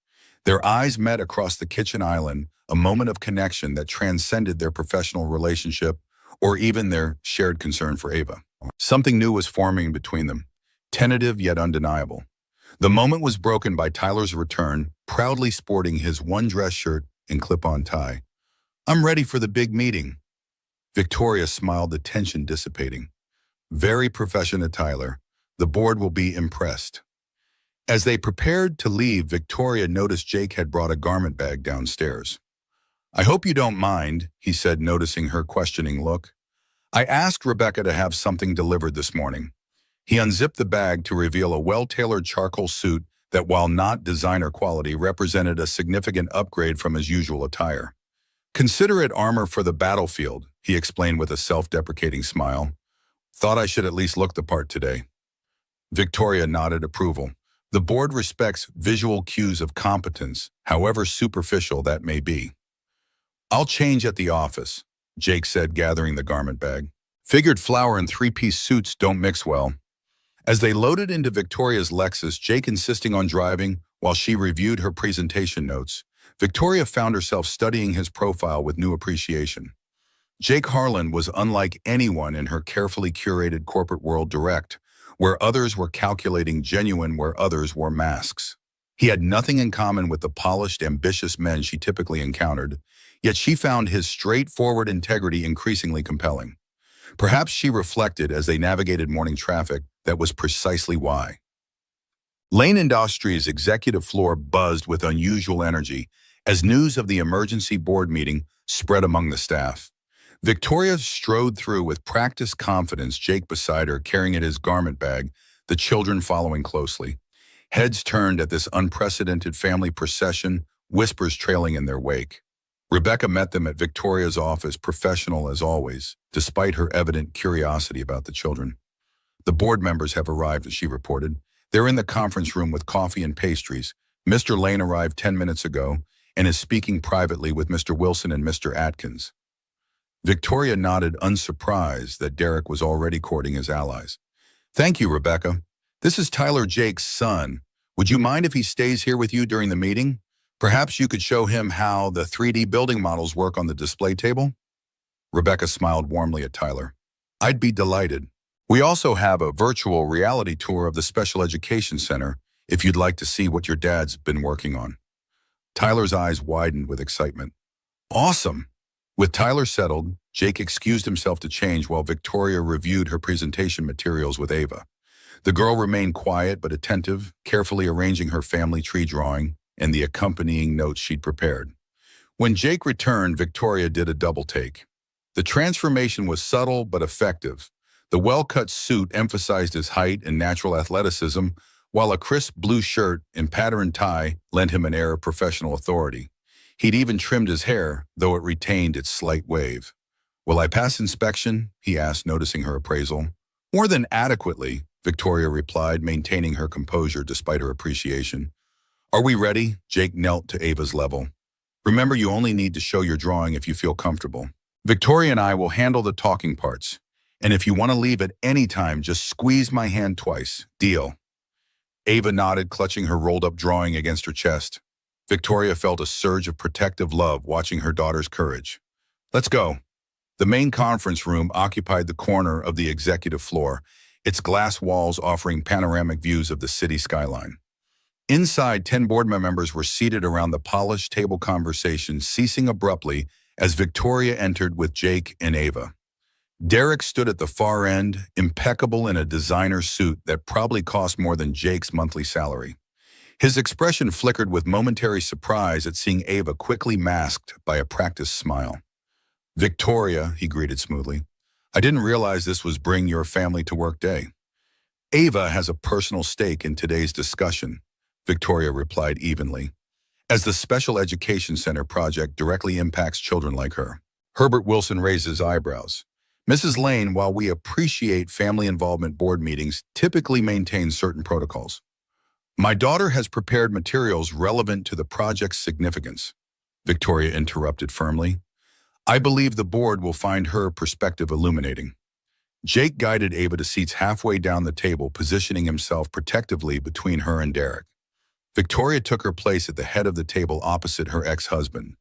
Their eyes met across the kitchen island, a moment of connection that transcended their professional relationship or even their shared concern for Ava. Something new was forming between them, tentative yet undeniable. The moment was broken by Tyler's return, proudly sporting his one-dress shirt and clip-on tie. I'm ready for the big meeting. Victoria smiled, the tension dissipating. Very professional, Tyler. The board will be impressed. As they prepared to leave, Victoria noticed Jake had brought a garment bag downstairs. I hope you don't mind, he said, noticing her questioning look. I asked Rebecca to have something delivered this morning. He unzipped the bag to reveal a well-tailored charcoal suit that, while not designer quality, represented a significant upgrade from his usual attire. Consider it armor for the battlefield, he explained with a self-deprecating smile. Thought I should at least look the part today. Victoria nodded approval. The board respects visual cues of competence, however superficial that may be. I'll change at the office, Jake said, gathering the garment bag. Figured flour and three-piece suits don't mix well. As they loaded into Victoria's Lexus, Jake insisting on driving while she reviewed her presentation notes, Victoria found herself studying his profile with new appreciation. Jake Harlan was unlike anyone in her carefully curated corporate world, direct, where others were calculating, genuine where others wore masks. He had nothing in common with the polished, ambitious men she typically encountered, yet she found his straightforward integrity increasingly compelling. Perhaps, she reflected as they navigated morning traffic, that was precisely why. Lane Industries' executive floor buzzed with unusual energy as news of the emergency board meeting spread among the staff. Victoria strode through with practiced confidence, Jake beside her carrying at his garment bag, the children following closely. Heads turned at this unprecedented family procession, whispers trailing in their wake. Rebecca met them at Victoria's office, professional as always, despite her evident curiosity about the children. The board members have arrived, she reported. They're in the conference room with coffee and pastries. Mr. Lane arrived 10 minutes ago and is speaking privately with Mr. Wilson and Mr. Atkins. Victoria nodded, unsurprised that Derek was already courting his allies. Thank you, Rebecca. This is Tyler, Jake's son. Would you mind if he stays here with you during the meeting? Perhaps you could show him how the 3D building models work on the display table? Rebecca smiled warmly at Tyler. I'd be delighted. We also have a virtual reality tour of the Special Education Center if you'd like to see what your dad's been working on. Tyler's eyes widened with excitement. Awesome! With Tyler settled, Jake excused himself to change while Victoria reviewed her presentation materials with Ava. The girl remained quiet but attentive, carefully arranging her family tree drawing and the accompanying notes she'd prepared. When Jake returned, Victoria did a double take. The transformation was subtle but effective. The well-cut suit emphasized his height and natural athleticism, while a crisp blue shirt and patterned tie lent him an air of professional authority. He'd even trimmed his hair, though it retained its slight wave. "Will I pass inspection?" he asked, noticing her appraisal. "More than adequately," Victoria replied, maintaining her composure despite her appreciation. "Are we ready?" Jake knelt to Ava's level. "Remember, you only need to show your drawing if you feel comfortable. Victoria and I will handle the talking parts. And if you want to leave at any time, just squeeze my hand twice. Deal?" Ava nodded, clutching her rolled-up drawing against her chest. Victoria felt a surge of protective love watching her daughter's courage. "Let's go." The main conference room occupied the corner of the executive floor, its glass walls offering panoramic views of the city skyline. Inside, 10 board members were seated around the polished table conversation, ceasing abruptly as Victoria entered with Jake and Ava. Derek stood at the far end, impeccable in a designer suit that probably cost more than Jake's monthly salary. His expression flickered with momentary surprise at seeing Ava quickly masked by a practiced smile. "Victoria," he greeted smoothly, "I didn't realize this was Bring Your Family to Work Day." "Ava has a personal stake in today's discussion," Victoria replied evenly, "as the Special Education Center project directly impacts children like her." Herbert Wilson raised his eyebrows. "Mrs. Lane, while we appreciate family involvement, board meetings typically maintain certain protocols. My daughter has prepared materials relevant to the project's significance," Victoria interrupted firmly. "I believe the board will find her perspective illuminating." Jake guided Ava to seats halfway down the table, positioning himself protectively between her and Derek. Victoria took her place at the head of the table opposite her ex-husband.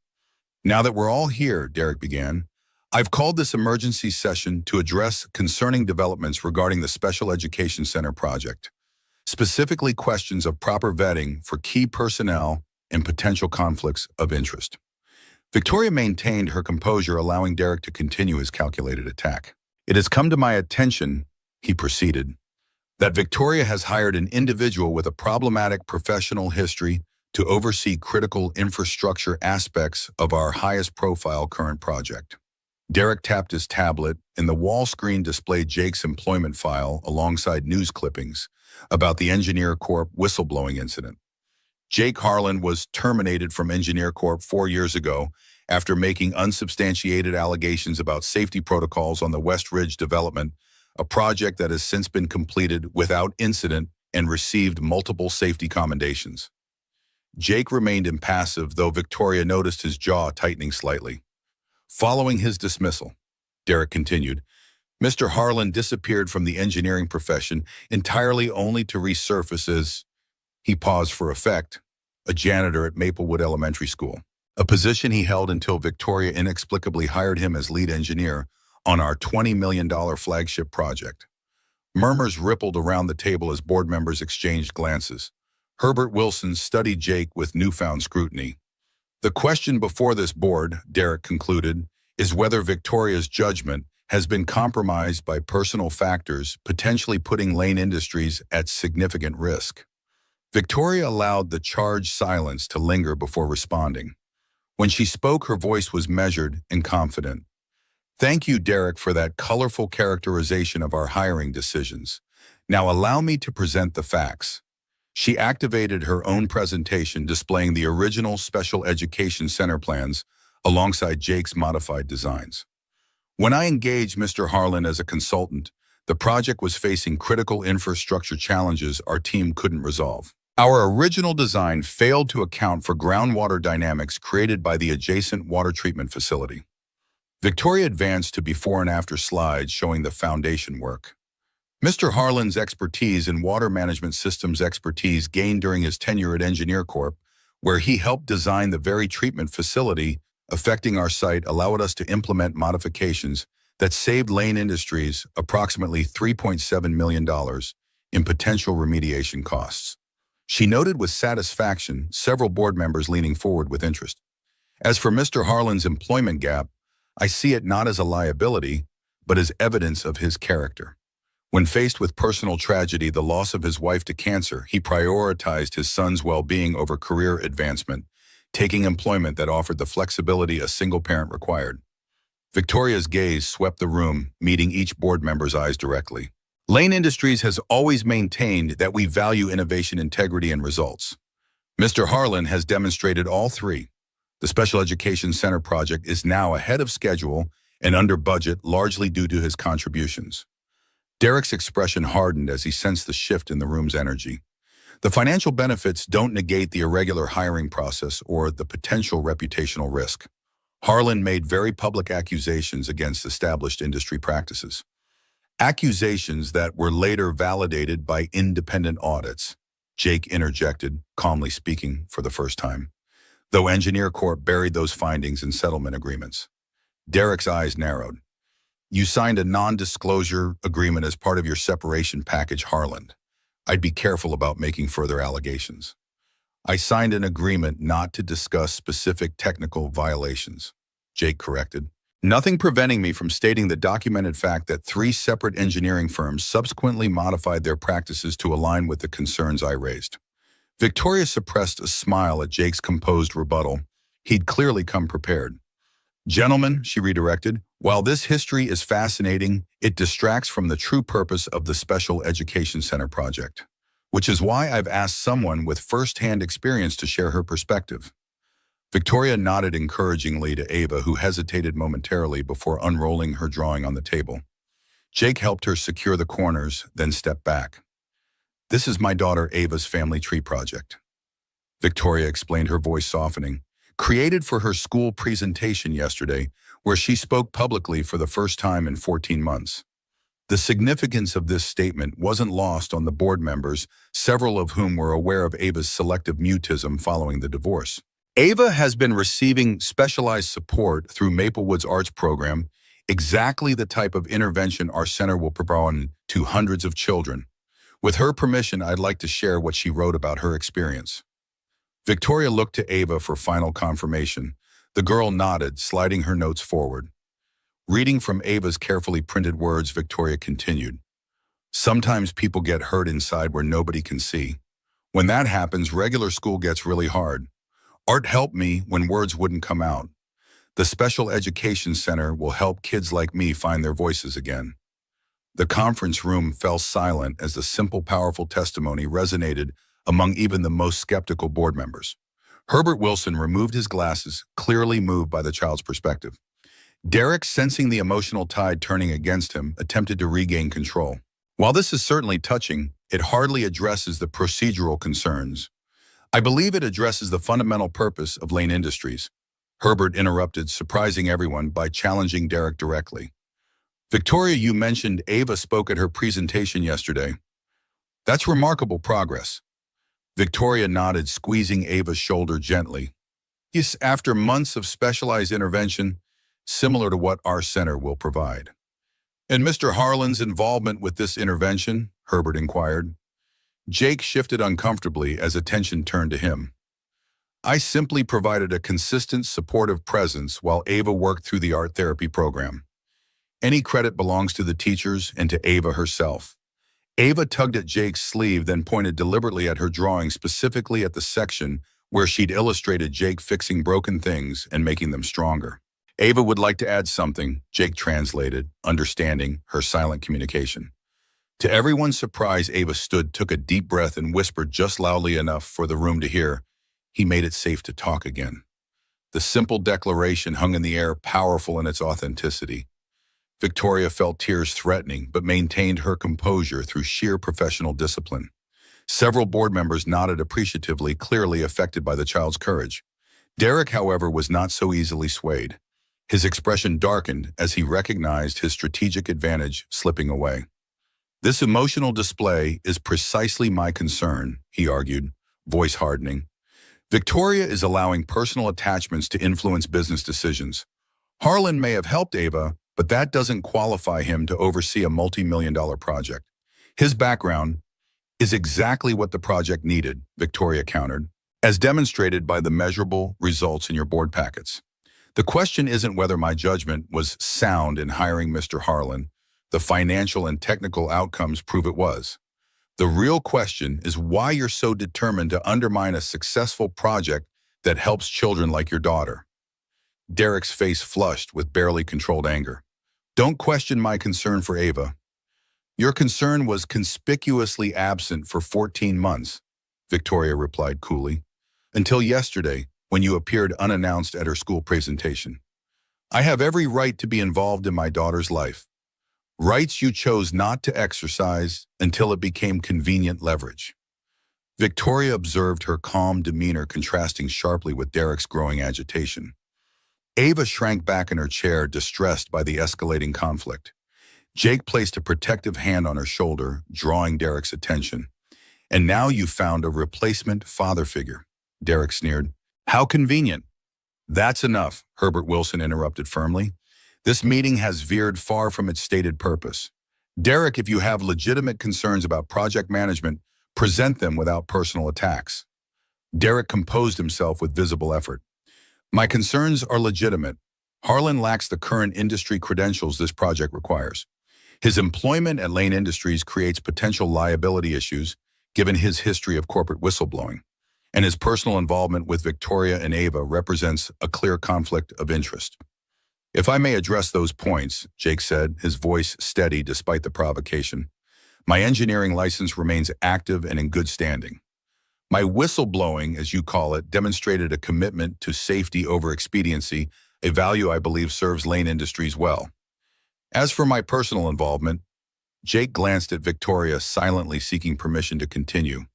"Now that we're all here," Derek began, "I've called this emergency session to address concerning developments regarding the Special Education Center project, specifically questions of proper vetting for key personnel and potential conflicts of interest." Victoria maintained her composure, allowing Derek to continue his calculated attack. "It has come to my attention," he proceeded, "that Victoria has hired an individual with a problematic professional history to oversee critical infrastructure aspects of our highest-profile current project." Derek tapped his tablet, and the wall screen displayed Jake's employment file alongside news clippings about the Engineer Corp whistleblowing incident. Jake Harlan was terminated from Engineer Corp 4 years ago after making unsubstantiated allegations about safety protocols on the West Ridge development, a project that has since been completed without incident and received multiple safety commendations. Jake remained impassive, though Victoria noticed his jaw tightening slightly. "Following his dismissal," Derek continued, "Mr. Harlan disappeared from the engineering profession entirely, only to resurface as," he paused for effect, "a janitor at Maplewood Elementary School, a position he held until Victoria inexplicably hired him as lead engineer on our $20 million flagship project." Murmurs rippled around the table as board members exchanged glances. Herbert Wilson studied Jake with newfound scrutiny. "The question before this board," Derek concluded, "is whether Victoria's judgment has been compromised by personal factors, potentially putting Lane Industries at significant risk." Victoria allowed the charged silence to linger before responding. When she spoke, her voice was measured and confident. "Thank you, Derek, for that colorful characterization of our hiring decisions. Now allow me to present the facts." She activated her own presentation, displaying the original Special Education Center plans alongside Jake's modified designs. "When I engaged Mr. Harlan as a consultant, the project was facing critical infrastructure challenges our team couldn't resolve. Our original design failed to account for groundwater dynamics created by the adjacent water treatment facility." Victoria advanced to before and after slides showing the foundation work. Mr. Harlan's expertise in water management systems expertise gained during his tenure at Engineer Corp, where he helped design the very treatment facility affecting our site, allowed us to implement modifications that saved Lane Industries approximately $3.7 million in potential remediation costs. She noted with satisfaction, several board members leaning forward with interest. "As for Mr. Harlan's employment gap, I see it not as a liability, but as evidence of his character. When faced with personal tragedy, the loss of his wife to cancer, he prioritized his son's well-being over career advancement, taking employment that offered the flexibility a single parent required." Victoria's gaze swept the room, meeting each board member's eyes directly. Lane Industries has always maintained that we value innovation, integrity, and results. Mr. Harlan has demonstrated all three. The Special Education Center project is now ahead of schedule and under budget, largely due to his contributions. Derek's expression hardened as he sensed the shift in the room's energy. The financial benefits don't negate the irregular hiring process or the potential reputational risk. Harlan made very public accusations against established industry practices. Accusations that were later validated by independent audits. Jake interjected, calmly speaking for the first time, though Engineer Corp buried those findings in settlement agreements. Derek's eyes narrowed. You signed a non-disclosure agreement as part of your separation package, Harlan. I'd be careful about making further allegations. I signed an agreement not to discuss specific technical violations, Jake corrected. Nothing preventing me from stating the documented fact that 3 separate engineering firms subsequently modified their practices to align with the concerns I raised. Victoria suppressed a smile at Jake's composed rebuttal. He'd clearly come prepared. Gentlemen, she redirected, while this history is fascinating, it distracts from the true purpose of the Special Education Center project, which is why I've asked someone with first-hand experience to share her perspective. Victoria nodded encouragingly to Ava, who hesitated momentarily before unrolling her drawing on the table. Jake helped her secure the corners, then stepped back. This is my daughter Ava's family tree project, Victoria explained, her voice softening. Created for her school presentation yesterday, where she spoke publicly for the first time in 14 months. The significance of this statement wasn't lost on the board members, several of whom were aware of Ava's selective mutism following the divorce. Ava has been receiving specialized support through Maplewood's arts program, exactly the type of intervention our center will provide to hundreds of children. With her permission, I'd like to share what she wrote about her experience. Victoria looked to Ava for final confirmation. The girl nodded, sliding her notes forward. Reading from Ava's carefully printed words, Victoria continued. Sometimes people get hurt inside where nobody can see. When that happens, regular school gets really hard. Art helped me when words wouldn't come out. The Special Education Center will help kids like me find their voices again. The conference room fell silent as the simple, powerful testimony resonated among even the most skeptical board members. Herbert Wilson removed his glasses, clearly moved by the child's perspective. Derek, sensing the emotional tide turning against him, attempted to regain control. While this is certainly touching, it hardly addresses the procedural concerns. I believe it addresses the fundamental purpose of Lane Industries. Herbert interrupted, surprising everyone by challenging Derek directly. Victoria, you mentioned Ava spoke at her presentation yesterday. That's remarkable progress. Victoria nodded, squeezing Ava's shoulder gently. Yes, after months of specialized intervention, similar to what our center will provide. And Mr. Harlan's involvement with this intervention? Herbert inquired. Jake shifted uncomfortably as attention turned to him. I simply provided a consistent, supportive presence while Ava worked through the art therapy program. Any credit belongs to the teachers and to Ava herself. Ava tugged at Jake's sleeve, then pointed deliberately at her drawing, specifically at the section where she'd illustrated Jake fixing broken things and making them stronger. Ava would like to add something, Jake translated, understanding her silent communication. To everyone's surprise, Ava stood, took a deep breath, and whispered just loudly enough for the room to hear, "He made it safe to talk again." The simple declaration hung in the air, powerful in its authenticity. Victoria felt tears threatening, but maintained her composure through sheer professional discipline. Several board members nodded appreciatively, clearly affected by the child's courage. Derek, however, was not so easily swayed. His expression darkened as he recognized his strategic advantage slipping away. This emotional display is precisely my concern, he argued, voice hardening. Victoria is allowing personal attachments to influence business decisions. Harlan may have helped Ava, but that doesn't qualify him to oversee a multi-million-dollar project. His background is exactly what the project needed, Victoria countered, as demonstrated by the measurable results in your board packets. The question isn't whether my judgment was sound in hiring Mr. Harlan. The financial and technical outcomes prove it was. The real question is why you're so determined to undermine a successful project that helps children like your daughter. Derek's face flushed with barely controlled anger. Don't question my concern for Ava. Your concern was conspicuously absent for 14 months, Victoria replied coolly. Until yesterday, when you appeared unannounced at her school presentation. I have every right to be involved in my daughter's life. Rights you chose not to exercise until it became convenient leverage. Victoria observed her calm demeanor contrasting sharply with Derek's growing agitation. Ava shrank back in her chair, distressed by the escalating conflict. Jake placed a protective hand on her shoulder, drawing Derek's attention. And now you found a replacement father figure, Derek sneered. How convenient. That's enough, Herbert Wilson interrupted firmly. This meeting has veered far from its stated purpose. Derek, if you have legitimate concerns about project management, present them without personal attacks. Derek composed himself with visible effort. My concerns are legitimate. Harlan lacks the current industry credentials this project requires. His employment at Lane Industries creates potential liability issues, given his history of corporate whistleblowing, and his personal involvement with Victoria and Ava represents a clear conflict of interest. If I may address those points, Jake said, his voice steady despite the provocation. My engineering license remains active and in good standing. My whistleblowing, as you call it, demonstrated a commitment to safety over expediency, a value I believe serves Lane Industries well. As for my personal involvement, Jake glanced at Victoria, silently seeking permission to continue.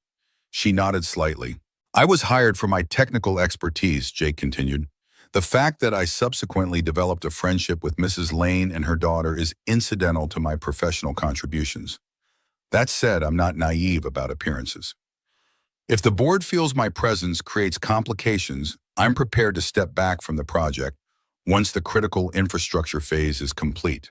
She nodded slightly. I was hired for my technical expertise, Jake continued. The fact that I subsequently developed a friendship with Mrs. Lane and her daughter is incidental to my professional contributions. That said, I'm not naive about appearances. If the board feels my presence creates complications, I'm prepared to step back from the project once the critical infrastructure phase is complete.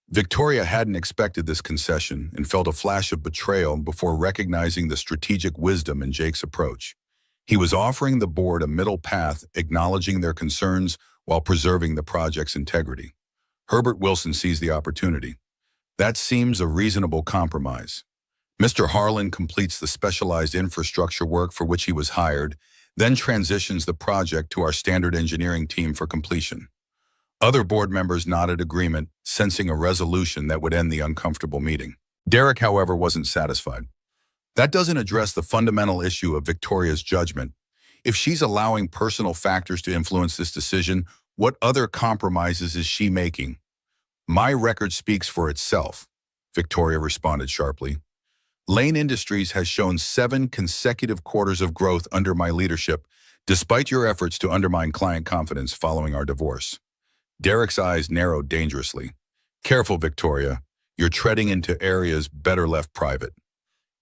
Victoria hadn't expected this concession and felt a flash of betrayal before recognizing the strategic wisdom in Jake's approach. He was offering the board a middle path, acknowledging their concerns while preserving the project's integrity. Herbert Wilson seized the opportunity. That seems a reasonable compromise. Mr. Harlan completes the specialized infrastructure work for which he was hired, then transitions the project to our standard engineering team for completion. Other board members nodded agreement, sensing a resolution that would end the uncomfortable meeting. Derek, however, wasn't satisfied. That doesn't address the fundamental issue of Victoria's judgment. If she's allowing personal factors to influence this decision, what other compromises is she making? My record speaks for itself, Victoria responded sharply. Lane Industries has shown 7 consecutive quarters of growth under my leadership, despite your efforts to undermine client confidence following our divorce. Derek's eyes narrowed dangerously. Careful, Victoria. You're treading into areas better left private.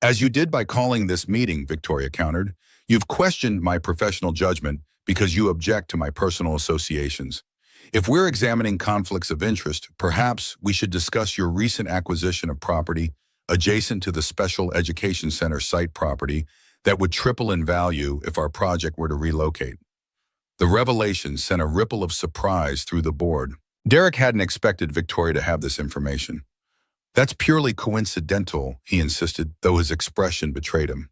As you did by calling this meeting, Victoria countered, you've questioned my professional judgment because you object to my personal associations. If we're examining conflicts of interest, perhaps we should discuss your recent acquisition of property adjacent to the Special Education Center site property that would triple in value if our project were to relocate. The revelation sent a ripple of surprise through the board. Derek hadn't expected Victoria to have this information. That's purely coincidental, he insisted, though his expression betrayed him.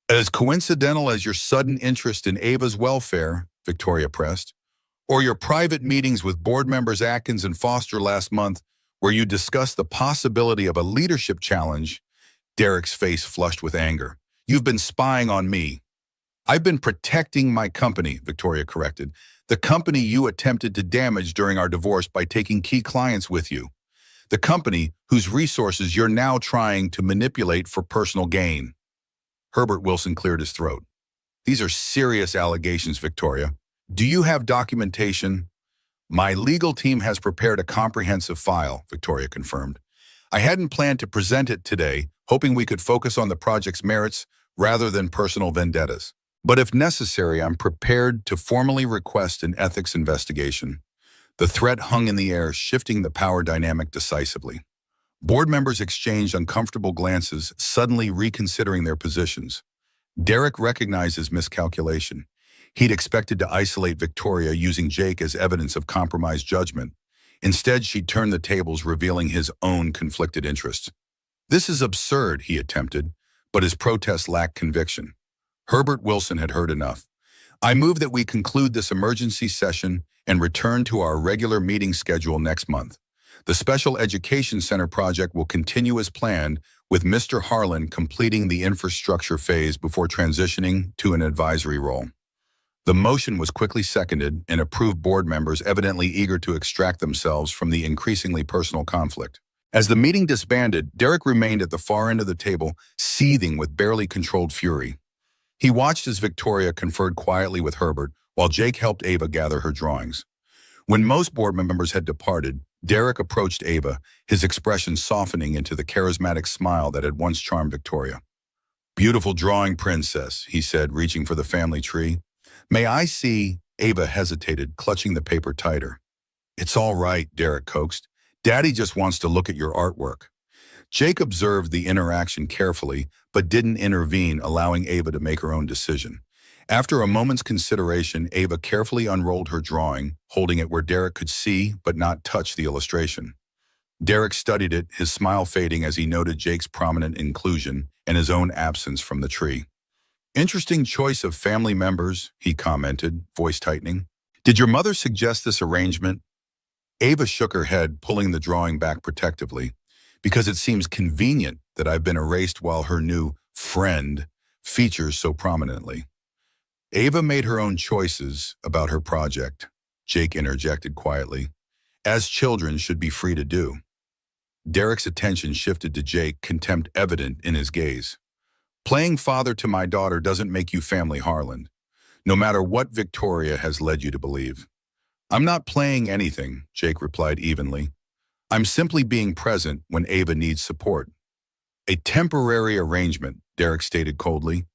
As coincidental as your sudden interest in Ava's welfare, Victoria pressed, or your private meetings with board members Atkins and Foster last month where you discussed the possibility of a leadership challenge. Derek's face flushed with anger. You've been spying on me. I've been protecting my company, Victoria corrected. The company you attempted to damage during our divorce by taking key clients with you. The company whose resources you're now trying to manipulate for personal gain. Herbert Wilson cleared his throat. These are serious allegations, Victoria. Do you have documentation? My legal team has prepared a comprehensive file, Victoria confirmed. I hadn't planned to present it today, hoping we could focus on the project's merits rather than personal vendettas. But if necessary, I'm prepared to formally request an ethics investigation. The threat hung in the air, shifting the power dynamic decisively. Board members exchanged uncomfortable glances, suddenly reconsidering their positions. Derek recognized his miscalculation. He'd expected to isolate Victoria using Jake as evidence of compromised judgment. Instead, she turned the tables, revealing his own conflicted interests. This is absurd, he attempted, but his protest lacked conviction. Herbert Wilson had heard enough. I move that we conclude this emergency session and return to our regular meeting schedule next month. The Special Education Center project will continue as planned, with Mr. Harlan completing the infrastructure phase before transitioning to an advisory role. The motion was quickly seconded and approved, board members evidently eager to extract themselves from the increasingly personal conflict. As the meeting disbanded, Derek remained at the far end of the table, seething with barely controlled fury. He watched as Victoria conferred quietly with Herbert, while Jake helped Ava gather her drawings. When most board members had departed, Derek approached Ava, his expression softening into the charismatic smile that had once charmed Victoria. "Beautiful drawing, princess," he said, reaching for the family tree. "May I see?" Ava hesitated, clutching the paper tighter. "It's all right," Derek coaxed. "Daddy just wants to look at your artwork." Jake observed the interaction carefully, but didn't intervene, allowing Ava to make her own decision. After a moment's consideration, Ava carefully unrolled her drawing, holding it where Derek could see but not touch the illustration. Derek studied it, his smile fading as he noted Jake's prominent inclusion and his own absence from the tree. "Interesting choice of family members," he commented, voice tightening. "Did your mother suggest this arrangement?" Ava shook her head, pulling the drawing back protectively. "Because it seems convenient that I've been erased while her new friend features so prominently." "Ava made her own choices about her project," Jake interjected quietly, "as children should be free to do." Derek's attention shifted to Jake, contempt evident in his gaze. "Playing father to my daughter doesn't make you family, Harlan, no matter what Victoria has led you to believe." "I'm not playing anything," Jake replied evenly. "I'm simply being present when Ava needs support." "A temporary arrangement," Derek stated coldly.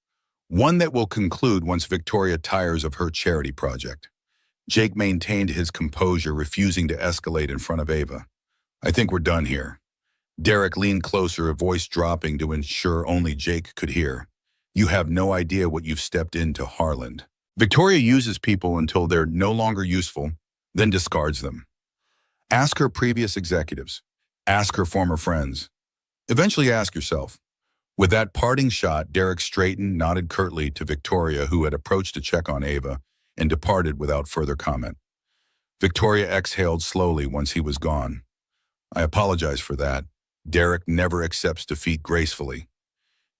"One that will conclude once Victoria tires of her charity project." Jake maintained his composure, refusing to escalate in front of Ava. "I think we're done here." Derek leaned closer, a voice dropping to ensure only Jake could hear. "You have no idea what you've stepped into, Harlan. Victoria uses people until they're no longer useful, then discards them. Ask her previous executives. Ask her former friends. Eventually ask yourself." With that parting shot, Derek straightened, nodded curtly to Victoria, who had approached to check on Ava, and departed without further comment. Victoria exhaled slowly once he was gone. "I apologize for that. Derek never accepts defeat gracefully."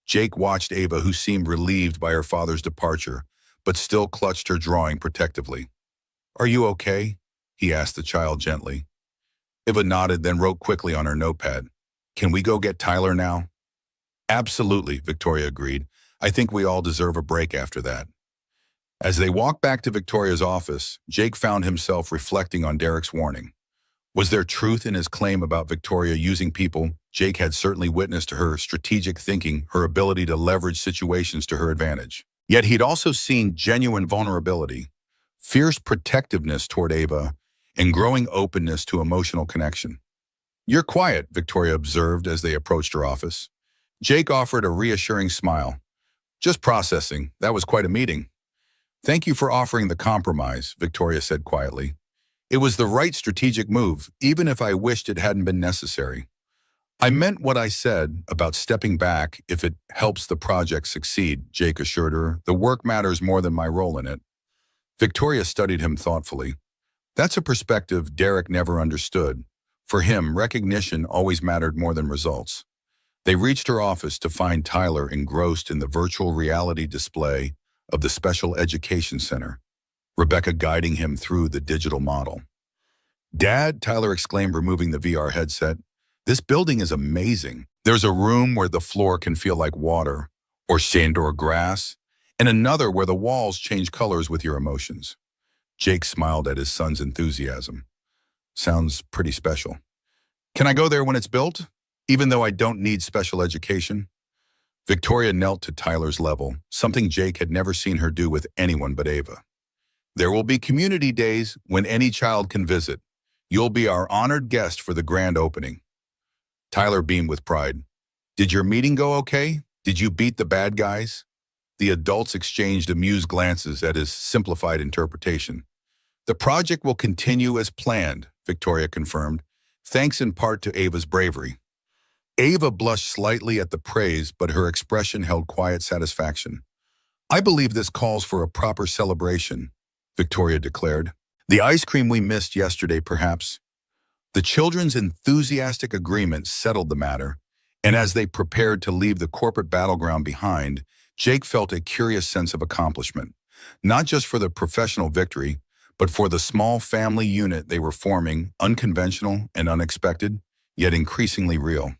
Jake watched Ava, who seemed relieved by her father's departure, but still clutched her drawing protectively. "Are you okay?" he asked the child gently. Ava nodded, then wrote quickly on her notepad. "Can we go get Tyler now?" "Absolutely," Victoria agreed. "I think we all deserve a break after that." As they walked back to Victoria's office, Jake found himself reflecting on Derek's warning. Was there truth in his claim about Victoria using people? Jake had certainly witnessed her strategic thinking, her ability to leverage situations to her advantage. Yet he'd also seen genuine vulnerability, fierce protectiveness toward Ava, and growing openness to emotional connection. "You're quiet," Victoria observed as they approached her office. Jake offered a reassuring smile. "Just processing. That was quite a meeting." "Thank you for offering the compromise," Victoria said quietly. "It was the right strategic move, even if I wished it hadn't been necessary." "I meant what I said about stepping back if it helps the project succeed," Jake assured her. "The work matters more than my role in it." Victoria studied him thoughtfully. That's a perspective Derek never understood. For him, recognition always mattered more than results. They reached her office to find Tyler engrossed in the virtual reality display of the Special Education Center, Rebecca guiding him through the digital model. "Dad," Tyler exclaimed, removing the VR headset, "this building is amazing. There's a room where the floor can feel like water, or sand or grass, and another where the walls change colors with your emotions." Jake smiled at his son's enthusiasm. "Sounds pretty special. Can I go there when it's built, even though I don't need special education?" Victoria knelt to Tyler's level, something Jake had never seen her do with anyone but Ava. "There will be community days when any child can visit. You'll be our honored guest for the grand opening." Tyler beamed with pride. "Did your meeting go okay? Did you beat the bad guys?" The adults exchanged amused glances at his simplified interpretation. "The project will continue as planned," Victoria confirmed, thanks in part to Ava's bravery. Ava blushed slightly at the praise, but her expression held quiet satisfaction. "I believe this calls for a proper celebration," Victoria declared. The ice cream we missed yesterday, perhaps. The children's enthusiastic agreement settled the matter, and as they prepared to leave the corporate battleground behind, Jake felt a curious sense of accomplishment, not just for the professional victory, but for the small family unit they were forming, unconventional and unexpected, yet increasingly real.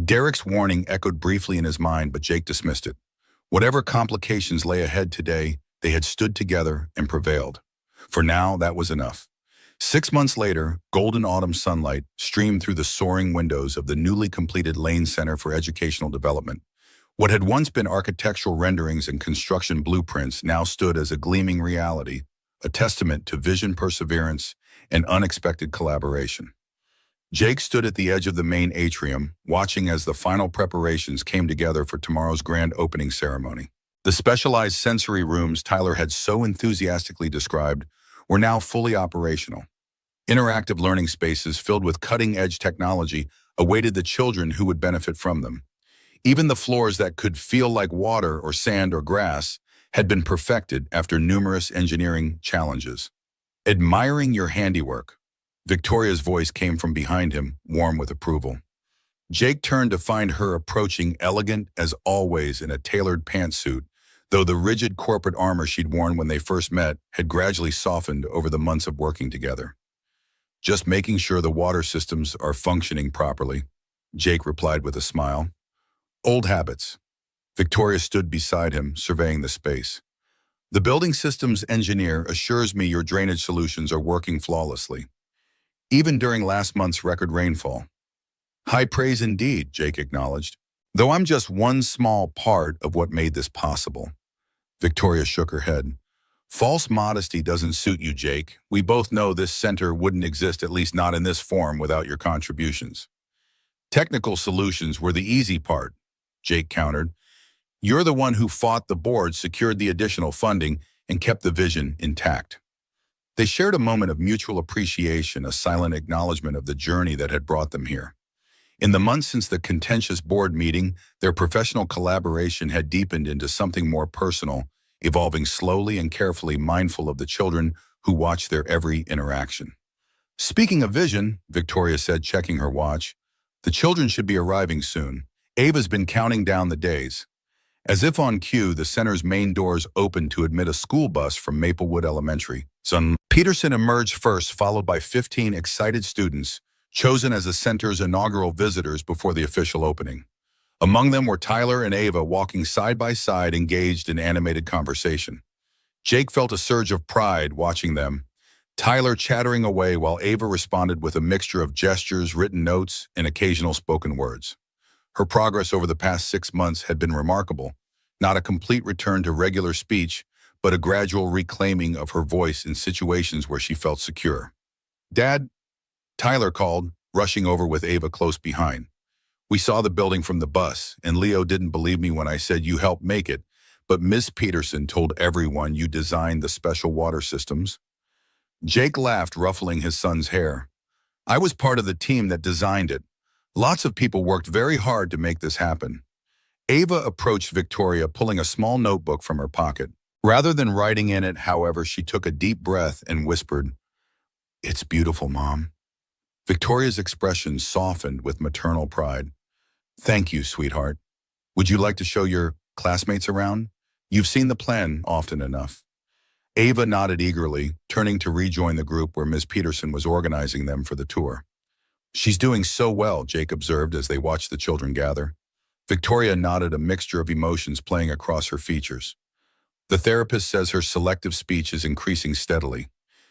Derek's warning echoed briefly in his mind, but Jake dismissed it. Whatever complications lay ahead today, they had stood together and prevailed. For now, that was enough. 6 months later, golden autumn sunlight streamed through the soaring windows of the newly completed Lane Center for Educational Development. What had once been architectural renderings and construction blueprints now stood as a gleaming reality, a testament to vision, perseverance, and unexpected collaboration. Jake stood at the edge of the main atrium, watching as the final preparations came together for tomorrow's grand opening ceremony. The specialized sensory rooms Tyler had so enthusiastically described were now fully operational. Interactive learning spaces filled with cutting-edge technology awaited the children who would benefit from them. Even the floors that could feel like water or sand or grass had been perfected after numerous engineering challenges. Admiring your handiwork, Victoria's voice came from behind him, warm with approval. Jake turned to find her approaching, elegant as always in a tailored pantsuit, though the rigid corporate armor she'd worn when they first met had gradually softened over the months of working together. "Just making sure the water systems are functioning properly," Jake replied with a smile. "Old habits." Victoria stood beside him, surveying the space. "The building systems engineer assures me your drainage solutions are working flawlessly, even during last month's record rainfall." "High praise indeed," Jake acknowledged. "Though I'm just one small part of what made this possible." Victoria shook her head. "False modesty doesn't suit you, Jake. We both know this center wouldn't exist, at least not in this form, without your contributions." "Technical solutions were the easy part," Jake countered. "You're the one who fought the board, secured the additional funding, and kept the vision intact." They shared a moment of mutual appreciation, a silent acknowledgement of the journey that had brought them here. In the months since the contentious board meeting, their professional collaboration had deepened into something more personal, evolving slowly and carefully, mindful of the children who watched their every interaction. "Speaking of vision," Victoria said, checking her watch, "the children should be arriving soon. Ava's been counting down the days." As if on cue, the center's main doors opened to admit a school bus from Maplewood Elementary. Peterson emerged first, followed by 15 excited students, chosen as the center's inaugural visitors before the official opening. Among them were Tyler and Ava walking side by side, engaged in animated conversation. Jake felt a surge of pride watching them, Tyler chattering away while Ava responded with a mixture of gestures, written notes, and occasional spoken words. Her progress over the past 6 months had been remarkable, not a complete return to regular speech, but a gradual reclaiming of her voice in situations where she felt secure. "Dad," Tyler called, rushing over with Ava close behind. "We saw the building from the bus, and Leo didn't believe me when I said you helped make it, but Miss Peterson told everyone you designed the special water systems." Jake laughed, ruffling his son's hair. "I was part of the team that designed it. Lots of people worked very hard to make this happen." Ava approached Victoria, pulling a small notebook from her pocket. Rather than writing in it, however, she took a deep breath and whispered, "It's beautiful, Mom." Victoria's expression softened with maternal pride. "Thank you, sweetheart. Would you like to show your classmates around? You've seen the plan often enough." Ava nodded eagerly, turning to rejoin the group where Ms. Peterson was organizing them for the tour. "She's doing so well," Jake observed as they watched the children gather. Victoria nodded, a mixture of emotions playing across her features. "The therapist says her selective speech is increasing steadily.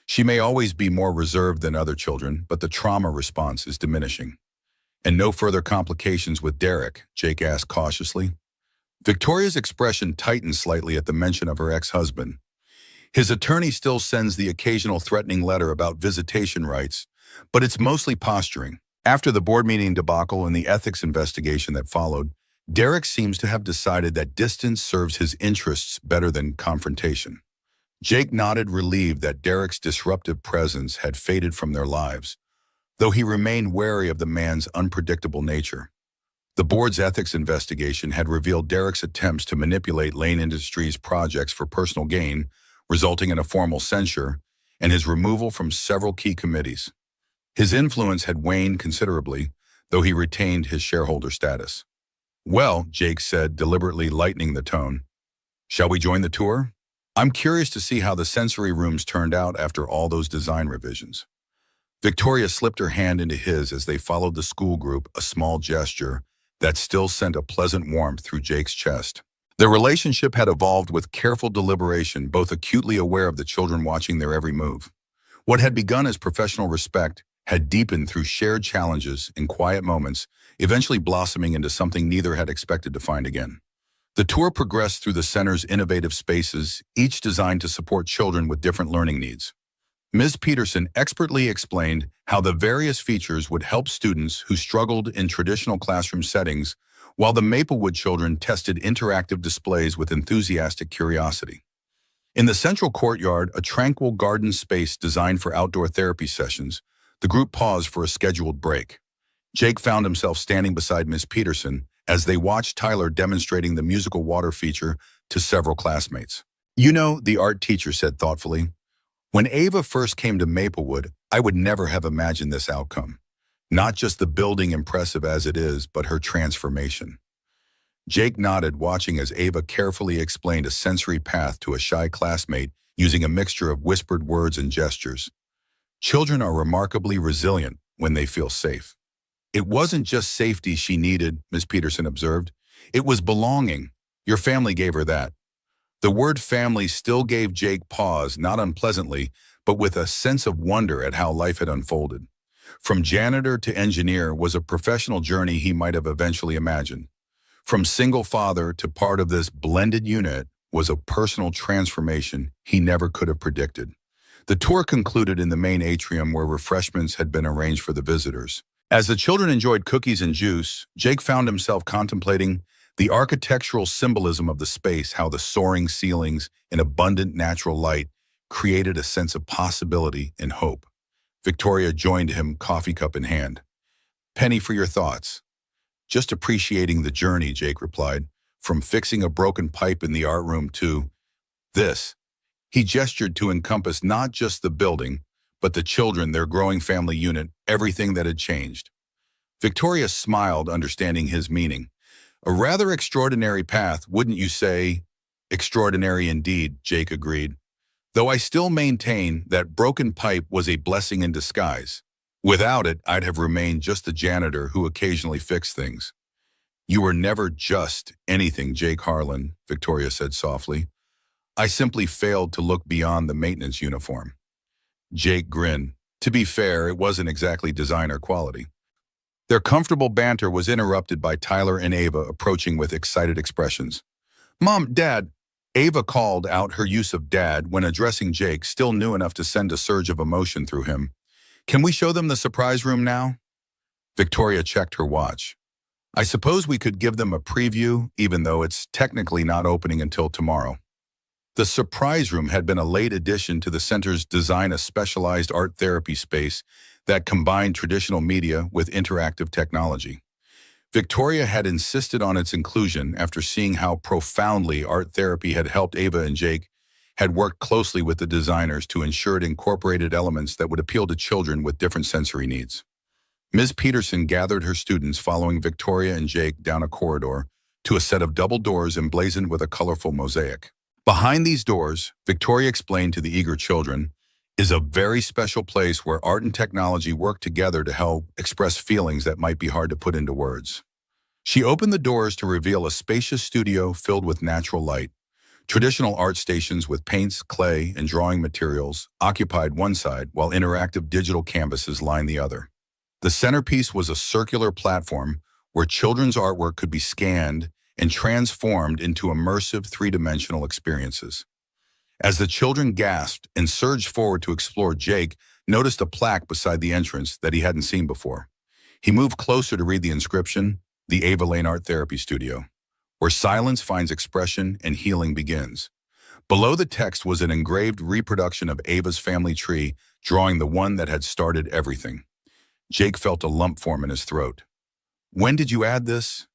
She may always be more reserved than other children, but the trauma response is diminishing." "And no further complications with Derek?" Jake asked cautiously. Victoria's expression tightened slightly at the mention of her ex-husband. "His attorney still sends the occasional threatening letter about visitation rights, but it's mostly posturing." After the board meeting debacle and the ethics investigation that followed, Derek seems to have decided that distance serves his interests better than confrontation. Jake nodded, relieved that Derek's disruptive presence had faded from their lives, though he remained wary of the man's unpredictable nature. The board's ethics investigation had revealed Derek's attempts to manipulate Lane Industries' projects for personal gain, resulting in a formal censure, and his removal from several key committees. His influence had waned considerably, though he retained his shareholder status. "Well," Jake said, deliberately lightening the tone, "shall we join the tour? I'm curious to see how the sensory rooms turned out after all those design revisions." Victoria slipped her hand into his as they followed the school group, a small gesture that still sent a pleasant warmth through Jake's chest. Their relationship had evolved with careful deliberation, both acutely aware of the children watching their every move. What had begun as professional respect had deepened through shared challenges and quiet moments, eventually blossoming into something neither had expected to find again. The tour progressed through the center's innovative spaces, each designed to support children with different learning needs. Ms. Peterson expertly explained how the various features would help students who struggled in traditional classroom settings, while the Maplewood children tested interactive displays with enthusiastic curiosity. In the central courtyard, a tranquil garden space designed for outdoor therapy sessions, the group paused for a scheduled break. Jake found himself standing beside Ms. Peterson as they watched Tyler demonstrating the musical water feature to several classmates. "You know," the art teacher said thoughtfully, "when Ava first came to Maplewood, I would never have imagined this outcome. Not just the building impressive as it is, but her transformation." Jake nodded, watching as Ava carefully explained a sensory path to a shy classmate using a mixture of whispered words and gestures. "Children are remarkably resilient when they feel safe." "It wasn't just safety she needed," Ms. Peterson observed. "It was belonging. Your family gave her that." The word family still gave Jake pause, not unpleasantly, but with a sense of wonder at how life had unfolded. From janitor to engineer was a professional journey he might have eventually imagined. From single father to part of this blended unit was a personal transformation he never could have predicted. The tour concluded in the main atrium where refreshments had been arranged for the visitors. As the children enjoyed cookies and juice, Jake found himself contemplating the architectural symbolism of the space, how the soaring ceilings and abundant natural light created a sense of possibility and hope. Victoria joined him, coffee cup in hand. "Penny, for your thoughts." "Just appreciating the journey," Jake replied, "from fixing a broken pipe in the art room to this." He gestured to encompass not just the building, but the children, their growing family unit, everything that had changed. Victoria smiled, understanding his meaning. "A rather extraordinary path, wouldn't you say?" "Extraordinary indeed," Jake agreed. "Though I still maintain that broken pipe was a blessing in disguise. Without it, I'd have remained just the janitor who occasionally fixed things." "You were never just anything, Jake Harlan," Victoria said softly. "I simply failed to look beyond the maintenance uniform." Jake grinned. To be fair, it wasn't exactly designer quality. Their comfortable banter was interrupted by Tyler and Ava approaching with excited expressions. "Mom, Dad," Ava called out her use of dad when addressing Jake, still new enough to send a surge of emotion through him. "Can we show them the surprise room now?" Victoria checked her watch. "I suppose we could give them a preview, even though it's technically not opening until tomorrow." The surprise room had been a late addition to the center's design, a specialized art therapy space that combined traditional media with interactive technology. Victoria had insisted on its inclusion after seeing how profoundly art therapy had helped Ava, and Jake had worked closely with the designers to ensure it incorporated elements that would appeal to children with different sensory needs. Ms. Peterson gathered her students, following Victoria and Jake down a corridor to a set of double doors emblazoned with a colorful mosaic. Behind these doors, Victoria explained to the eager children, is a very special place where art and technology work together to help express feelings that might be hard to put into words. She opened the doors to reveal a spacious studio filled with natural light. Traditional art stations with paints, clay, and drawing materials occupied one side, while interactive digital canvases lined the other. The centerpiece was a circular platform where children's artwork could be scanned and transformed into immersive three-dimensional experiences. As the children gasped and surged forward to explore, Jake noticed a plaque beside the entrance that he hadn't seen before. He moved closer to read the inscription, "The Ava Lane Art Therapy Studio, where silence finds expression and healing begins." Below the text was an engraved reproduction of Ava's family tree, drawing the one that had started everything. Jake felt a lump form in his throat. "When did you add this?"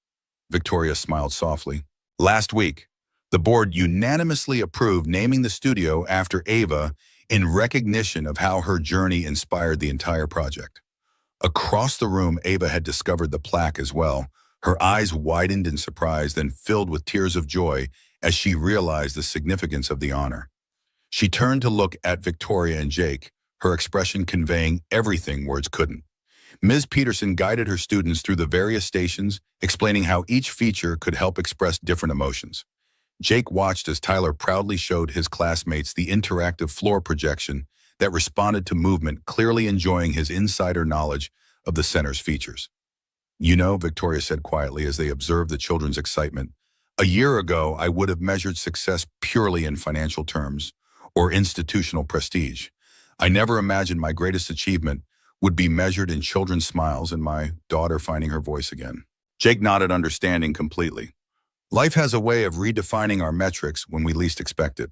Victoria smiled softly. "Last week. The board unanimously approved naming the studio after Ava in recognition of how her journey inspired the entire project. Across the room, Ava had discovered the plaque as well. Her eyes widened in surprise, then filled with tears of joy as she realized the significance of the honor. She turned to look at Victoria and Jake, her expression conveying everything words couldn't. Ms. Peterson guided her students through the various stations, explaining how each feature could help express different emotions. Jake watched as Tyler proudly showed his classmates the interactive floor projection that responded to movement, clearly enjoying his insider knowledge of the center's features. You know, Victoria said quietly as they observed the children's excitement, a year ago I would have measured success purely in financial terms or institutional prestige. I never imagined my greatest achievement would be measured in children's smiles and my daughter finding her voice again. Jake nodded, understanding completely. Life has a way of redefining our metrics when we least expect it.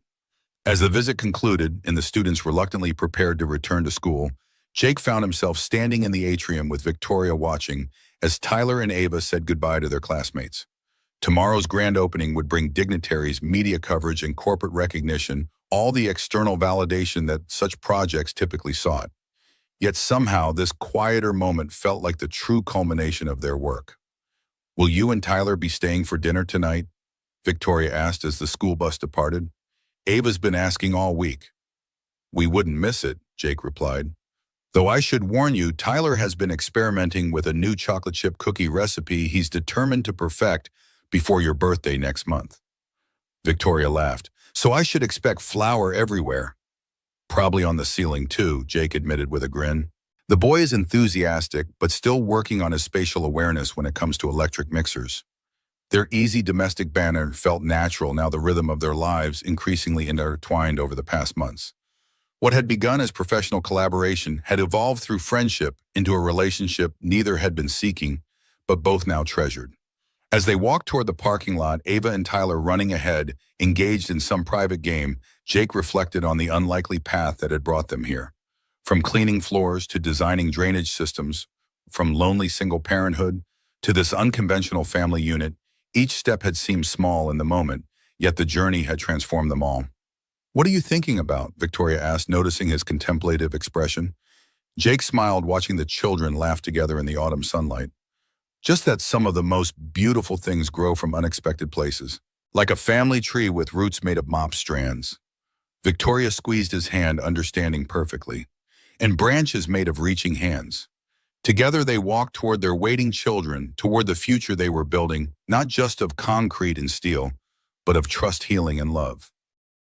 As the visit concluded and the students reluctantly prepared to return to school, Jake found himself standing in the atrium with Victoria watching as Tyler and Ava said goodbye to their classmates. Tomorrow's grand opening would bring dignitaries, media coverage, and corporate recognition, all the external validation that such projects typically sought. Yet somehow this quieter moment felt like the true culmination of their work. Will you and Tyler be staying for dinner tonight? Victoria asked as the school bus departed. Ava's been asking all week. We wouldn't miss it, Jake replied. Though I should warn you, Tyler has been experimenting with a new chocolate chip cookie recipe he's determined to perfect before your birthday next month. Victoria laughed. So I should expect flour everywhere. Probably on the ceiling too, Jake admitted with a grin. The boy is enthusiastic, but still working on his spatial awareness when it comes to electric mixers. Their easy domestic banter felt natural now the rhythm of their lives increasingly intertwined over the past months. What had begun as professional collaboration had evolved through friendship into a relationship neither had been seeking, but both now treasured. As they walked toward the parking lot, Ava and Tyler running ahead, engaged in some private game, Jake reflected on the unlikely path that had brought them here. From cleaning floors to designing drainage systems, from lonely single parenthood to this unconventional family unit, each step had seemed small in the moment, yet the journey had transformed them all. What are you thinking about? Victoria asked, noticing his contemplative expression. Jake smiled, watching the children laugh together in the autumn sunlight. Just that some of the most beautiful things grow from unexpected places, like a family tree with roots made of mop strands. Victoria squeezed his hand, understanding perfectly, and branches made of reaching hands. Together they walked toward their waiting children, toward the future they were building, not just of concrete and steel, but of trust, healing, and love.